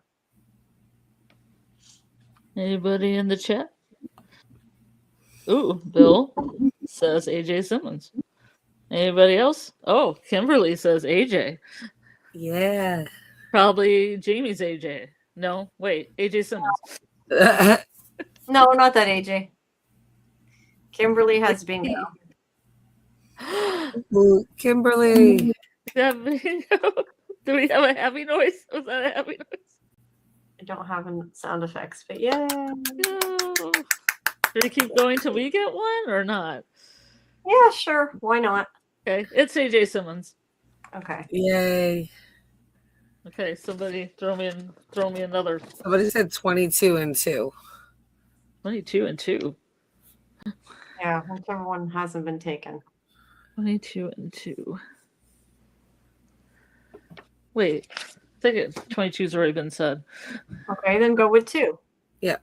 Anybody in the chat? Ooh, Bill says AJ Simmons. Anybody else? Oh, Kimberly says AJ. Yeah. Probably Jamie's AJ. No, wait, AJ Simmons. No, not that AJ. Kimberly has bingo. Ooh, Kimberly. Do we have a happy noise? Was that a happy noise? I don't have sound effects, but yeah. No. Do we keep going till we get one or not? Yeah, sure. Why not? Okay, it's AJ Simmons. Okay. Yay. Okay, somebody throw me another. Somebody said 22 and 2. 22 and 2. Yeah, whichever one hasn't been taken. 22 and 2. Wait, I think 22's already been said. Okay, then go with 2. Yeah.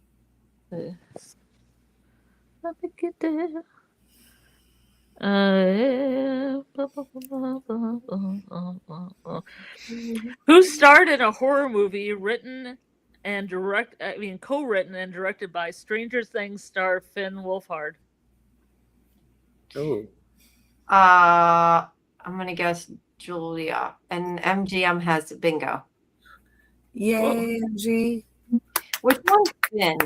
Let me get there. Who starred in a horror movie co-written and directed by Stranger Things star Finn Wolfhard? Oh. I'm gonna guess Julia, and MGM has bingo. Yay, MG. Which one's Finn?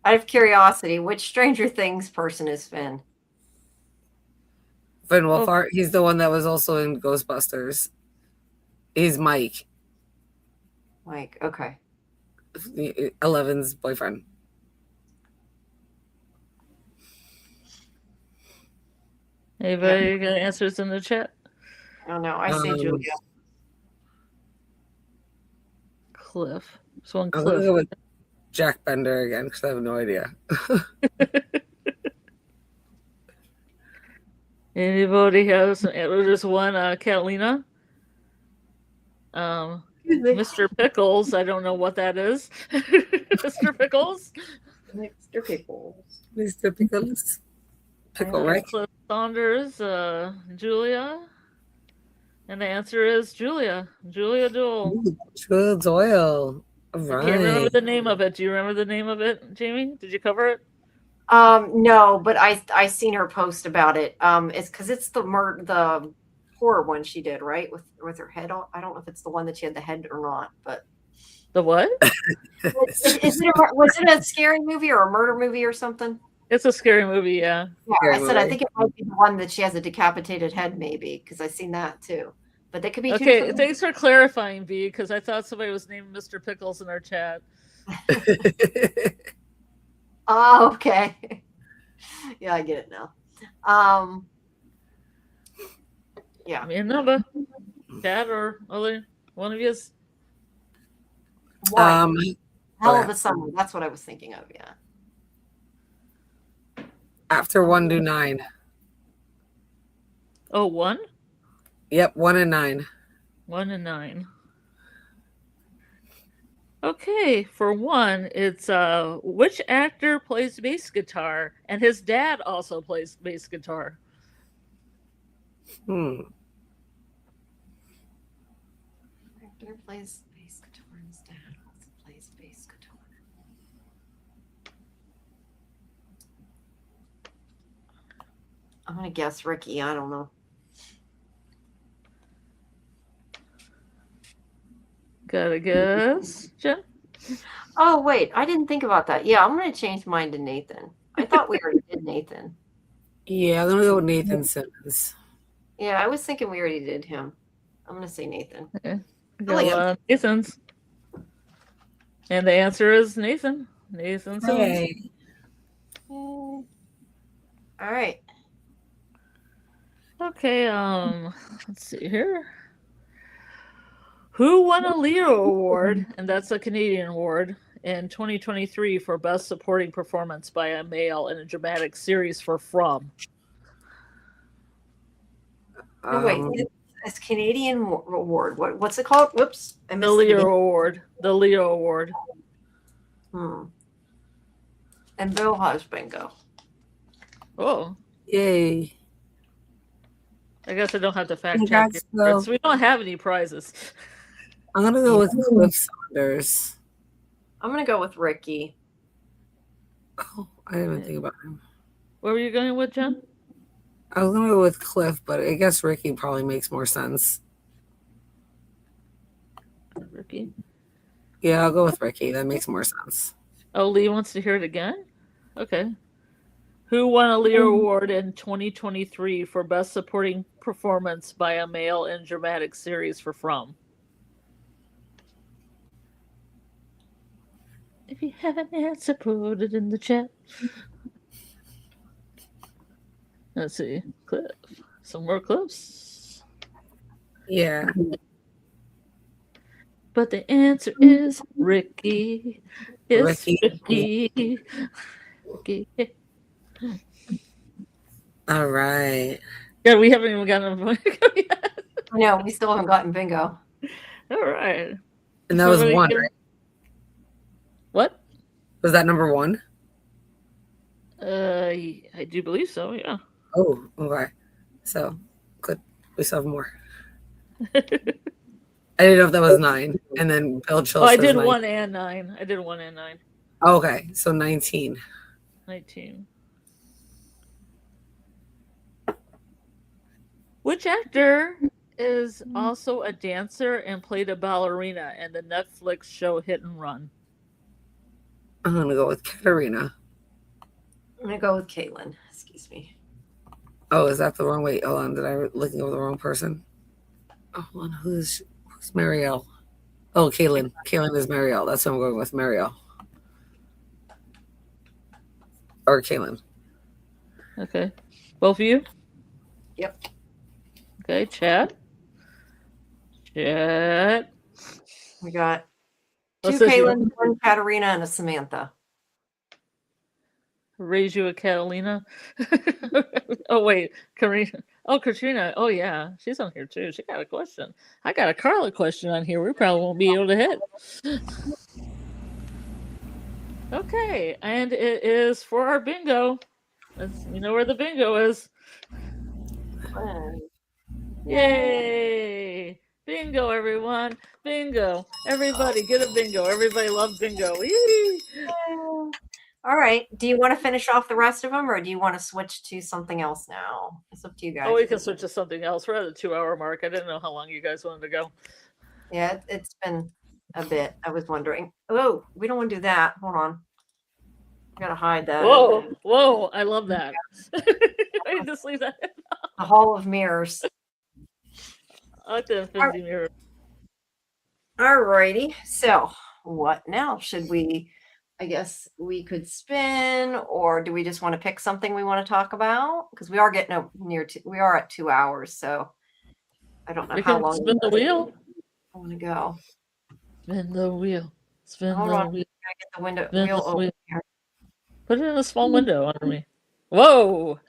Out of curiosity, which Stranger Things person is Finn? Finn Wolfhard. He's the one that was also in Ghostbusters. He's Mike. Mike, okay. Eleven's boyfriend. Anybody got answers in the chat? I don't know. I say Julia. Cliff. This one, I'm going to Cliff. go with Jack Bender again because I have no idea. Anybody has there's one, Catalina? Mr. Pickles. I don't know what that is. Mr. Pickles? Mr. Pickles. Mr. Pickles. Pickle Rick. Cliff Saunders, Julia. And the answer is Julia. Julia Duell. Julia Doyle. All I can't remember right. the name of it. Do you remember the name of it, Jamie? Did you cover it? No, but I seen her post about it. It's because it's the horror one she did, right? With her head on. I don't know if it's the one that she had the head or not, but The what? was it a scary movie or a murder movie or something? It's a scary movie, yeah. Yeah, Scary I said I movie. think it might be the one that she has a decapitated head, maybe, because I seen that too. But they could be two Okay, different- thanks for clarifying, B, because I thought somebody was named Mr. Pickles in our chat. Oh, okay. Yeah, I get it now. Yeah. Give me a number. Dad or other one of yous. One. Hell of okay. a summer. That's what I was thinking of. Yeah. After 1 to 9. Oh, 1? Yep, 1 and 9. 1 and 9. Okay, for 1, it's which actor plays bass guitar, and his dad also plays bass guitar. Actor plays bass guitar instead. Also plays bass guitar. I'm gonna guess Ricky. I don't know. Gotta guess, Jen? Oh wait, I didn't think about that. Yeah, I'm gonna change mine to Nathan. I thought we already did Nathan. Yeah, I'm gonna go with Nathan Simmons. Yeah, I was thinking we already did him. I'm gonna say Nathan. Okay. Like Nathan's. And the answer is Nathan. Nathan Simmons. Hey. All right. Okay, let's see here. Who won a Leo Award, and that's a Canadian award, in 2023 for Best Supporting Performance by a Male in a Dramatic Series for From? No, wait, it's Canadian award. What's it called? Whoops. I The missed Leo it. Award. The Leo Award. And Bill has bingo. Oh, Yay. I guess I don't have to fact check Congrats, it. Bill. So we don't have any prizes. I'm gonna go with Cliff Saunders. I'm gonna go with Ricky. Oh, I didn't even think about him. Where were you going with, Jen? I was gonna go with Cliff, but I guess Ricky probably makes more sense. Ricky. Yeah, I'll go with Ricky. That makes more sense. Oh, Lee wants to hear it again? Okay. Who won a Leo Award in 2023 for Best Supporting Performance by a Male in Dramatic Series for From? If you have an answer, put it in the chat. Let's see. Cliff. Some more clips. Yeah. But the answer is Ricky. It's Ricky. Ricky. All right. Yeah, we haven't even gotten a point yet. No, we still haven't gotten bingo. All right. And that was Somebody one, give- right? What? Was that number one? I do believe so, yeah. Oh, okay. So, good. We still have more. I didn't know if that was 9. And then Bill Chill Oh, I says did 9. 1 and 9. I did 1 and 9. Okay, so 19. 19. Which actor is also a dancer and played a ballerina in the Netflix show Hit and Run? I'm going to go with Katarina. I'm gonna go with Caitlin. Excuse me. Oh, is that the wrong way? Hold on. Did I looking over the wrong person? Oh, hold on. Who's Marielle? Oh, Caitlin. Caitlin is Marielle. That's what I'm going with. Marielle. Or Caitlin. Okay. Both of you? Yep. Okay, chat. Chat. We got 2 What's this here? Caitlin, 1 Katarina, and a Samantha. Raise you a Catalina. Oh, wait. Karina. Oh, Katrina. Oh, yeah. She's on here, too. She got a question. I got a Carla question on here. We probably won't be able to hit. Okay. And it is for our bingo. You know where the bingo is. Yay! Bingo, everyone. Bingo. Everybody get a bingo. Everybody loves bingo. Yee! All right. Do you want to finish off the rest of them, or do you want to switch to something else now? It's up to you guys. Oh, we can switch to something else. We're at the 2-hour mark. I didn't know how long you guys wanted to go. Yeah, it's been a bit. I was wondering. Oh, we don't want to do that. Hold on. I gotta hide that. Whoa. I love that. I just leave that. The Hall of Mirrors. I like the infinity mirror. All righty. So, what now? Should we? I guess we could spin, or do we just want to pick something we want to talk about? Because we are getting we are at 2 hours, so I don't know We how can long. spin the wheel. I want to go. Spin the wheel. Spin Hold the on. wheel. I get the window Spin wheel the open wheel. here. Put it in a small window under me. Whoa!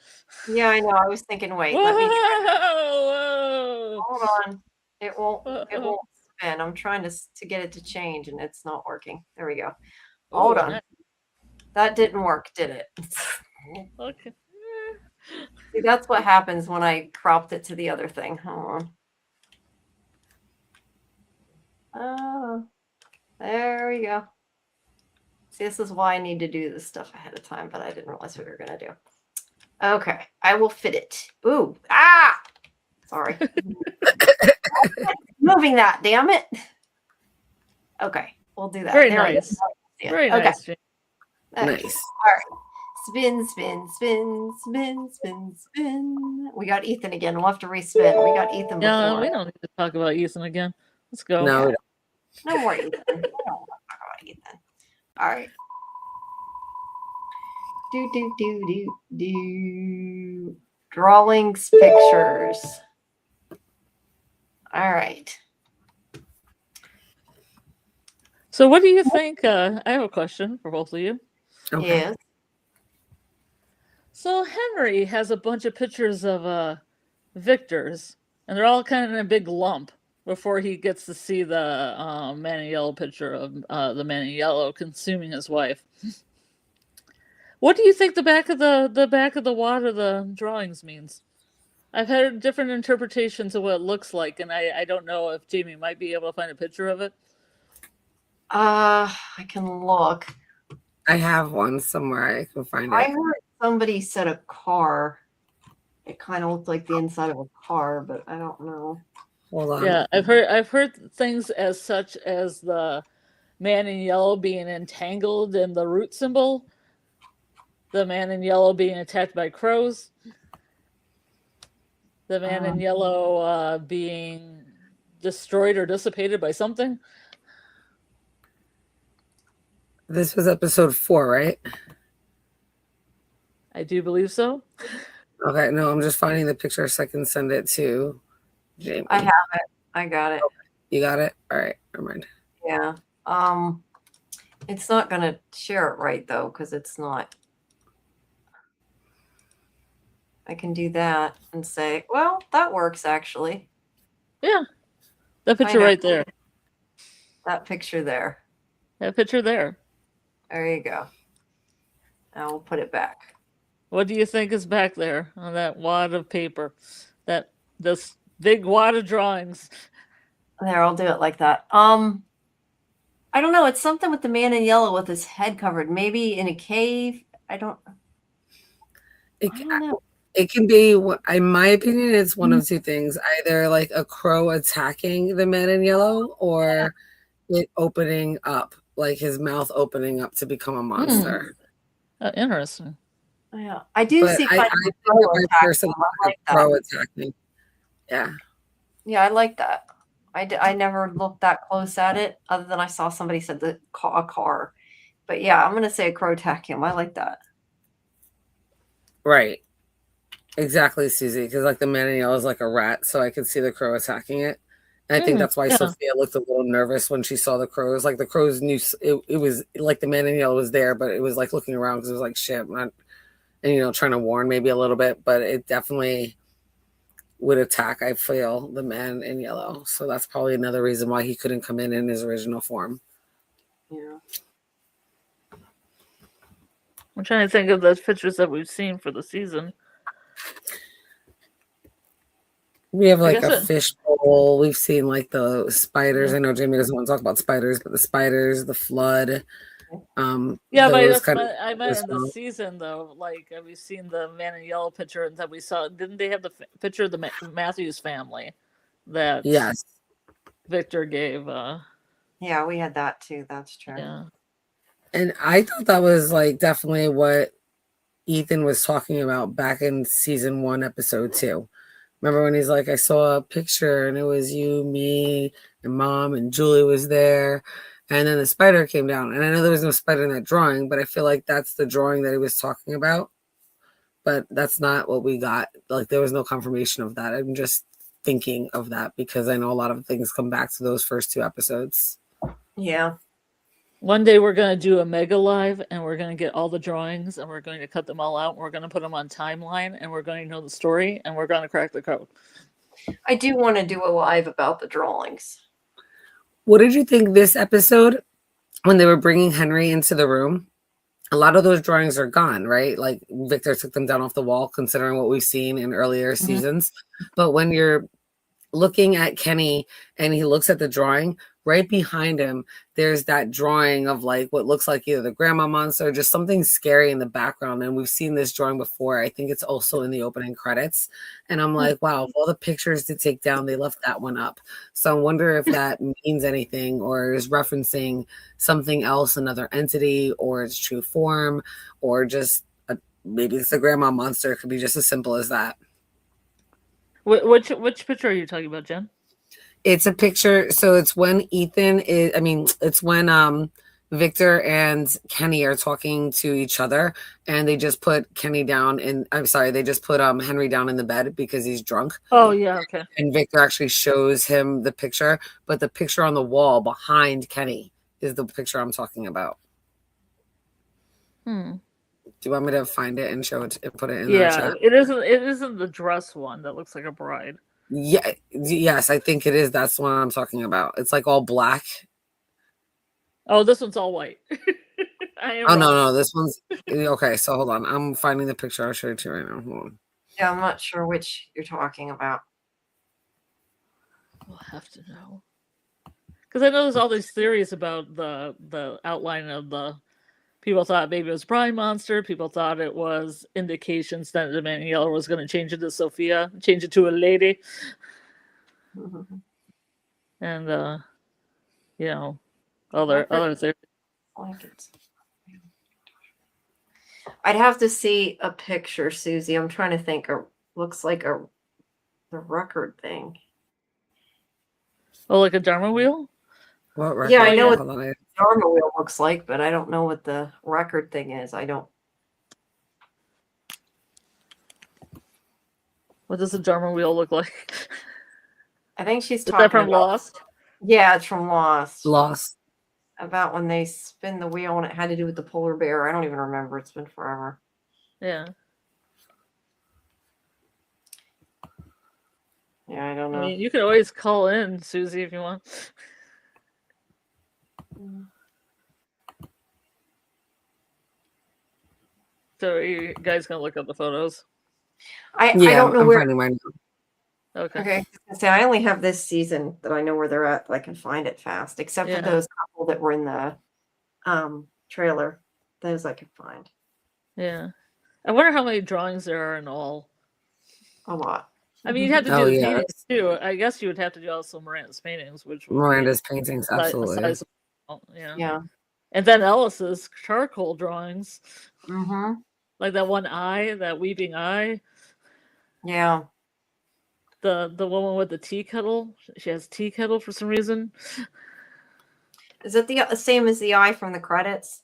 Yeah, I know. I was thinking, wait, Whoa! let me Whoa! hold on. It won't spin. I'm trying to get it to change, and it's not working. There we go. Hold on. Nice. That didn't work, did it? Okay. See, that's what happens when I cropped it to the other thing. Hold on. Oh, there we go. See, this is why I need to do this stuff ahead of time, but I didn't realize what we were going to do. Okay, I will fit it. Ooh, sorry. Moving that, damn it. Okay, we'll do that. Very There we go. nice. Very Okay. nice. Jane. Okay. Nice. All right. Spin, spin, spin, spin, spin, spin. We got Ethan again. We'll have to respin. We got Ethan Yeah, before. we don't need to talk about Ethan again. Let's go. No, No more Ethan. We don't want to talk about Ethan. All right. Do. Drawings, pictures. All right. So, what do you think? I have a question for both of you. okay. Yes. So, Henry has a bunch of pictures of Victor's, and they're all kind of in a big lump before he gets to see the man in yellow picture of the man in yellow consuming his wife. What do you think the back of the wad of the drawings means? I've heard different interpretations of what it looks like, and I don't know if Jamie might be able to find a picture of it. I can look. I have one somewhere. I can find I it. heard somebody said a car. It kind of looked like the inside of a car, but I don't know. Hold on. Yeah, I've heard things as such as the man in yellow being entangled in the root symbol, the man in yellow being attacked by crows, the man in yellow being destroyed or dissipated by something. This was episode 4, right? I do believe so. Okay, no, I'm just finding the picture so I can send it to Jamie. I have it. I got it. You got it? All right, never mind. Yeah. It's not gonna share it right though, because it's not. I can do that and say, well, that works actually. Yeah, that picture know. right there. That picture there. That picture there. There you go. Now we'll put it back. What do you think is back there on that wad of paper? This big wad of drawings. There, I'll do it like that. I don't know. It's something with the man in yellow with his head covered. Maybe in a cave. I don't know. It can be, in my opinion, it's one of two things. Either like a crow attacking the man in yellow or it opening up, like his mouth opening up to become a monster. Interesting. Yeah, I do But see I kind think of a crow my attacking person him. I like a crow that. attacking. Yeah. Yeah, I like that. I never looked that close at it, other than I saw somebody said a car. But yeah, I'm gonna say a crow attack him. I like that. Right. Exactly, Susie. Because like the man in yellow is like a rat, so I could see the crow attacking it. And I think that's why Sophia looked a little nervous when she saw the crows. Like the crows knew it was like the man in yellow was there, but it was like looking around because it was like shit, and trying to warn maybe a little bit, but it definitely would attack, I feel, the man in yellow. So that's probably another reason why he couldn't come in his original form. Yeah. I'm trying to think of those pictures that we've seen for the season. We have like a fishbowl. We've seen like the spiders. I know Jamie doesn't want to talk about spiders, but the spiders, the flood. Yeah, but I meant in the season though. Like, have you seen the man in yellow picture that we saw? Didn't they have the picture of the Matthews family that Victor gave? Yeah, we had that too. That's true. Yeah. And I thought that was like definitely what Ethan was talking about back in season 1, episode 2. Remember when he's like, I saw a picture and it was you, me, and Mom, and Julie was there. And then the spider came down. And I know there was no spider in that drawing, but I feel like that's the drawing that he was talking about. But that's not what we got. Like, there was no confirmation of that. I'm just thinking of that because I know a lot of things come back to those first 2 episodes. Yeah. One day we're going to do a mega live and we're going to get all the drawings and we're going to cut them all out. And we're going to put them on timeline and we're going to know the story and we're going to crack the code. I do want to do a live about the drawings. What did you think this episode when they were bringing Henry into the room a lot of those drawings are gone, right? Like Victor took them down off the wall, considering what we've seen in earlier seasons. But when you're looking at Kenny and he looks at the drawing, right behind him, there's that drawing of like what looks like either the grandma monster or just something scary in the background. And we've seen this drawing before. I think it's also in the opening credits. And I'm like, wow, of all the pictures to take down, they left that one up. So I wonder if that means anything or is referencing something else, another entity, or its true form, or just maybe it's the grandma monster. It could be just as simple as that. Which picture are you talking about, Jen? It's a picture. So it's when it's when Victor and Kenny are talking to each other and they just put Kenny down they just put Henry down in the bed because he's drunk. Oh yeah, okay. And Victor actually shows him the picture, but the picture on the wall behind Kenny is the picture I'm talking about. Do you want me to find it and show it and put it in the chat? It isn't the dress one that looks like a bride. Yeah, yes, I think it is. That's the one I'm talking about. It's like all black. Oh, this one's all white. No, this one's okay. So hold on, I'm finding the picture. I'll show it to you right now. Hold on. Yeah, I'm not sure which you're talking about. We'll have to know because I know there's all these theories about the outline of the. People thought maybe it was Bride Monster. People thought it was indications that Emmanuel was going to change it to Sophia, change it to a lady. And, other theories. I'd have to see a picture, Susie. I'm trying to think. Looks like the record thing. Oh, like a Dharma wheel? What record? Yeah, I know what the Dharma wheel looks like, but I don't know what the record thing is. I don't. What does the Dharma wheel look like? I think she's Is talking that from about, Lost? Yeah, it's from Lost. Lost. About when they spin the wheel and it had to do with the polar bear. I don't even remember. It's been forever. Yeah. Yeah, I don't know. I mean, you can always call in, Susie, if you want. So are you guys gonna look up the photos? I don't know where. Finding mine. Okay. So I only have this season that I know where they're at, but I can find it fast, except for those couple that were in the trailer. Those I can find. Yeah. I wonder how many drawings there are in all. A lot. I mean, you'd have to do the paintings too. I guess you would have to do also Miranda's paintings, which Miranda's paintings, absolutely. Yeah. And then Ellis's charcoal drawings. Mm-hmm. Like that one eye, that weeping eye. Yeah. The woman with the tea kettle. She has tea kettle for some reason. Is it the same as the eye from the credits?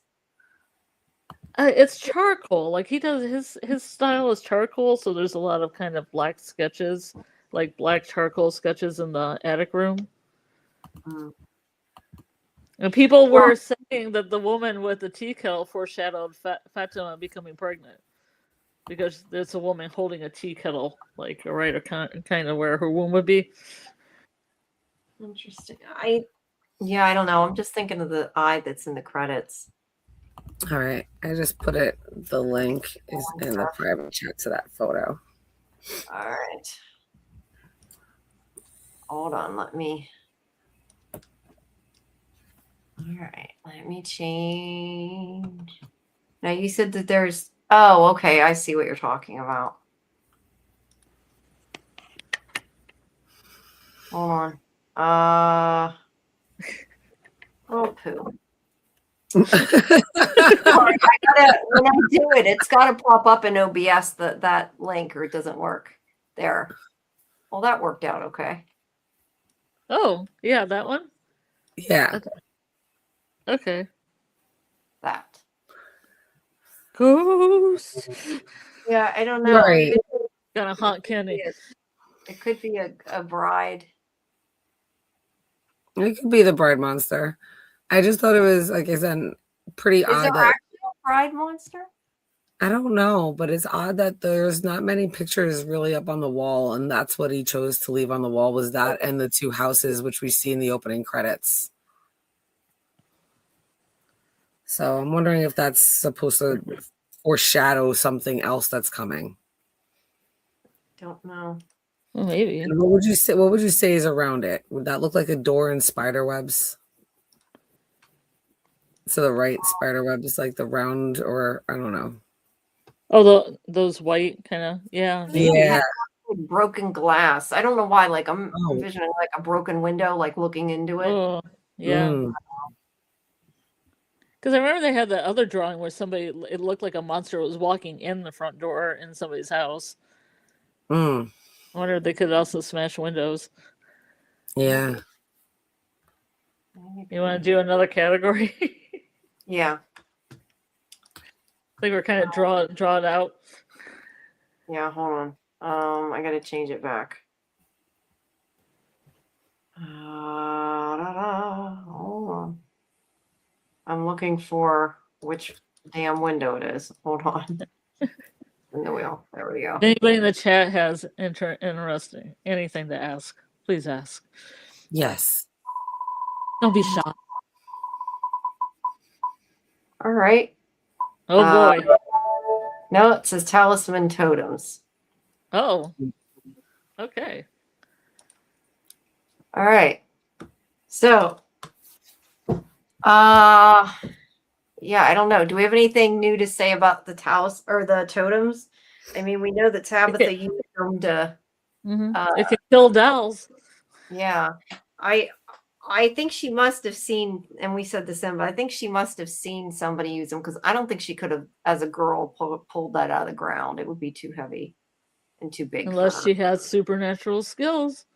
It's charcoal. Like he does his style is charcoal, so there's a lot of kind of black sketches, like black charcoal sketches in the attic room. And people were saying that the woman with the tea kettle foreshadowed Fatima becoming pregnant. Because there's a woman holding a tea kettle, like right kind of where her womb would be. Interesting. I don't know. I'm just thinking of the eye that's in the credits. All right, I just put it. The link is in the private chat to that photo. All right. Hold on. Let me change. Now you said that there's. Oh, okay. I see what you're talking about. Hold on. Oh, poo. Sorry, when I do it, it's got to pop up in OBS that link, or it doesn't work. There. Well, that worked out okay. Oh, yeah, that one? Yeah. Okay. That. Ghost. Yeah, I don't know. Right. Gonna haunt Kenny. It could be a bride. It could be the bride monster. I just thought it was, like I said, pretty odd. Is there actually a bride monster? I don't know, but it's odd that there's not many pictures really up on the wall, and that's what he chose to leave on the wall was that and the two houses, which we see in the opening credits. So I'm wondering if that's supposed to foreshadow something else that's coming. Don't know. Well, maybe. And what would you say? What would you say is around it? Would that look like a door and spider webs? So the right spider webs, like the round, or I don't know. Oh, those white kind of, yeah. Yeah. Broken glass. I don't know why. Like I'm Oh. envisioning like a broken window, like looking into it. Oh, yeah. Mm. Because I remember they had that other drawing where it looked like a monster was walking in the front door in somebody's house. Mm. I wonder if they could also smash windows. Yeah. You want to do another category? Yeah. I think we're kind of draw it out. Yeah, hold on. I gotta change it back. Hold on. I'm looking for which damn window it is. Hold on. In the wheel. There we go. If anybody in the chat has interesting anything to ask, please ask. Yes. Don't be shy. All right. Oh boy. No, it says talisman totems. Oh. Okay. All right. So, yeah, I don't know. Do we have anything new to say about the or the totems? I mean, we know that Tabitha used them to. It can kill dolls. Yeah, I think she must have seen, and we said this in, but I think she must have seen somebody use them because I don't think she could have, as a girl, pulled that out of the ground. It would be too heavy and too big. Unless she has supernatural skills.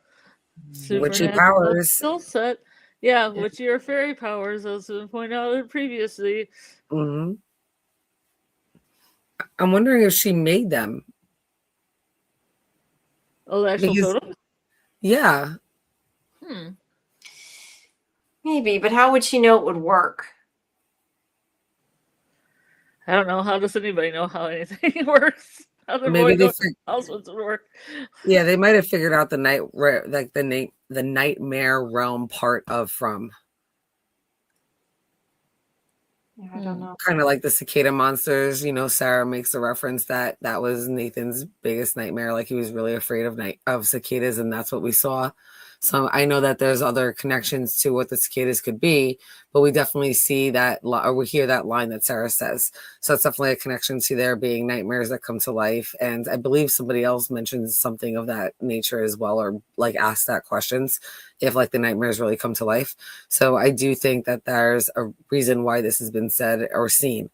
Witchy powers. Skill set. Yeah, witchy or fairy powers, as we pointed out previously. Mm-hmm. I'm wondering if she made them. Oh, the actual totem? Yeah. Maybe, but how would she know it would work? I don't know. How does anybody know how anything works? How do Maybe they else would work? Yeah, they might have figured out the nightmare realm part of From. Yeah, I don't know. Kind of like the cicada monsters. You know, Sarah makes the reference that was Nathan's biggest nightmare. Like he was really afraid of cicadas, and that's what we saw. So I know that there's other connections to what the cicadas could be, but we definitely see that, or we hear that line that Sarah says. So it's definitely a connection to there being nightmares that come to life. And I believe somebody else mentioned something of that nature as well, or like asked that questions if like the nightmares really come to life. So I do think that there's a reason why this has been said or seen.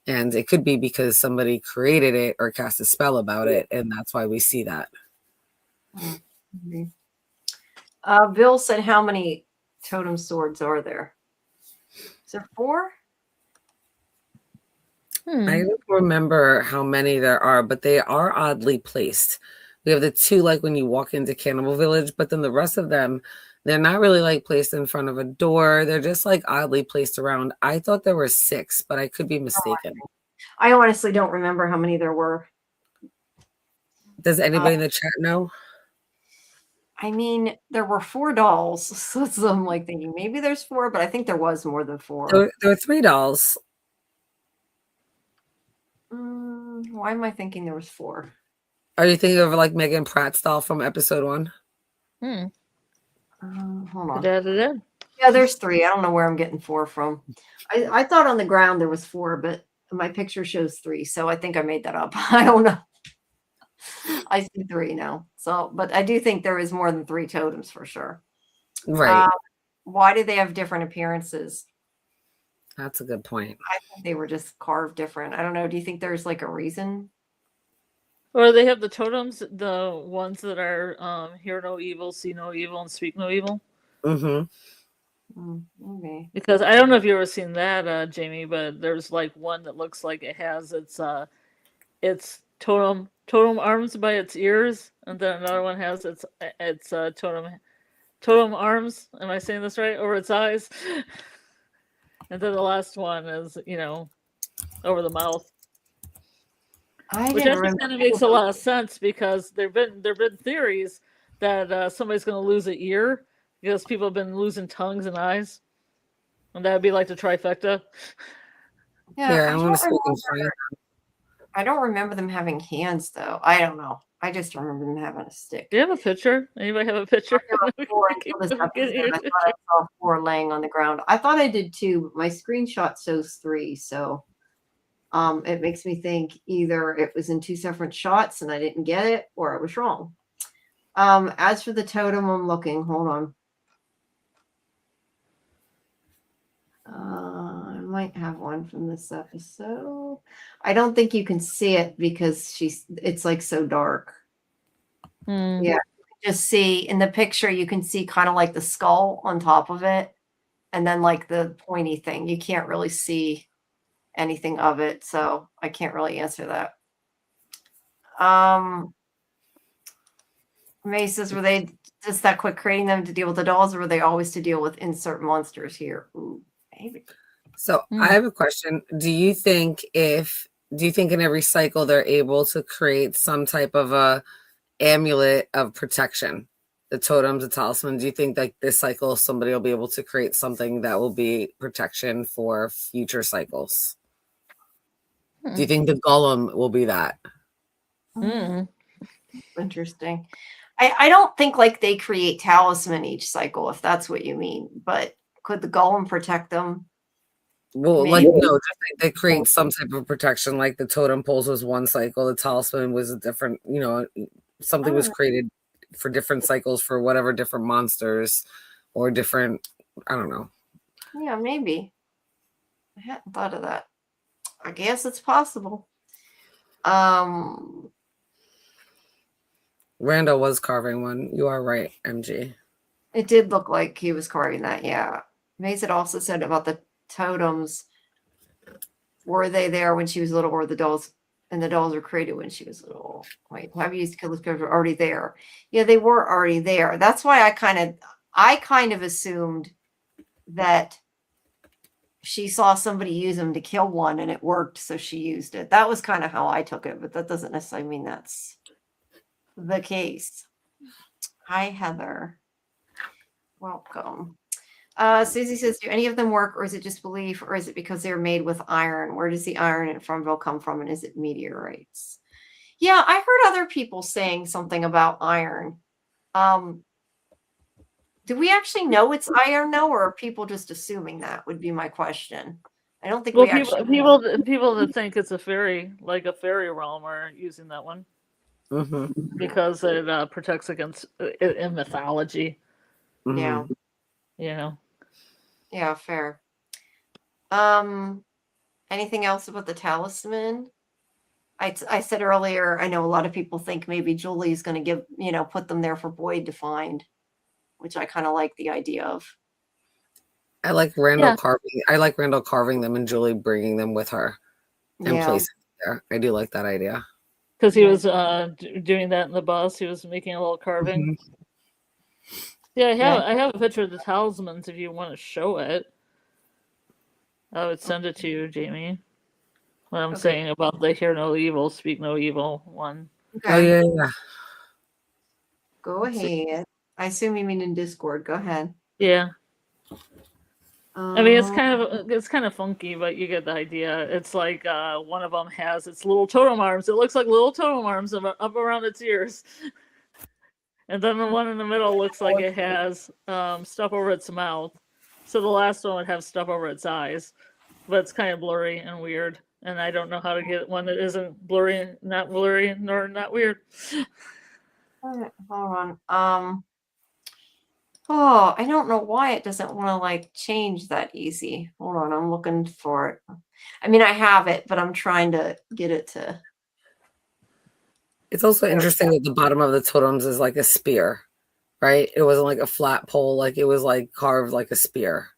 And it could be because somebody created it or cast a spell about it. And that's why we see that. Mm-hmm. Bill said, how many totem swords are there? Is there 4? I don't remember how many there are, but they are oddly placed. We have the 2 like when you walk into Cannibal Village, but then the rest of them, they're not really like placed in front of a door. They're just like oddly placed around. I thought there were 6, but I could be mistaken. I honestly don't remember how many there were. Does anybody in the chat know? I mean, there were 4 dolls, so I'm like thinking maybe there's 4, but I think there was more than 4. There were 3 dolls. Why am I thinking there was 4? Are you thinking of like Megan Pratt's doll from episode 1? Hold on. Da-da-da. Yeah, there's 3. I don't know where I'm getting 4 from. I thought on the ground there was 4, but my picture shows 3, so I think I made that up. I don't know. I see 3 now. So, but I do think there is more than 3 totems for sure. Right. Why do they have different appearances? That's a good point. I think they were just carved different. I don't know. Do you think there's like a reason? Or they have the totems, the ones that are hear no evil, see no evil, and speak no evil. Okay. Because I don't know if you've ever seen that, Jamie, but there's like one that looks like it has its totem arms by its ears, and then another one has its totem arms. Am I saying this right? Over its eyes, and then the last one is over the mouth. Which actually kind of makes a lot of sense because there've been theories that somebody's going to lose an ear because people have been losing tongues and eyes, and that would be like the trifecta. Yeah, Here, I want to see if we can find. I don't remember them having hands though. I don't know. I just remember them having a stick. Do you have a picture? Anybody have a picture? Four until this episode. I thought I saw 4 laying on the ground. I thought I did 2, but my screenshot shows 3. So it makes me think either it was in 2 separate shots and I didn't get it, or I was wrong. As for the totem, I'm looking. Hold on. I might have one from this episode. I don't think you can see it because it's like so dark. Yeah, you can just see in the picture, you can see kind of like the skull on top of it, and then like the pointy thing. You can't really see anything of it, so I can't really answer that. May says, were they just that quick creating them to deal with the dolls, or were they always to deal with insert monsters here? Ooh, maybe. So I have a question. Do you think in every cycle they're able to create some type of a amulet of protection? The totems, the talisman. Do you think like this cycle somebody will be able to create something that will be protection for future cycles? Do you think the golem will be that? Interesting. I don't think like they create talisman each cycle, if that's what you mean, but could the golem protect them? Well, Maybe. like no, just like they create some type of protection. Like the totem poles was one cycle, the talisman was a different. Something was created for different cycles for whatever different monsters or different. I don't know. Yeah, maybe. I hadn't thought of that. I guess it's possible. Randall was carving one. You are right, MG. It did look like he was carving that. Yeah. Maze had also said about the totems. Were they there when she was little, or the dolls? And the dolls were created when she was little. Wait, have you used to were already there? Yeah, they were already there. That's why I kind of assumed that she saw somebody use them to kill one and it worked, so she used it. That was kind of how I took it, but that doesn't necessarily mean that's the case. Hi, Heather. Welcome. Susie says, do any of them work, or is it just belief, or is it because they're made with iron? Where does the iron in Fromville come from, and is it meteorites? Yeah, I heard other people saying something about iron. Do we actually know it's iron, though, or are people just assuming that? Would be my question. I don't think people that think it's a fairy realm are using that one because it protects against in mythology. Yeah. Yeah, fair. Anything else about the talisman? I said earlier, I know a lot of people think maybe Julie's going to put them there for Boyd to find, which I kind of like the idea of. I like Randall carving. I like Randall carving them and Julie bringing them with her and placing them there. I do like that idea. Because he was doing that in the bus. He was making a little carving. Yeah, I have a picture of the talismans if you want to show it. I would send it to you, Jamie. What I'm saying about the hear no evil, speak no evil one. Okay. Oh, yeah. Go ahead. I assume you mean in Discord. Go ahead. Yeah. I mean, it's kind of funky, but you get the idea. It's like one of them has its little totem arms. It looks like little totem arms up around its ears. And then the one in the middle looks like it has stuff over its mouth. So the last one would have stuff over its eyes. But it's kind of blurry and weird. And I don't know how to get one that isn't blurry, nor not weird. Hold on. Oh, I don't know why it doesn't want to change that easy. Hold on, I'm looking for it. I mean, I have it, but I'm trying to get it to. It's also interesting that the bottom of the totems is like a spear, right? It wasn't like a flat pole, like it was like carved like a spear.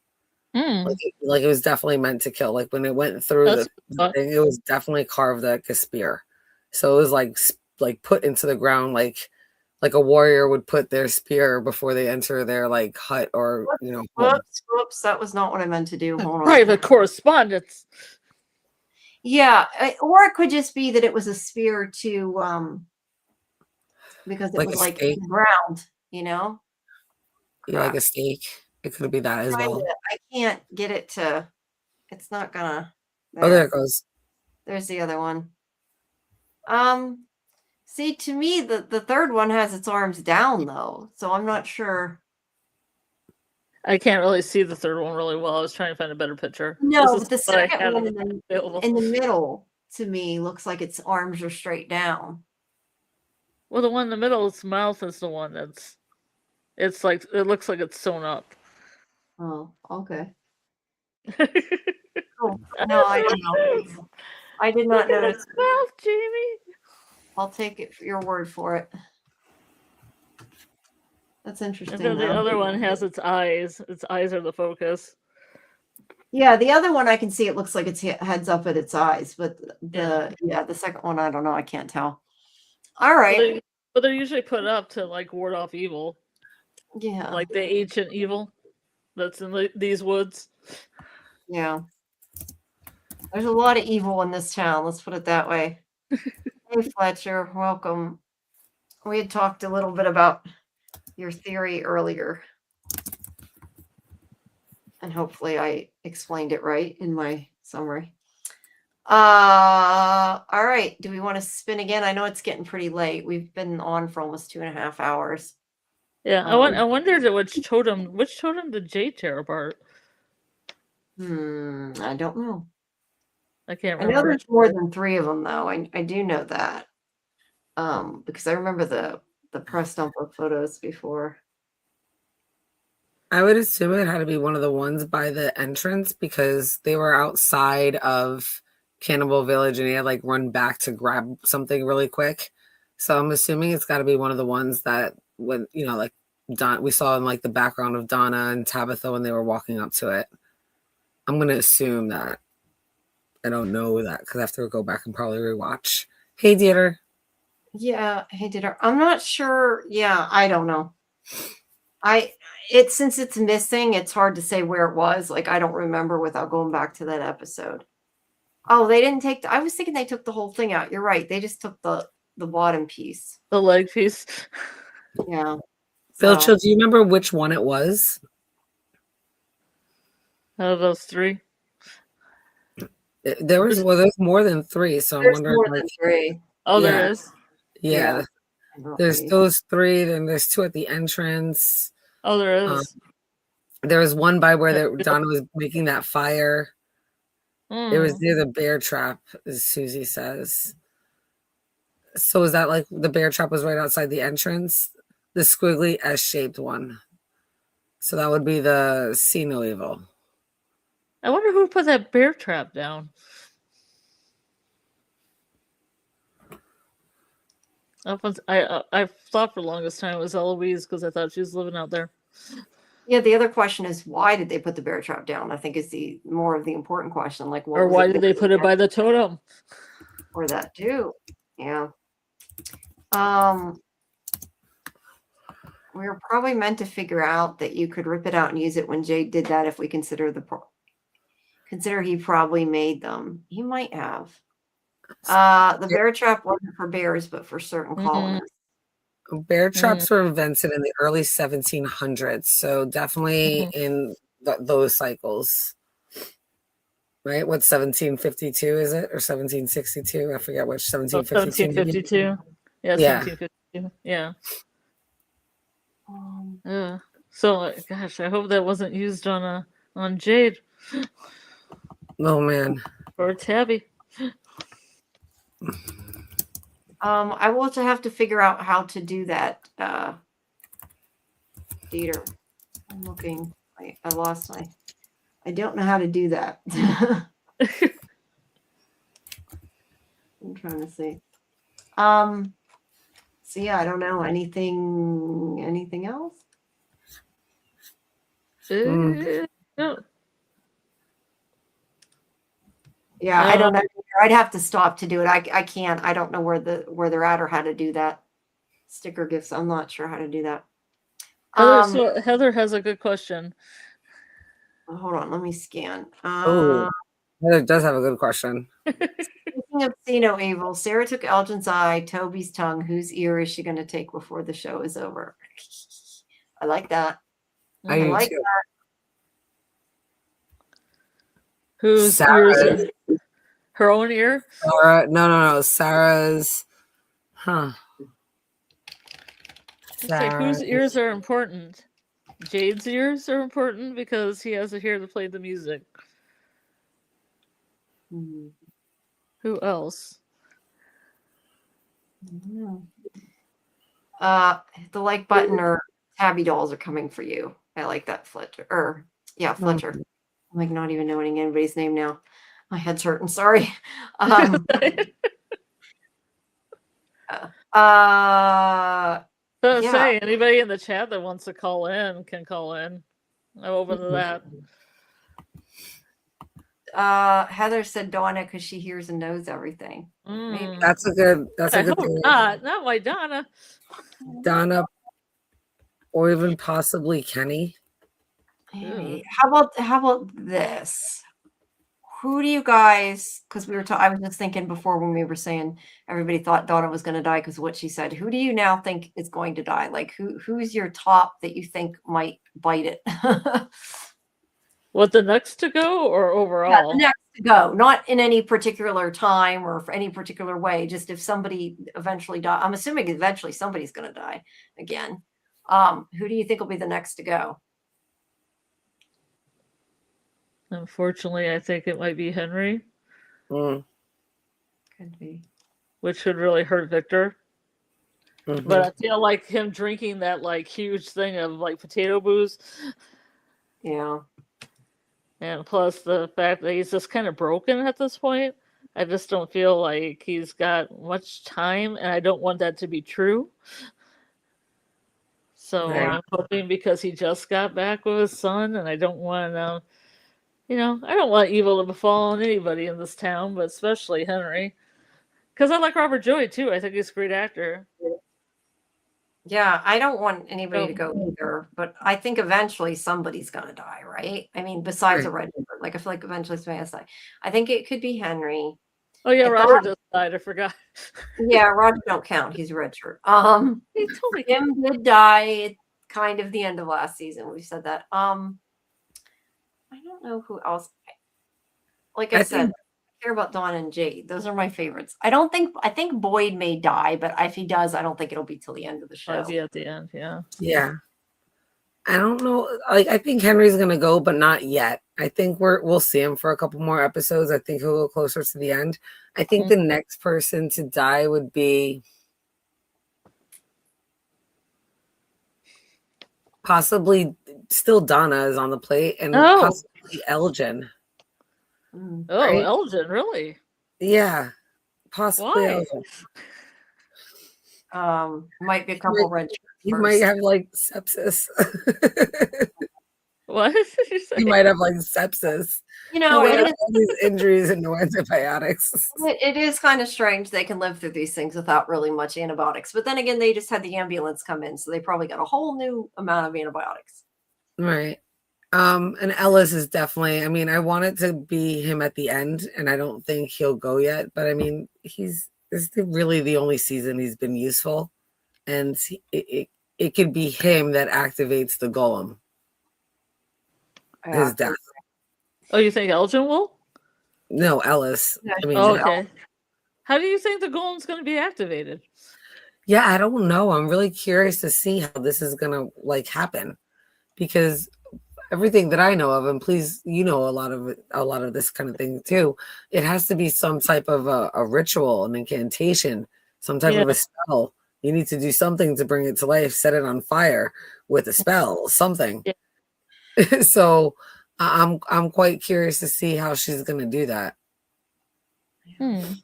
Like it was definitely meant to kill. Like when it went through the thing, it was definitely carved like a spear. So it was like put into the ground like a warrior would put their spear before they enter their hut or home. Whoops, that was not what I meant to do. Hold on. Private correspondence. Yeah, or it could just be that it was a spear to because it was like in the ground, Yeah, like a stake. It could be that as well. I can't get it to. It's not gonna. Oh, there it goes. There's the other one. See, to me, the third one has its arms down though, so I'm not sure. I can't really see the third one really well. I was trying to find a better picture. No, This but the is what I second had one available. in the middle, to me, looks like its arms are straight down. Well, the one in the middle, its mouth is the one that's. It's like it looks like it's sewn up. Oh, okay. Cool. No, I don't know. I did not Look at notice. its mouth, Jamie. I'll take it for your word for it. That's And interesting. then the though. other one has its eyes. Its eyes are the focus. Yeah, the other one I can see it looks like its heads up at its eyes, but the second one I don't know. I can't tell. All right. But they're usually put up to like ward off evil, Yeah. like the ancient evil that's in these woods. Yeah. There's a lot of evil in this town. Let's put it that way. Hey, Fletcher, welcome. We had talked a little bit about your theory earlier. And hopefully I explained it right in my summary. All right. Do we want to spin again? I know it's getting pretty late. We've been on for almost 2.5 hours. Yeah, I wondered which totem did Jay tear apart? I don't know. I can't I know remember. there's more than 3 of them though. I do know that. Because I remember the press dumper photos before. I would assume it had to be one of the ones by the entrance because they were outside of Cannibal Village and he had like run back to grab something really quick. So I'm assuming it's got to be one of the ones that when like we saw in like the background of Donna and Tabitha when they were walking up to it. I'm gonna assume that. I don't know that because I have to go back and probably rewatch. Hey, Dieter. Yeah, hey Dieter. I'm not sure. Yeah, I don't know. Since it's missing, it's hard to say where it was. Like I don't remember without going back to that episode. Oh, they didn't take. I was thinking they took the whole thing out. You're right. They just took the bottom piece. The leg piece. Yeah. Phil Chill, do you remember which one it was? Out of those 3. There's more than 3, so I'm wondering. More than 3. Oh, yeah. There is. Yeah. There's those 3. Then there's 2 at the entrance. Oh, there is. There was one by where Donna was making that fire. It was near the bear trap, as Susie says. So is that like the bear trap was right outside the entrance? The squiggly S-shaped one. So that would be the See No Evil. I wonder who put that bear trap down. I thought for the longest time it was Eloise because I thought she was living out there. Yeah, the other question is why did they put the bear trap down? I think is the more of the important question. Like, or why did they put it by the totem? Or that too. Yeah. We were probably meant to figure out that you could rip it out and use it when Jade did that. If we consider he probably made them. He might have. The bear trap wasn't for bears, but for certain colonists. Bear traps were invented in the early 1700s, so definitely in those cycles. Right? What's 1752 is it? Or 1762? I forget which. 1752. Yeah, 1752. Yeah. So, gosh, I hope that wasn't used on Jade. Oh, man. Or Tabby. I will have to figure out how to do that. Dieter, I'm looking. I lost my. I don't know how to do that. I'm trying to see. So yeah, I don't know anything else. No. Yeah, I don't know. I'd have to stop to do it. I can't. I don't know where they're at or how to do that. Sticker gifts. I'm not sure how to do that. So Heather has a good question. Hold on, let me scan. Heather does have a good question. Speaking of See No Evil, Sarah took Elgin's eye, Toby's tongue. Whose ear is she going to take before the show is over? I like that. I like that. Whose Her own ear? No. Sarah's. Huh. It's like whose ears are important? Jade's ears are important because he has a ear to play the music. Hmm. Who else? The like button or tabby dolls are coming for you. I like that Fletcher. Fletcher. I'm like not even knowing anybody's name now. My head's hurting. Sorry. Say anybody in the chat that wants to call in can call in. I'm open to that. Heather said Donna because she hears and knows everything. Maybe. That's a good thing. Not my Donna. Donna, or even possibly Kenny. Maybe. How about this? Who do you guys? Because I was just thinking before when we were saying everybody thought Donna was going to die because of what she said. Who do you now think is going to die? Like who's your top that you think might bite it? What, the next to go or overall? Yeah, the next to go, not in any particular time or for any particular way. Just if somebody eventually die, I'm assuming eventually somebody's going to die again. Who do you think will be the next to go? Unfortunately, I think it might be Henry. Could be. Which would really hurt Victor. Mm-hmm. But I feel like him drinking that like huge thing of like potato booze. Yeah. And plus the fact that he's just kind of broken at this point. I just don't feel like he's got much time, and I don't want that to be true. So I'm hoping, because he just got back with his son, and I don't want I don't want evil to befall on anybody in this town, but especially Henry. Because I like Robert Joy too. I think he's a great actor. Yeah, I don't want anybody to go either, but I think eventually somebody's gonna die, right? I mean, besides a red river, like I feel like eventually somebody has to die. I think it could be Henry. Oh yeah, Roger just died. I forgot. Yeah, Roger don't count. He's a red shirt. He totally Jim did die at kind of the end of last season. We said that. I don't know who else. Like I said, I care about Dawn and Jade. Those are my favorites. I think Boyd may die, but if he does, I don't think it'll be till the end of the show. Might be at the end, yeah. Yeah. I don't know. Like, I think Henry's gonna go, but not yet. I think we'll see him for a couple more episodes. I think he'll go closer to the end. I think the next person to die would be possibly still Donna is on the plate, and possibly Elgin. Oh, right? Elgin, really? Yeah, possibly. Elgin. Might be a couple red shirts. He might have like sepsis. What did you say? He might have like sepsis. All these injuries and no antibiotics. It is kind of strange they can live through these things without really much antibiotics. But then again, they just had the ambulance come in, so they probably got a whole new amount of antibiotics. Right. And Ellis is definitely, I mean, I want it to be him at the end, and I don't think he'll go yet. But I mean, this is really the only season he's been useful. And it could be him that activates the golem. His death. Oh, you think Elgin will? No, Ellis. I mean, okay. How do you think the golem's going to be activated? Yeah, I don't know. I'm really curious to see how this is going to happen, because everything that I know of, and please, a lot of this kind of thing too, it has to be some type of a ritual, an incantation, some type of a spell. You need to do something to bring it to life, set it on fire with a spell, something. Yeah. So I'm quite curious to see how she's going to do that. I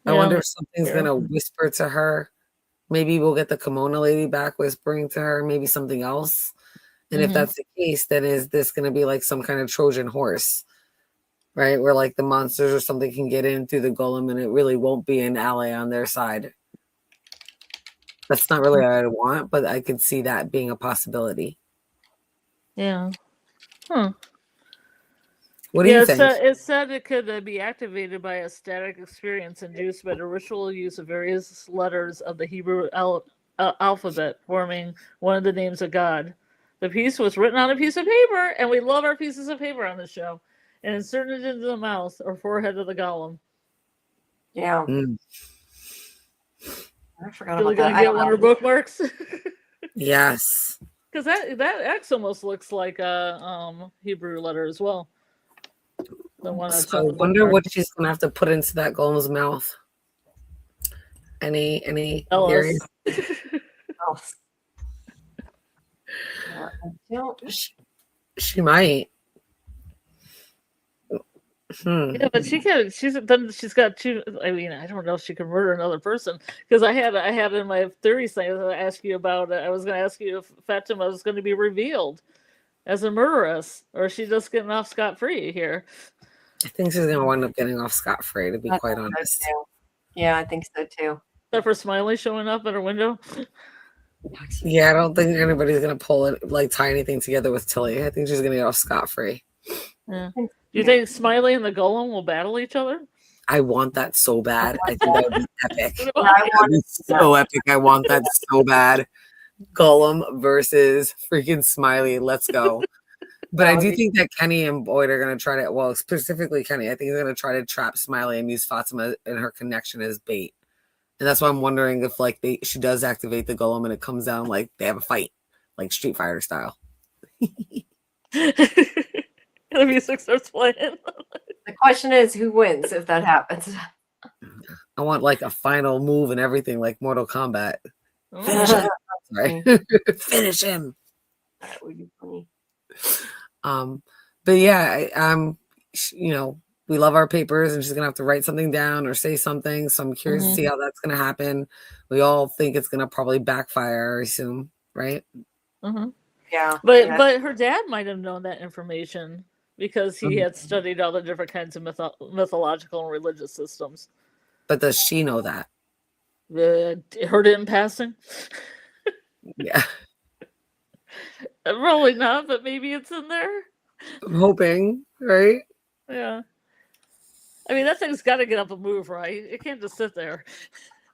wonder if something's going to whisper to her. Maybe we'll get the kimono lady back whispering to her, maybe something else. And if that's the case, then is this going to be like some kind of Trojan horse, right? Where like the monsters or something can get in through the golem and it really won't be an ally on their side. That's not really what I want, but I could see that being a possibility. Yeah. What do you think? It said it could be activated by a static experience induced by the ritual use of various letters of the Hebrew alphabet, forming one of the names of God. The piece was written on a piece of paper, and we love our pieces of paper on the show. and insert it into the mouth or forehead of the golem. Yeah. Mm. I forgot Really about that. gonna get one of her bookmarks? Yes. Because that X almost looks like a Hebrew letter as well. The one that's So on I the wonder bookmark. what she's gonna have to put into that golem's mouth. Any Tell us. theories? Oh. Yeah, I don't. She might. Yeah, but she's got two. I mean, I don't know if she can murder another person because I had in my theories thing. I was going to ask you about. I was going to ask you if Fatima was going to be revealed as a murderess, or is she just getting off scot free here? I think she's gonna wind up getting off scot free. To be I quite think so, honest. too. Yeah, I think so too. Except for Smiley showing up at her window. Yeah, I don't think anybody's gonna pull it, like tie anything together with Tilly. I think she's gonna get off scot free. Yeah. Do you think Smiley and the golem will battle each other? I want that so bad. I think that would be epic. Yeah, I That'd be so epic. I want that so bad. Golem versus freaking Smiley. Let's go. But I do think that Kenny and Boyd are going to try to, well, specifically Kenny, I think he's going to try to trap Smiley and use Fatima and her connection as bait. And that's why I'm wondering if, like, she does activate the golem and it comes down like they have a fight, like Street Fighter style. The music starts playing. The question is, who wins if that happens? I want like a final move and everything, like Mortal Kombat. Finish Oh. him. Sorry. Finish him. That would be funny. But yeah, you know, we love our papers, and she's gonna have to write something down or say something. So I'm curious to see how that's gonna happen. We all think it's gonna probably backfire, I assume, right? Yeah, but her dad might have known that information because he had studied all the different kinds of mythological and religious systems. But does she know that? Heard it in passing? Yeah, Probably not, but maybe it's in there. I'm hoping, right? Yeah. I mean, that thing's got to get up and move, right? It can't just sit there.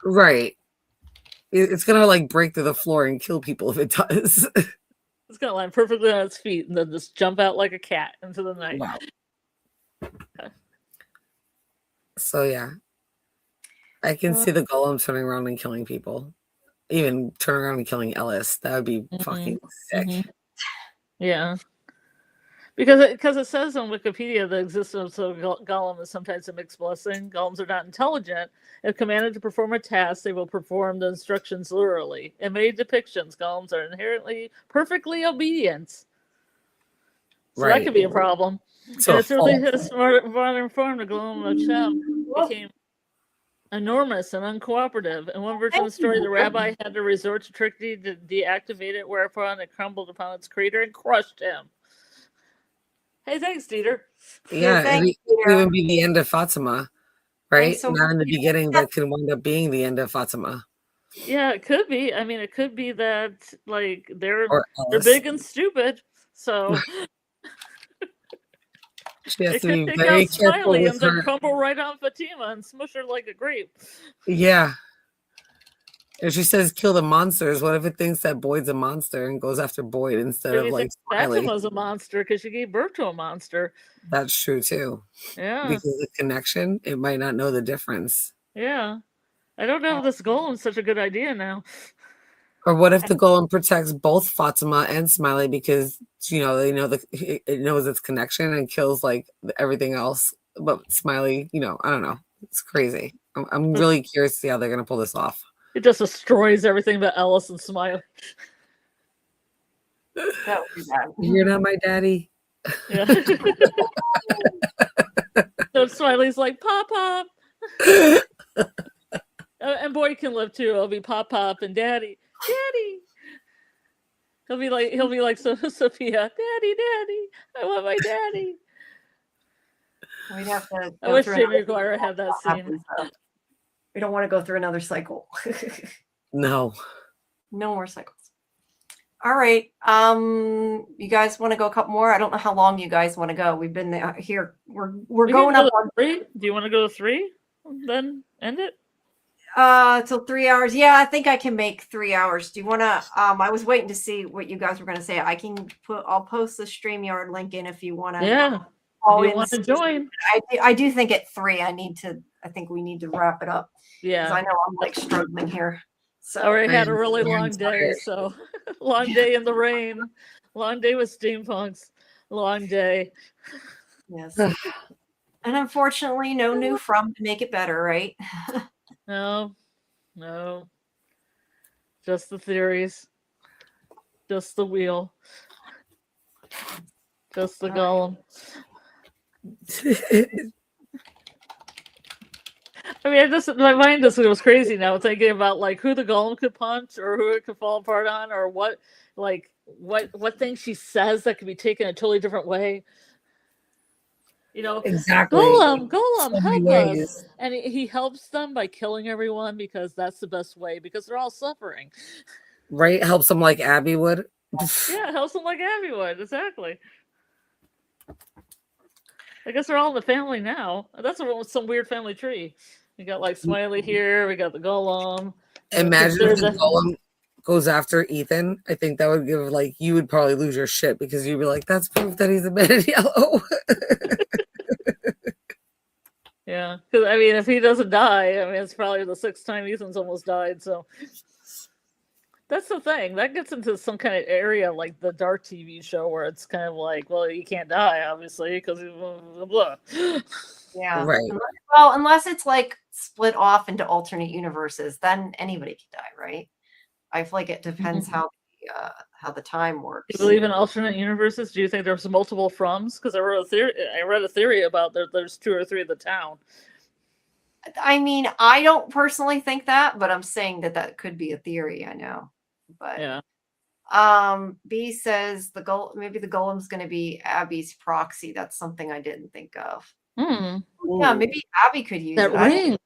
Right. It's gonna like break through the floor and kill people if it does. It's gonna land perfectly on its feet and then just jump out like a cat into the night. Wow. So yeah, I can see the golem turning around and killing people. Even turning around and killing Ellis. That would be fucking sick. Yeah. Because it says on Wikipedia the existence of golem is sometimes a mixed blessing. Golems are not intelligent. If commanded to perform a task, they will perform the instructions literally. In many depictions, golems are inherently perfectly obedient. So that could be a problem. So and it's really his modern form, the golem of Shem, became enormous and uncooperative. In one version of the story, the rabbi had to resort to trickery to deactivate it, whereupon it crumbled upon its creator and crushed him. Hey, thanks, Dieter. Yeah, thanks, it could even be the end of Fatima, right? so Not in the beginning, but could wind up being the end of Fatima. Yeah, it could be. I mean, it could be that like they're Ellis. big and stupid, so She has it to could be take very out careful Smiley with and then her. crumble right on Fatima and smush her like a grape. Yeah. If she says kill the monsters, what if it thinks that Boyd's a monster and goes after Boyd instead of like Smiley? Fatima's a monster because she gave birth to a monster. That's true too. Yeah. Because of the connection, it might not know the difference. Yeah. I don't know if this golem's such a good idea now. Or what if the golem protects both Fatima and Smiley because it knows its connection and kills like everything else, but Smiley, I don't know. It's crazy. I'm really curious to see how they're gonna pull this off. It just destroys everything but Ellis and Smiley. That would be bad. You're not my daddy. Yeah. So Smiley's like Pop Pop, and Boyd can live too. It'll be Pop Pop and Daddy. He'll be like Sophia. Daddy, I want my daddy. We'd have to. I wish Jamie McGuire had that scene. We don't want to go through another cycle. No more cycles. All right. You guys want to go a couple more? I don't know how long you guys want to go. We've been there here. We're going up on 3. Do you want to go to 3? Then end it. Till 3 hours. Yeah, I think I can make 3 hours. Do you want to? I was waiting to see what you guys were going to say. I'll post the StreamYard link in if you want to. Yeah. Oh, Do you want to join? I do think at 3, I think we need to wrap it up. Because Yeah. I know I'm like struggling here. So I already had a I'm really very long day, tired. so long day in the rain, long day with steampunks, long day. yes. And unfortunately, no new From to make it better, right? No, just the theories, just the wheel, just the golem. I mean, my mind just goes crazy now thinking about like who the golem could punch or who it could fall apart on or what thing she says that could be taken a totally different way. You know, Exactly. Golem, So many help ways. us. And he helps them by killing everyone because that's the best way because they're all suffering. Right? Helps them like Abby would. Yeah, helps them like Abby would. Exactly. I guess they're all in the family now. That's some weird family tree. We got like Smiley here. We got the golem. Imagine if the golem goes after Ethan. I think that would give like you would probably lose your shit because you'd be like, "That's proof that he's a man in yellow." Yeah, because I mean, if he doesn't die, I mean, it's probably the 6th time Ethan's almost died. So that's the thing. That gets into some kind of area like the Dark TV show where it's kind of like, well, you can't die, obviously, because blah, blah, blah. Yeah. Right. Well, unless it's like split off into alternate universes, then anybody can die, right? I feel like it depends how the time works. Do you believe in alternate universes? Do you think there's multiple Froms? Because I read a theory about there's 2 or 3 of the town. I mean, I don't personally think that, but I'm saying that could be a theory. I know, but yeah. B says maybe the golem's going to be Abby's proxy. That's something I didn't think of. Yeah, maybe Abby could use that it. ring.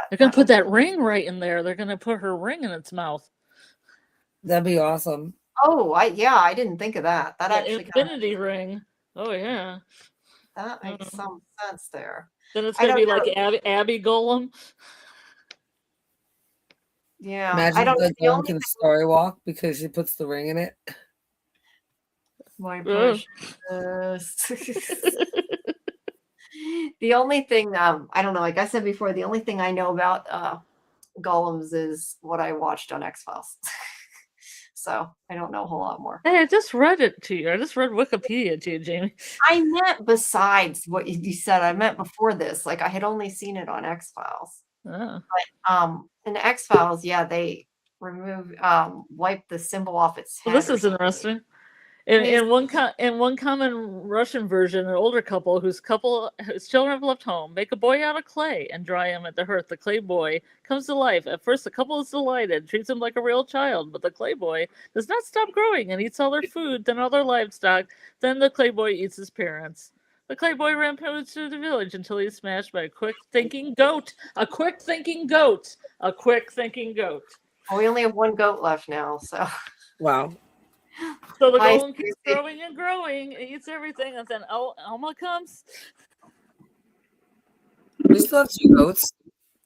They're gonna put that ring right in there. They're gonna put her ring in its mouth. That'd be awesome. Oh, I didn't think of that. That actually infinity ring. Oh yeah, that makes some sense there. Then it's gonna be like Abby Golem. Yeah, imagine the golem can story walk because she puts the ring in it. My precious. The only thing I don't know, like I said before, the only thing I know about golems is what I watched on X-Files. So I don't know a whole lot more. Hey, I just read it to you. I just read Wikipedia to you, Jamie. I meant besides what you said. I meant before this. Like I had only seen it on X-Files. Oh. But in X-Files, yeah, they wipe the symbol off its head. Well, this is interesting. In one common Russian version, an older couple whose children have left home make a boy out of clay and dry him at the hearth. The clay boy comes to life. At first, the couple is delighted, treats him like a real child, but the clay boy does not stop growing and eats all their food, then all their livestock. Then the clay boy eats his parents. The clay boy rampages through the village until he's smashed by a quick-thinking goat. A quick-thinking goat. A quick-thinking goat. Well, we only have one goat left now, so. Wow. So the golem keeps growing and growing, it eats everything, and then Elma comes. We still have 2 goats.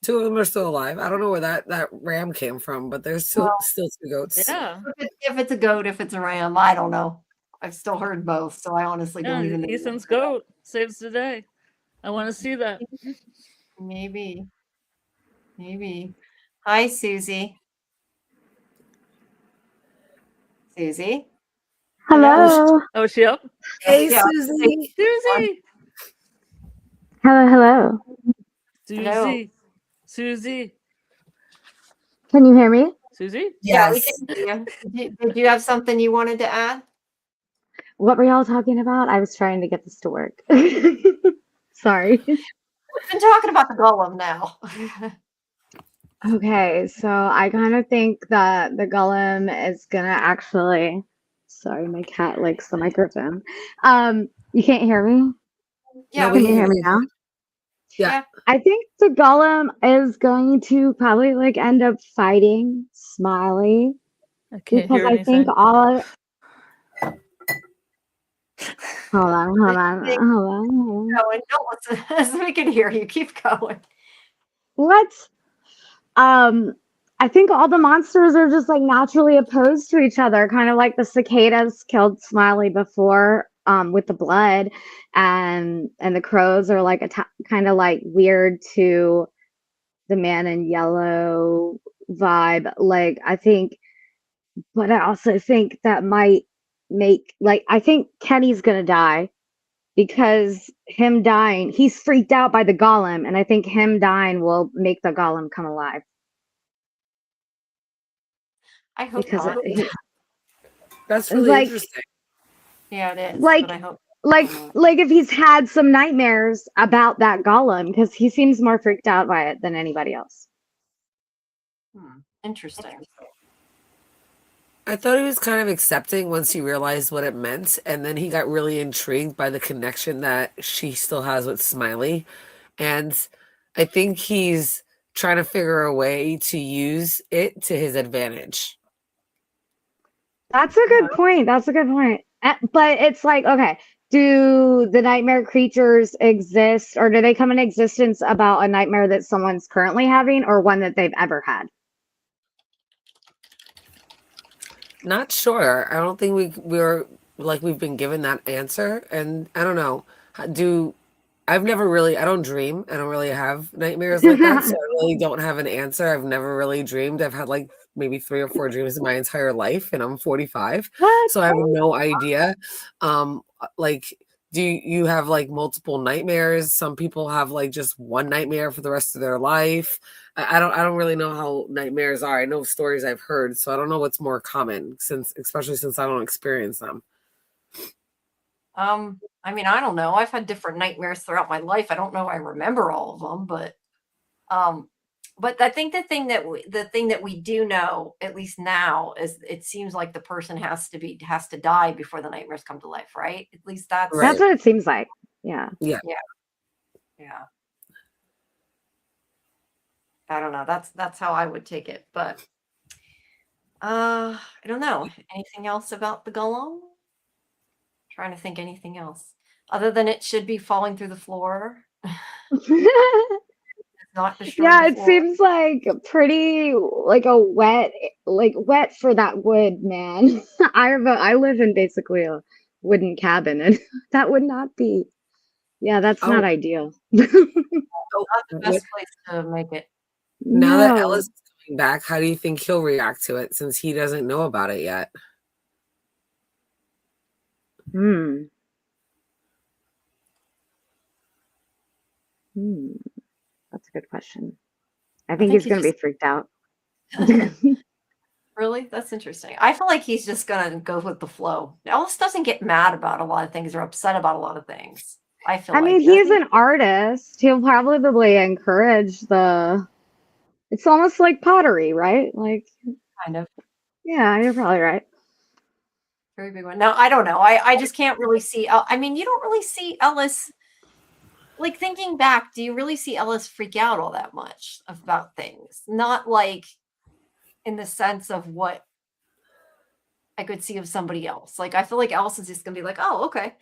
2 of them are still alive. I don't know where that ram came from, but there's still 2 goats. Yeah. If it's a goat, if it's a ram, I don't know. I've still heard both, so I honestly don't even know. Ethan's goat saves the day. I want to see that. Maybe. Hi, Susie. Susie. Hello. Oh, is she up? Hey, Yeah. Susie. Susie. Hello. Susie. Susie. Can you hear me? Susie? Yeah, we Yes. can hear you. Did you have something you wanted to add? What were y'all talking about? I was trying to get this to work. Sorry. We've been talking about the golem now. Okay, so I kind of think that the golem is gonna actually. Sorry, my cat likes the microphone. You can't hear me? Yeah, Can you hear me now? Yeah. I think the golem is going to probably like end up fighting Smiley I can't because hear I anything. think all of Hold on. No, and don't listen. So we can hear you. Keep going. What? I think all the monsters are just like naturally opposed to each other, kind of like the cicadas killed Smiley before with the blood, and the crows are like kind of like weird to the man in yellow vibe. Like I think, but I also think that might make like I think Kenny's gonna die because him dying, he's freaked out by the golem, and I think him dying will make the golem come alive. I hope Because not. That's really like interesting. Yeah, it is. like but I hope like not. like if he's had some nightmares about that golem, because he seems more freaked out by it than anybody else. Interesting. I thought he was kind of accepting once he realized what it meant, and then he got really intrigued by the connection that she still has with Smiley. And I think he's trying to figure a way to use it to his advantage. That's a good point. That's a good point. But it's like, okay, do the nightmare creatures exist, or do they come in existence about a nightmare that someone's currently having or one that they've ever had? Not sure. I don't think we've been given that answer, and I don't know. I've never really, I don't dream. I don't really have nightmares like that, so I really don't have an answer. I've never really dreamed. I've had like maybe 3 or 4 dreams in my entire life, and I'm 45, What? so I have no idea. Like, do you have like multiple nightmares? Some people have like just one nightmare for the rest of their life. I don't really know how nightmares are. I know stories I've heard, so I don't know what's more common, especially since I don't experience them. I mean, I don't know. I've had different nightmares throughout my life. I don't know I remember all of them, but I think the thing that we do know, at least now, is it seems like the person has to die before the nightmares come to life, right? At least that's Right. That's what it seems like. Yeah. Yeah. yeah. I don't know. That's how I would take it, but I don't know. Anything else about the golem? Trying to think anything else other than it should be falling through the floor. Not destroying Yeah, the it floor. seems like pretty like a wet for that wood, man. I live in basically a wooden cabin, and that would not be. Yeah, that's Oh, not ideal. Not the best place to make it. now that No. Ellis is coming back, how do you think he'll react to it since he doesn't know about it yet? That's a good question. I think he's he gonna be just- freaked out. Really? That's interesting. I feel like he's just gonna go with the flow. Ellis doesn't get mad about a lot of things or upset about a lot of things. I feel I like mean, he's an artist. He'll probably encourage the. It's almost like pottery, right? Like, kind of yeah, you're probably right. very big one. Now I don't know. I just can't really see. I mean, you don't really see Ellis. Like thinking back, do you really see Ellis freak out all that much about things? Not like in the sense of what I could see of somebody else. Like I feel like Ellis is just gonna be like, oh, okay.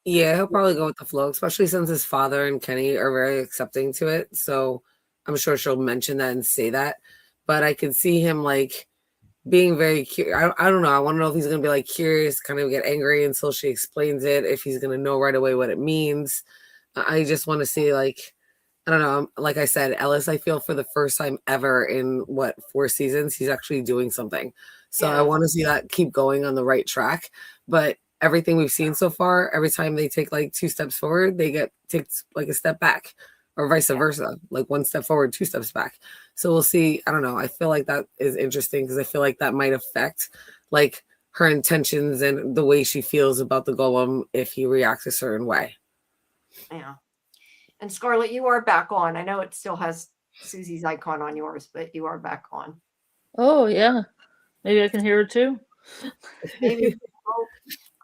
Yeah, he'll probably go with the flow, especially since his father and Kenny are very accepting to it. So I'm sure she'll mention that and say that. But I could see him like being very curious. I don't know. I want to know if he's going to be like curious, kind of get angry until she explains it, if he's going to know right away what it means. I just want to see like, I don't know. Like I said, Ellis, I feel for the first time ever in 4 seasons, he's actually doing something. So I want to see that keep going on the right track. But everything we've seen so far, every time they take like 2 steps forward, they take like a step back, or vice versa, like 1 step forward, 2 steps back. So we'll see. I don't know. I feel like that is interesting because I feel like that might affect like her intentions and the way she feels about the golem if he reacts a certain way. Yeah. And Scarlett, you are back on. I know it still has Susie's icon on yours, but you are back on. Oh yeah, maybe I can hear it too. Maybe.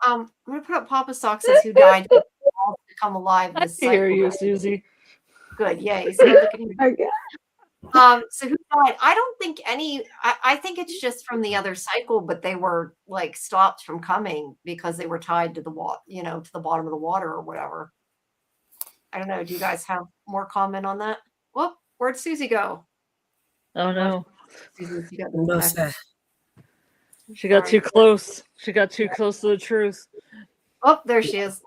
I'm gonna put up Papa Sock says who died to come alive. I This can hear you, cycle. Susie. Good, yay. So, look at him. Okay. So who died? I don't think any. I think it's just from the other cycle, but they were like stopped from coming because they were tied to the water, to the bottom of the water or whatever. I don't know. Do you guys have more comment on that? Whoop! Where'd Susie go? Oh no, Susie, you got No, the- she got too close. She got too close to the truth. Oh, there she is.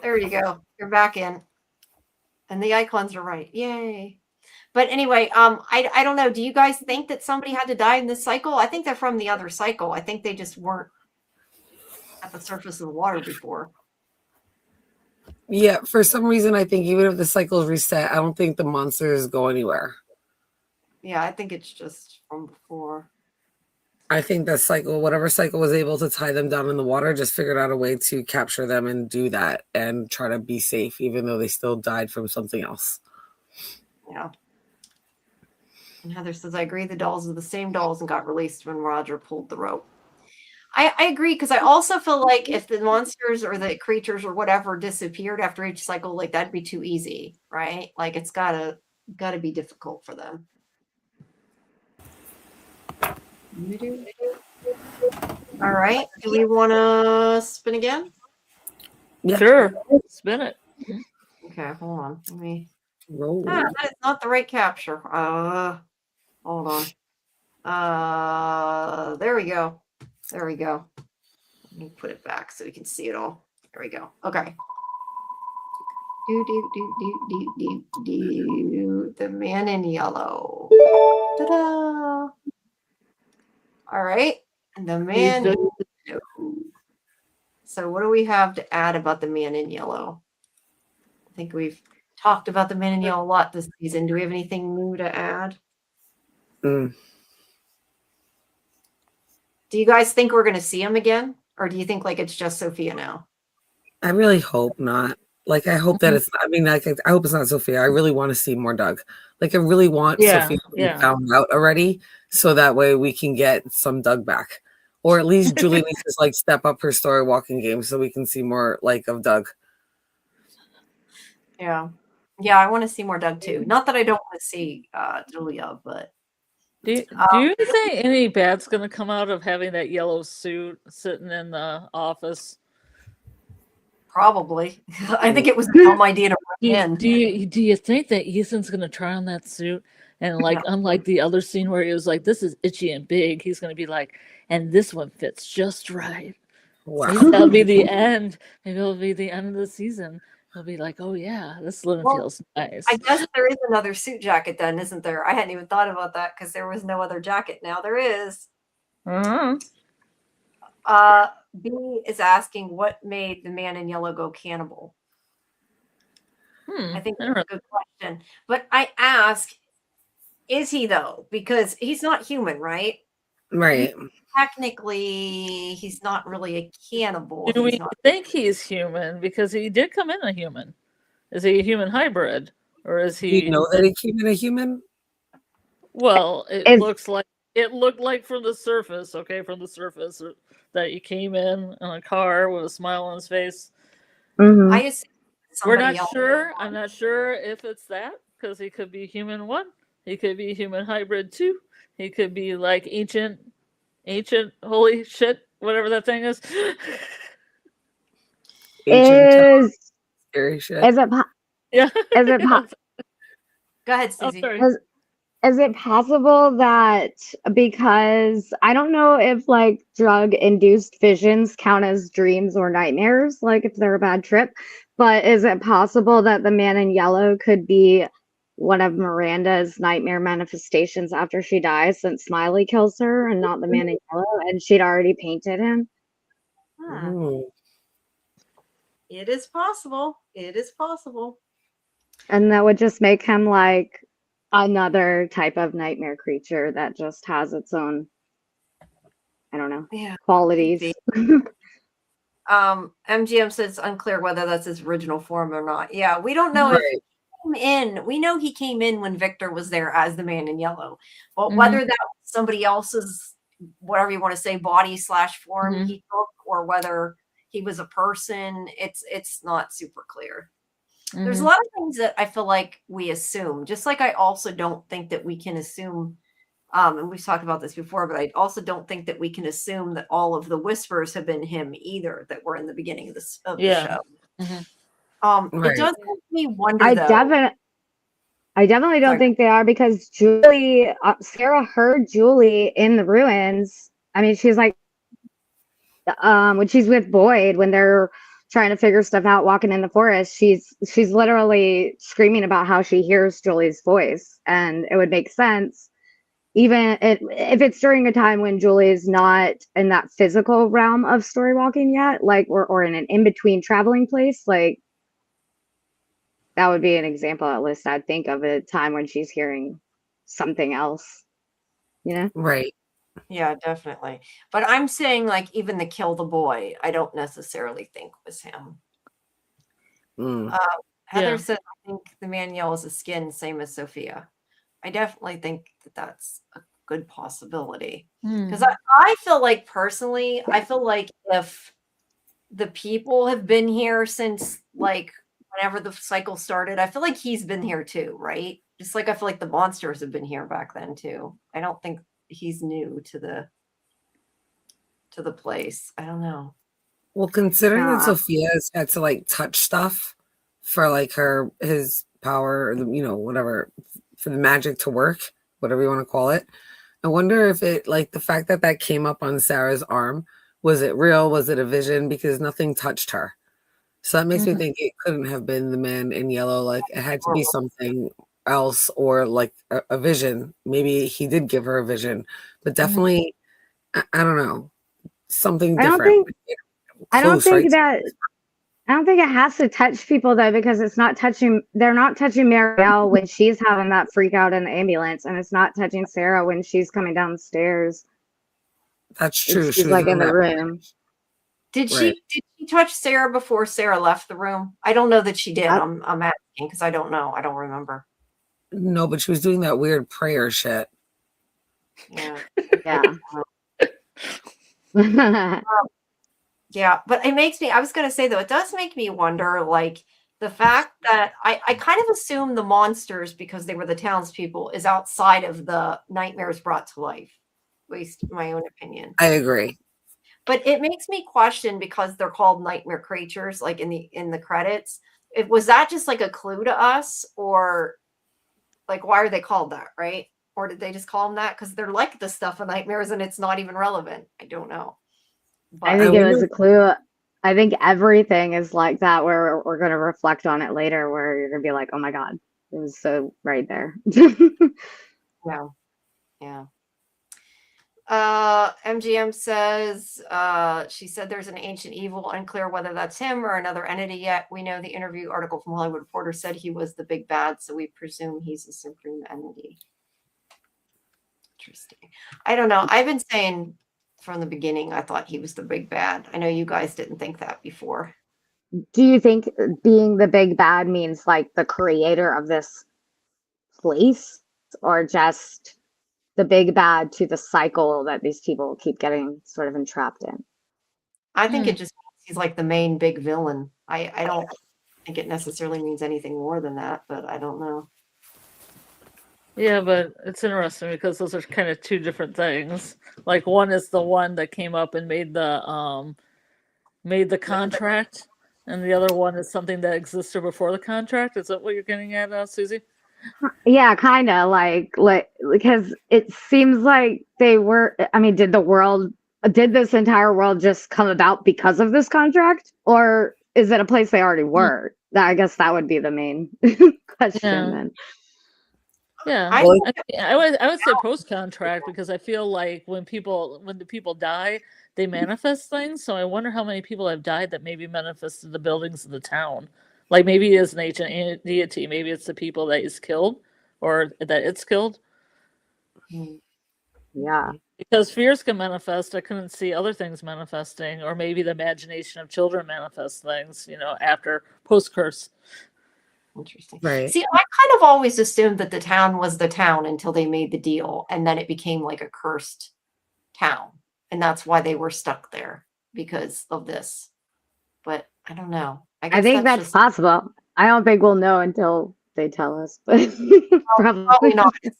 There you go. You're back in. And the icons are right. Yay. But anyway, I don't know. Do you guys think that somebody had to die in this cycle? I think they're from the other cycle. I think they just weren't at the surface of the water before. Yeah, for some reason, I think even if the cycle's reset, I don't think the monsters go anywhere. Yeah, I think it's just from before. I think that cycle, whatever cycle was able to tie them down in the water, just figured out a way to capture them and do that and try to be safe, even though they still died from something else. Yeah. And Heather says, I agree. The dolls are the same dolls and got released when Roger pulled the rope. I agree, because I also feel like if the monsters or the creatures or whatever disappeared after each cycle, like that'd be too easy, right? Like it's gotta be difficult for them. All right. Do we want to spin again? Yeah. Sure. Spin it. Okay, hold on. Let me. Roll. That is not the right capture. Hold on. There we go. There we go. Let me put it back so we can see it all. There we go. Okay. The man in yellow. Ta-da! All right. And the man in yellow. So what do we have to add about the man in yellow? I think we've talked about the man in yellow a lot this season. Do we have anything new to add? Mm. Do you guys think we're going to see him again? Or do you think like it's just Sophia now? I really hope not. Like, I hope that it's, I mean, like, I hope it's not Sophia. I really want to see more Doug. Like, I really want Sophia to be found out already, so that way we can get some Doug back. Or at least Julie needs to, like, step up her story walking game so we can see more, like, of Doug. Yeah. Yeah, I want to see more Doug, too. Not that I don't want to see Julia, but... Do you think any bad's going to come out of having that yellow suit sitting in the office? Probably. I think it was a dumb idea to bring in. Do you think that Ethan's going to try on that suit? And like, unlike the other scene where he was like, this is itchy and big, he's going to be like, and this one fits just right. Wow. Maybe that'll be the end. Maybe it'll be the end of the season. He'll be like, oh yeah, this living feels nice. I guess there is another suit jacket then, isn't there? I hadn't even thought about that because there was no other jacket. Now there is. B is asking what made the man in yellow go cannibal. I think that's a good question. But I ask, is he though? Because he's not human, right? Right. Technically, he's not really a cannibal. Do we think he's human? Because he did come in a human. Is he a human hybrid? Or is he... Do you know that he came in a human? Well, it looked like from the surface, that he came in a car with a smile on his face. Mm-hmm. I assume we're not sure. I'm not sure if it's that, because he could be human 1. He could be human hybrid 2. He could be like ancient holy shit, whatever that thing is. Scary shit. Is it yeah. Is it Go ahead, Susie. Is it possible that, because I don't know if like drug-induced visions count as dreams or nightmares, like if they're a bad trip, but is it possible that the man in yellow could be one of Miranda's nightmare manifestations after she dies, since Smiley kills her and not the man in yellow, and she'd already painted him? It is possible. It is possible. And that would just make him like another type of nightmare creature that just has its own, I don't know, qualities. MGM says it's unclear whether that's his original form or not. Yeah, we don't know if he came in. We know he came in when Victor was there as the man in yellow, but whether that was somebody else's, whatever you want to say, body / form he took, or whether he was a person, it's not super clear. There's a lot of things that I feel like we assume, just like I also don't think that we can assume, and we've talked about this before, but I also don't think that we can assume that all of the whispers have been him either, that were in the beginning of the show. It does make me wonder, I definitely don't think they are, because Julie, Sarah heard Julie in the ruins. I mean, she's like, when she's with Boyd, when they're trying to figure stuff out, walking in the forest, she's literally screaming about how she hears Julie's voice, and it would make sense even if it's during a time when Julie's not in that physical realm of story walking yet, like or in an in between traveling place, like that would be an example at least I'd think of a time when she's hearing something else, you know? Right. Yeah, definitely. But I'm saying like even the kill the boy, I don't necessarily think was him. Mm. Heather Yeah. said, I think the man yells his skin, same as Sophia. I definitely think that that's a good possibility. Because I feel like personally, I feel like if the people have been here since like whenever the cycle started, I feel like he's been here too, right? Just like I feel like the monsters have been here back then too. I don't think he's new to the place. I don't know. Well, considering that Yeah. Sophia has had to like touch stuff for like his power, or whatever, for the magic to work, whatever you want to call it. I wonder if it, like, the fact that that came up on Sarah's arm, was it real? Was it a vision? Because nothing touched her. So that makes me think it couldn't have been the man in yellow. Like, it had to be something else, or like a vision. Maybe he did give her a vision, but definitely, I don't know, something I don't different. I don't Close, right? think it has to touch people though, because they're not touching Marielle when she's having that freak out in the ambulance, and it's not touching Sarah when she's coming down the stairs. That's true. She's like in the that room. Did Right. she touch Sarah before Sarah left the room? I don't know that she did. I'm asking because I don't know. I don't remember. No, but she was doing that weird prayer shit. Yeah. Yeah. Yeah, but it makes me, I was going to say though, it does make me wonder, like the fact that I kind of assume the monsters, because they were the townspeople, is outside of the nightmares brought to life, at least in my own opinion. I agree. But it makes me question, because they're called nightmare creatures, like in the credits. Was that just like a clue to us, or like why are they called that, right? Or did they just call them that because they're like the stuff of nightmares and it's not even relevant? I don't know. But I think it was a clue. I think everything is like that, where we're going to reflect on it later, where you're going to be like, oh my God, it was so right there. yeah. Yeah. MGM says, she said there's an ancient evil, unclear whether that's him or another entity yet. We know the interview article from Hollywood Reporter said he was the big bad, so we presume he's a supreme entity. Interesting. I don't know. I've been saying from the beginning, I thought he was the big bad. I know you guys didn't think that before. Do you think being the big bad means like the creator of this place, or just the big bad to the cycle that these people keep getting sort of entrapped in? I think it just means he's like the main big villain. I don't think it necessarily means anything more than that, but I don't know. Yeah, but it's interesting because those are kind of two different things. Like one is the one that came up and made the contract, and the other one is something that existed before the contract. Is that what you're getting at, Susie? Yeah, kind of like because it seems like they were. I mean, did this entire world just come about because of this contract, or is it a place they already were? I guess that would be the main question then. Yeah, I would say post contract, because I feel like when the people die, they manifest things. So I wonder how many people have died that maybe manifested the buildings of the town. Like maybe he is an ancient deity. Maybe it's the people that he's killed, or that it's killed. Yeah. Because fears can manifest. I couldn't see other things manifesting, or maybe the imagination of children manifests things, after post curse. Interesting. Right. See, I kind of always assumed that the town was the town until they made the deal, and then it became like a cursed town, and that's why they were stuck there, because of this. But I don't know. I think that's possible. I don't think we'll know until they tell us, but probably not. It's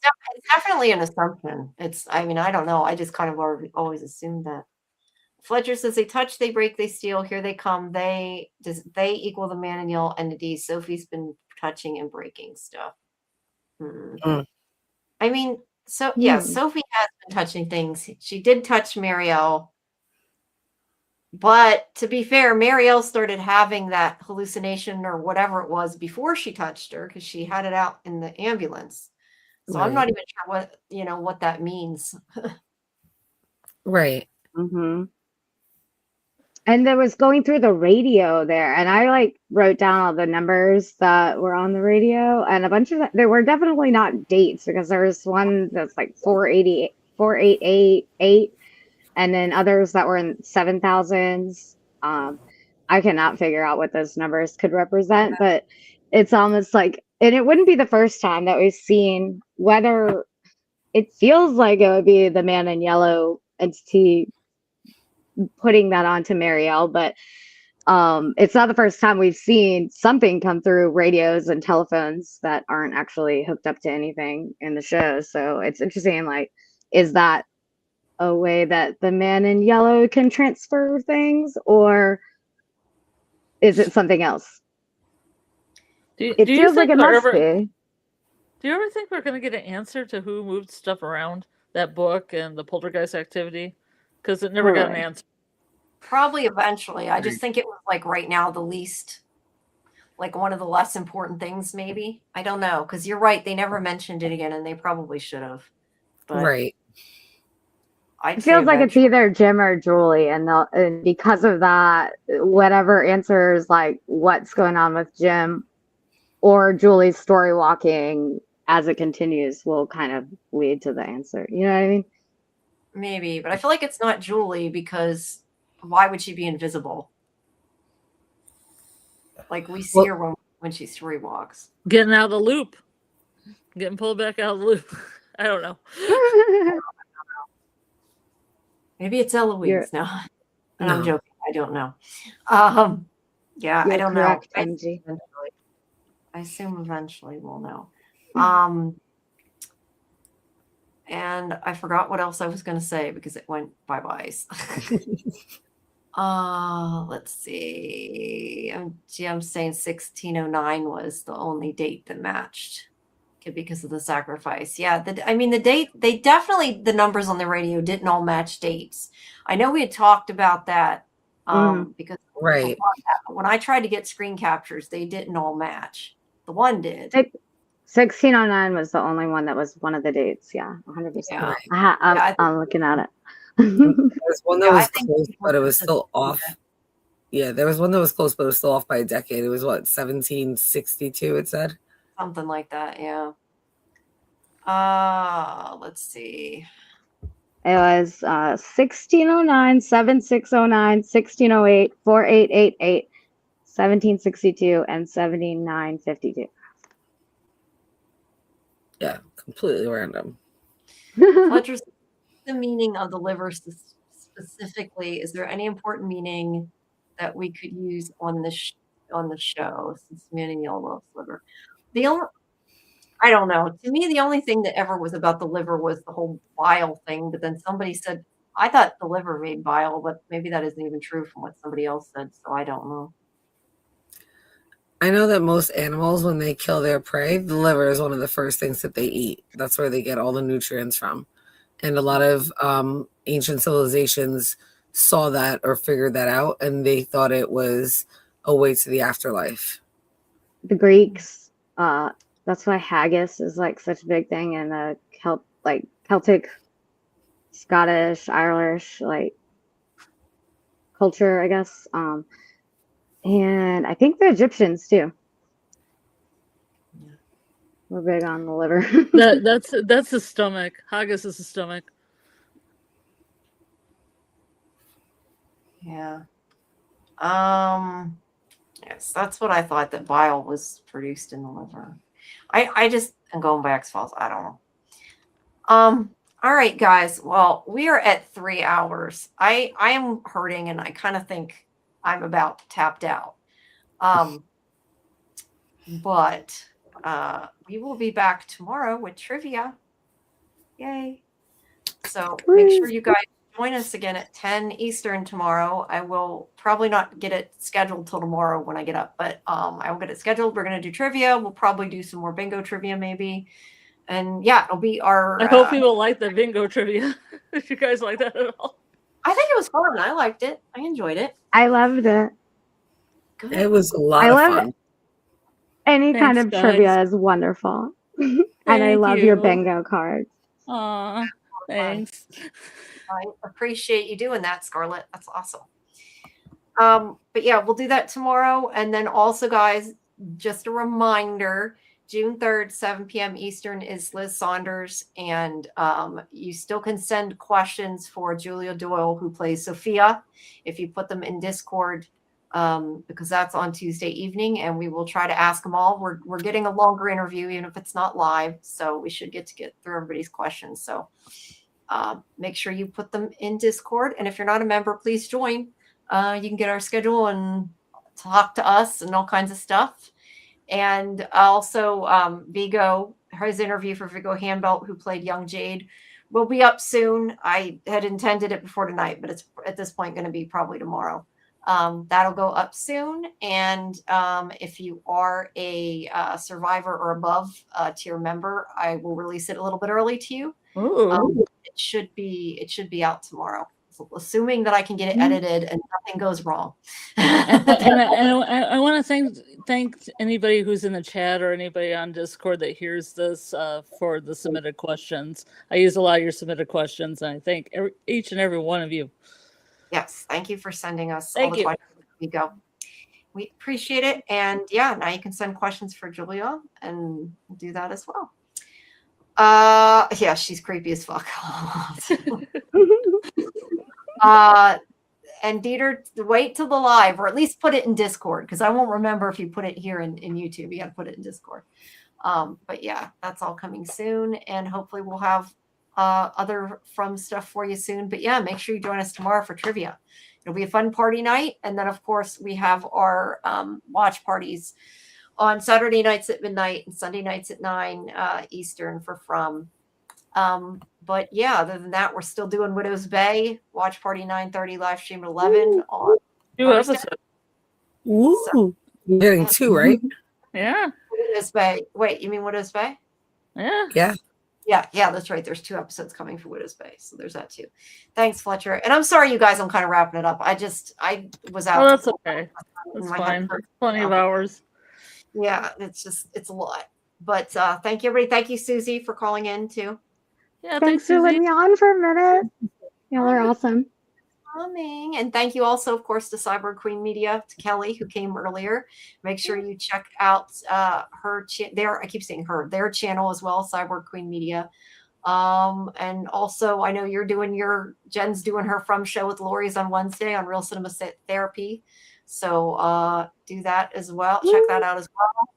definitely an assumption. I mean, I don't know. I just kind of always assumed that. Fletcher says they touch, they break, they steal. Here they come. They equal the man and yellow entity. Sophie's been touching and breaking stuff. I mean, Sophie has been touching things. She did touch Marielle. But to be fair, Marielle started having that hallucination or whatever it was before she touched her because she had it out in the ambulance. So I'm not Right. even sure what that means. Right. Mm-hmm. And there was going through the radio there, and I like wrote down all the numbers that were on the radio, and a bunch of there were definitely not dates because there was one that's like 488, 4888, and then others that were in 7,000s. I cannot figure out what those numbers could represent, but it's almost like, and it wouldn't be the first time that we've seen, whether it feels like it would be the man in yellow entity putting that onto Marielle, but it's not the first time we've seen something come through radios and telephones that aren't actually hooked up to anything in the show. So it's interesting, like, is that a way that the man in yellow can transfer things, or is it something else? It feels like it must be. Do you ever think we're going to get an answer to who moved stuff around that book and the poltergeist activity? Because it never got an answer. Probably eventually. I just think it was like right now the least, like one of the less important things, maybe. I don't know. Because you're right. They never mentioned it again, and they probably should have. But Right. It feels like it's either Jim or Julie, and because of that, whatever answers like what's going on with Jim or Julie's story walking as it continues will kind of lead to the answer. You know what I mean? Maybe, but I feel like it's not Julie because why would she be invisible? Like we see her when she story walks. Getting out of the loop. Getting pulled back out of the loop. I don't know. Maybe it's Eloise now. And I'm joking. I don't know. Yeah, You're I don't correct, know. MG. I assume eventually we'll know. And I forgot what else I was going to say because it went bye-bye. Let's see. I'm saying 1609 was the only date that matched because of the sacrifice. Yeah, the date, they definitely, the numbers on the radio didn't all match dates. I know we had talked about that because right. When I tried to get screen captures, they didn't all match. The one did. 1609 was the only one that was one of the dates. Yeah, 100%. Yeah. I'm looking at it. There's one that was close, but it was still off. Yeah, there was one that was close, but it was still off by a decade. It was what, 1762, it said? Something like that, yeah. Let's see. It was 1609, 7609, 1608, 4888, 1762, and 7952. Yeah, completely random. Fletcher, the meaning of the liver specifically, is there any important meaning that we could use on the show since many all love liver? I don't know. To me, the only thing that ever was about the liver was the whole bile thing. But then somebody said, I thought the liver made bile, but maybe that isn't even true from what somebody else said. So I don't know. I know that most animals, when they kill their prey, the liver is one of the first things that they eat. That's where they get all the nutrients from. And a lot of ancient civilizations saw that or figured that out, and they thought it was a way to the afterlife. The Greeks, that's why haggis is like such a big thing in the Celtic, Scottish, Irish like culture, I guess. And I think the Egyptians too. We're big on the liver. That's the stomach. Haggis is the stomach. Yeah. Yes, that's what I thought, that bile was produced in the liver. I just am going by X-Files. I don't know. All right, guys. Well, we are at 3 hours. I am hurting, and I kind of think I'm about tapped out. But we will be back tomorrow with trivia. Yay. So make sure you guys join us again at 10 Eastern tomorrow. I will probably not get it scheduled till tomorrow when I get up, but I will get it scheduled. We're going to do trivia. We'll probably do some more bingo trivia maybe. And yeah, it'll be our... I hope people like the bingo trivia. If you guys like that at all. I think it was fun. I liked it. I enjoyed it. I loved it. Good. It was a lot I of love fun. Any kind Thanks, of guys. trivia is wonderful. And I Thank love your you. bingo cards. Aw, thanks. I appreciate you doing that, Scarlett. That's awesome. But yeah, we'll do that tomorrow. And then also, guys, just a reminder, June 3rd, 7 p.m. Eastern is Liz Saunders. And you still can send questions for Julia Doyle, who plays Sophia, if you put them in Discord, because that's on Tuesday evening. And we will try to ask them all. We're getting a longer interview, even if it's not live. So we should get through everybody's questions. So make sure you put them in Discord. And if you're not a member, please join. You can get our schedule and talk to us and all kinds of stuff. And also Vigo, his interview for Vigo Handbelt, who played Young Jade, will be up soon. I had intended it before tonight, but it's at this point going to be probably tomorrow. That'll go up soon. And if you are a Survivor or above tier member, I will release it a little bit early to you. It should be out tomorrow, assuming that I can get it edited and nothing goes wrong. And I want to thank anybody who's in the chat or anybody on Discord that hears this for the submitted questions. I use a lot of your submitted questions, and I thank each and every one of you. Yes, thank you for sending us Thank all the you. questions. We go. We appreciate it. And yeah, now you can send questions for Julia and do that as well. Yeah, she's creepy as fuck. And Dieter, wait till the live, or at least put it in Discord, because I won't remember if you put it here in YouTube. You got to put it in Discord. But yeah, that's all coming soon, and hopefully we'll have other From stuff for you soon. But yeah, make sure you join us tomorrow for trivia. It'll be a fun party night, and then of course we have our watch parties on Saturday nights at midnight and Sunday nights at 9 Eastern for From. But yeah, other than that, we're still doing Widow's Bay watch party 9:30, live stream at 11 on 2 Thursday. episodes. Woo! You're getting 2, right? Yeah. Widow's Bay. Wait, you mean Widow's Bay? Yeah. Yeah, that's right. There's 2 episodes coming for Widow's Bay, so there's that too. Thanks, Fletcher. And I'm sorry, you guys. I'm kind of wrapping it up. I was out. Oh, that's okay. That's My fine. head hurts. Plenty of hours. Yeah, it's a lot. But thank you, everybody. Thank you, Susie, for calling in too. Yeah, Thanks for letting me on for a minute. Y'all are awesome. Coming. And thank you also, of course, to Cyber Queen Media, to Kelly, who came earlier. Make sure you check out her I keep saying her, their channel as well, Cyber Queen Media. And also, I know Jen's doing her From show with Lori's on Wednesday on Real Cinema Therapy. So do that as well. Check that out as well.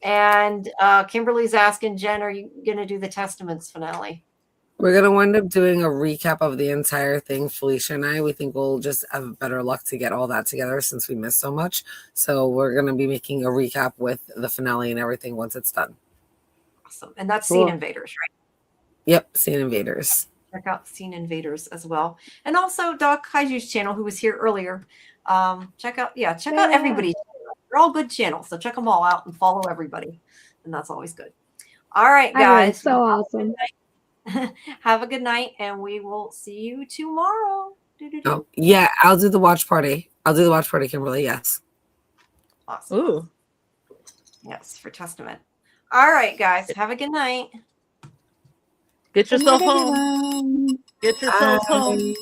And Kimberly's asking, Jen, are you going to do the Testaments finale? We're going to wind up doing a recap of the entire thing, Felicia and I. We think we'll just have better luck to get all that together since we missed so much. So we're going to be making a recap with the finale and everything once it's done. Awesome. And that's Cool. Scene Invaders, right? Yep, Scene Invaders. Check out Scene Invaders as well. And also Doc Kaiju's channel, who was here earlier. Check out everybody's channel. They're all good channels. So check them all out and follow everybody. And that's always good. All right, guys. So awesome. Have a good night, and we will see you tomorrow. Oh, yeah, I'll do the watch party. Kimberly. Yes. Awesome. Ooh. Yes, for Testament. All right, guys. Have a good night. Get yourself Good night, home. everyone. Get yourself home. Bye.